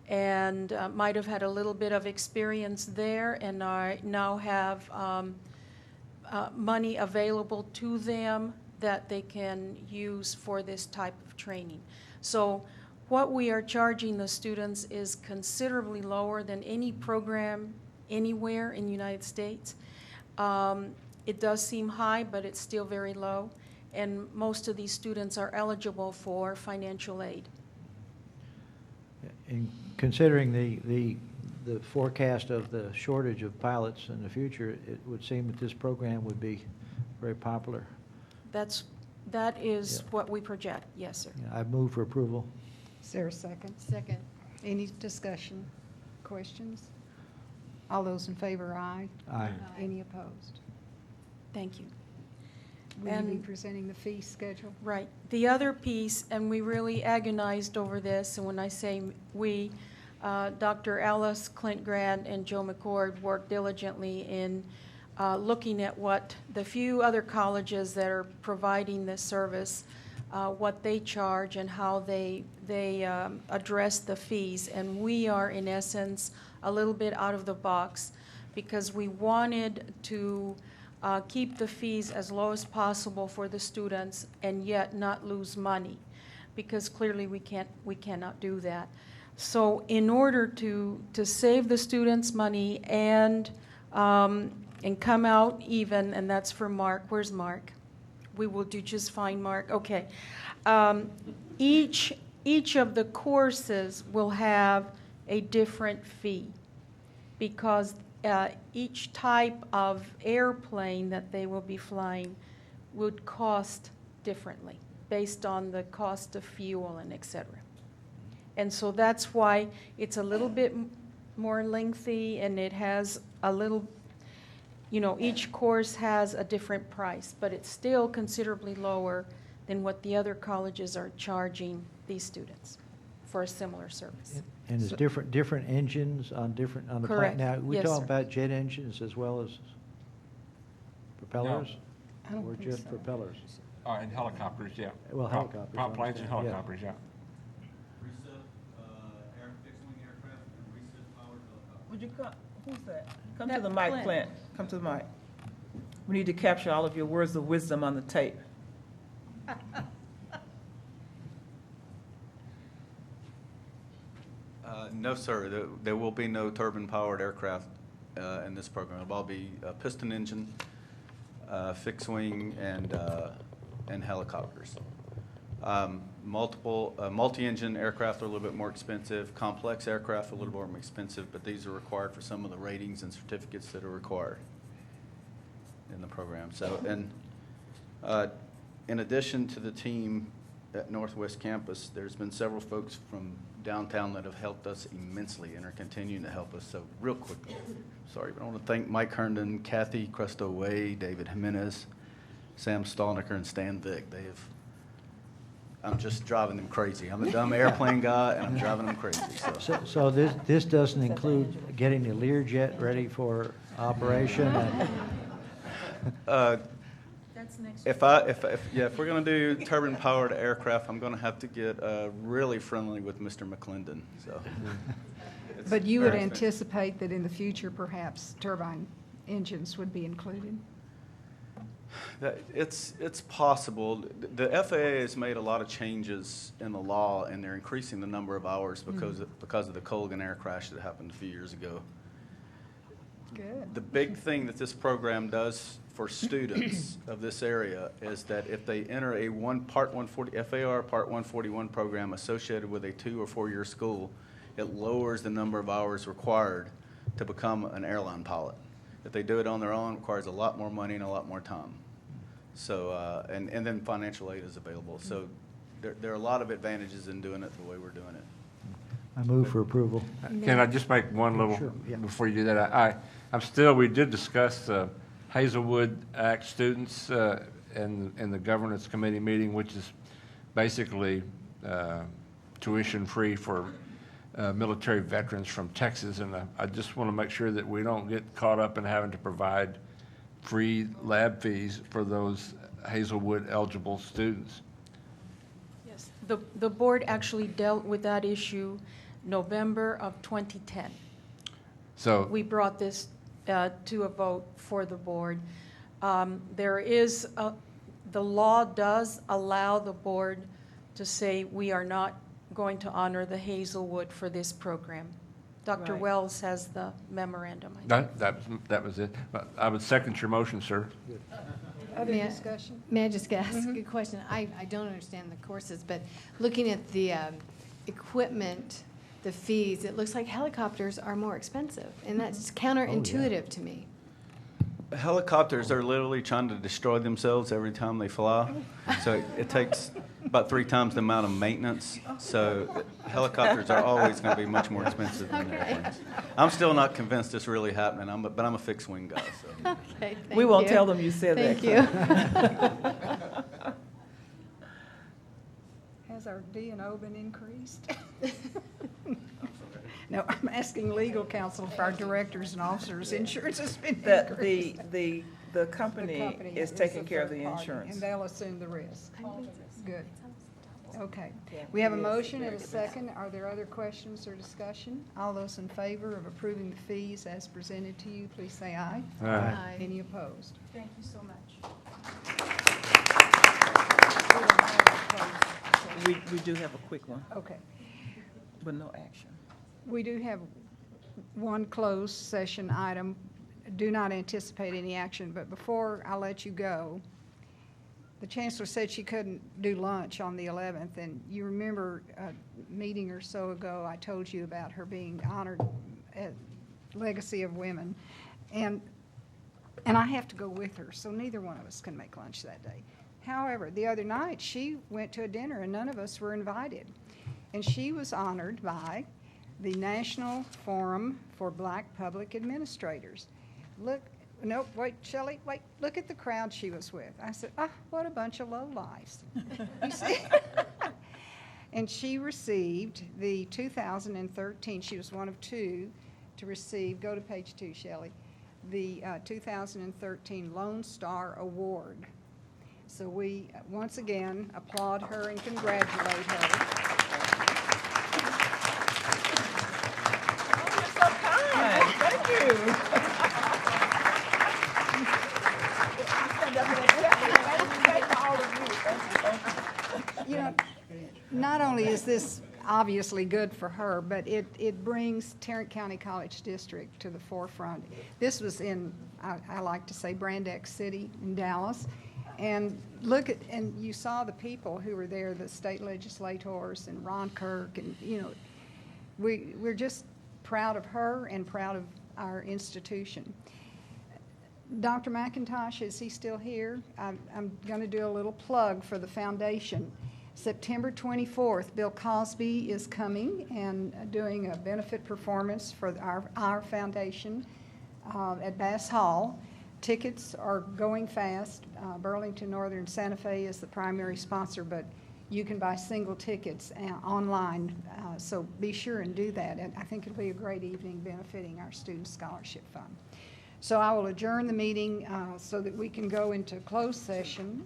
Speaker 1: and might have had a little bit of experience there and now have money available to them that they can use for this type of training. So what we are charging the students is considerably lower than any program anywhere in the United States. It does seem high, but it's still very low, and most of these students are eligible for financial aid.
Speaker 6: And considering the forecast of the shortage of pilots in the future, it would seem that this program would be very popular.
Speaker 1: That is what we project, yes, sir.
Speaker 6: I move for approval.
Speaker 5: Is there a second?
Speaker 7: Second.
Speaker 5: Any discussion, questions? All those in favor, aye.
Speaker 6: Aye.
Speaker 5: Any opposed?
Speaker 1: Thank you.
Speaker 5: Will you be
Speaker 1: And-
Speaker 5: presenting the fee schedule?
Speaker 1: Right. The other piece, and we really agonized over this, and when I say we, Dr. Alice, Clint Grant, and Joe McCord worked diligently in looking at what the few other colleges that are providing this service, what they charge and how they address the fees. And we are, in essence, a little bit out of the box because we wanted to keep the fees as low as possible for the students and yet not lose money, because clearly we cannot do that. So in order to save the students money and come out even, and that's for Mark. Where's Mark? We will do just fine, Mark. Okay. Each of the courses will have a different fee because each type of airplane that they will be flying would cost differently based on the cost of fuel and et cetera. And so that's why it's a little bit more lengthy, and it has a little, each course has a different price, but it's still considerably lower than what the other colleges are charging these students for a similar service.
Speaker 6: And it's different engines on the plane?
Speaker 1: Correct.
Speaker 6: Now, we
Speaker 1: Yes,
Speaker 6: talking
Speaker 1: sir.
Speaker 6: about jet engines as well as propellers?
Speaker 1: I don't
Speaker 6: Or
Speaker 1: think
Speaker 6: just
Speaker 1: so.
Speaker 6: propellers?
Speaker 3: And helicopters, yeah.
Speaker 6: Well, helicopters,
Speaker 3: Prop planes and
Speaker 6: I understand, yeah.
Speaker 3: helicopters, yeah.
Speaker 4: Fixed-wing aircraft and recip-powered helicopters.
Speaker 2: Would you come, who's that? Come
Speaker 1: That
Speaker 2: to the mic,
Speaker 1: Clint.
Speaker 2: Clint. Come to the mic. We need to capture all of your words of wisdom on the tape.
Speaker 4: No, sir. There will be no turbine-powered aircraft in this program. It'll all be piston engine, fixed-wing, and helicopters. Multi-engine aircraft are a little bit more expensive. Complex aircraft are a little more expensive, but these are required for some of the ratings and certificates that are required in the program. So, and in addition to the team at Northwest Campus, there's been several folks from downtown that have helped us immensely and are continuing to help us. So real quickly, sorry, but I want to thank Mike Herndon, Kathy Cresto-Way, David Jimenez, Sam Stallnicker, and Stan Vick. I'm just driving them crazy. I'm a dumb airplane guy, and I'm driving them crazy.
Speaker 6: So this doesn't include getting the Learjet ready for operation? And
Speaker 1: That's next.
Speaker 4: If we're going to do turbine-powered aircraft, I'm going to have to get really friendly with Mr. McClendon. So, it's
Speaker 5: But you would
Speaker 4: very expensive.
Speaker 5: anticipate that in the future, perhaps turbine engines would be included?
Speaker 4: It's possible. The FAA has made a lot of changes in the law, and they're increasing the number of hours because of the Colgan air crash that happened a few years ago.
Speaker 5: Good.
Speaker 4: The big thing that this program does for students of this area is that if they enter a FAR Part 141 program associated with a 2 or 4 year school, it lowers the number of hours required to become an airline pilot. If they do it on their own, it requires a lot more money and a lot more time. So, and then financial aid is available. So there are a lot of advantages in doing it the way we're doing it.
Speaker 6: I move for approval.
Speaker 3: Can I just make one little,
Speaker 6: Sure, yeah.
Speaker 3: before you do that? we did discuss Hazelwood Act students in the governance committee meeting, which is basically tuition-free for military veterans from Texas. And I just want to make sure that we don't get caught up in having to provide free lab fees for those Hazelwood eligible students.
Speaker 1: Yes, the board actually dealt with that issue November of 2010.
Speaker 3: So
Speaker 1: We brought this to a vote for the board. The law does allow the board to say we are not going to honor the Hazelwood for this program. Dr.
Speaker 2: Right.
Speaker 1: Wells has the memorandum. I think.
Speaker 3: that was it. But I would second your motion, sir.
Speaker 5: Other
Speaker 7: May I-
Speaker 5: discussion?
Speaker 7: May I just ask a good question? I don't understand the courses, but looking at the equipment, the fees, it looks like helicopters are more expensive, and that's counterintuitive to me.
Speaker 4: Helicopters are literally trying to destroy themselves every time they fly. So it takes about 3 times the amount of maintenance. So helicopters are always going to be much more expensive than airplanes. I'm still not convinced it's really happening, but I'm a fixed wing guy. So.
Speaker 7: Okay, thank
Speaker 2: We won't
Speaker 7: you.
Speaker 2: tell them you said that.
Speaker 7: Thank you.
Speaker 5: Has our D&O been increased? No, I'm asking legal counsel if our directors and officers' insurance has been increased.
Speaker 2: The company is taking care of the
Speaker 5: third party,
Speaker 2: insurance.
Speaker 5: And they'll assume the risk. Good. Okay. We have a motion and a second. Are there other questions or discussion? All those in favor of approving the fees as presented to you, please say aye.
Speaker 7: Aye.
Speaker 5: Any opposed? Thank you so much.
Speaker 2: We do have a quick one,
Speaker 5: Okay.
Speaker 2: but no action.
Speaker 5: We do have one closed session item. Do not anticipate any action, but before I let you go, the chancellor said she couldn't do lunch on the 11th, and you remember a meeting or so ago, I told you about her being honored at Legacy of Women, and I have to go with her, so neither one of us can make lunch that day. However, the other night, she went to a dinner, and none of us were invited, and she was honored by the National Forum for Black Public Administrators. Look, no, wait, Shelley, wait, look at the crowd she was with. I said, what a bunch of lowlifes. You see? And she received the 2013, she was one of 2 to receive, go to page 2, Shelley, the 2013 Lone Star Award. So we, once again, applaud her and congratulate her.
Speaker 2: Thank you.
Speaker 5: You know, not only is this obviously good for her, but it brings Tarrant County College District to the forefront. This was in, I like to say, Brand X City in Dallas. And and you saw the people who were there, the state legislators and Ron Kirk, and, you know, we're just proud of her and proud of our institution. Dr. McIntosh, is he still here? I'm going to do a little plug for the foundation. September 24th, Bill Cosby is coming and doing a benefit performance for our foundation at Bass Hall. Tickets are going fast. Burlington Northern Santa Fe is the primary sponsor, but you can buy single tickets online, so be sure and do that. And I think it'll be a great evening benefiting our Student Scholarship Fund. So I will adjourn the meeting so that we can go into closed session.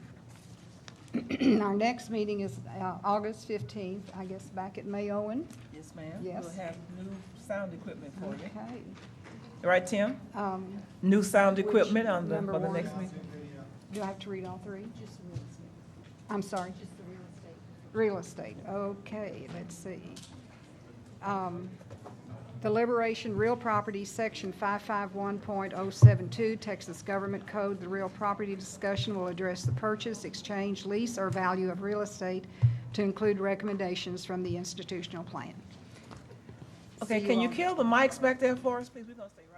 Speaker 5: Our next meeting is August 15th, I guess, back at Mayowan.
Speaker 2: Yes, ma'am.
Speaker 5: Yes.
Speaker 2: We'll have new sound equipment for you.
Speaker 5: Okay.
Speaker 2: Right, Tim? New sound equipment on the,
Speaker 5: number
Speaker 2: for the
Speaker 5: one?
Speaker 2: next meeting?
Speaker 5: Do I have to read all 3? Just real estate. I'm sorry? Just the real estate. Real estate, okay, let's see. Deliberation Real Property, Section 551.072, Texas Government Code. The real property discussion will address the purchase, exchange, lease, or value of real estate to include recommendations from the institutional plan.
Speaker 2: Okay,
Speaker 5: See
Speaker 2: can
Speaker 5: you
Speaker 2: you
Speaker 5: all.
Speaker 2: kill the mics back there for us, please? We're going to stay right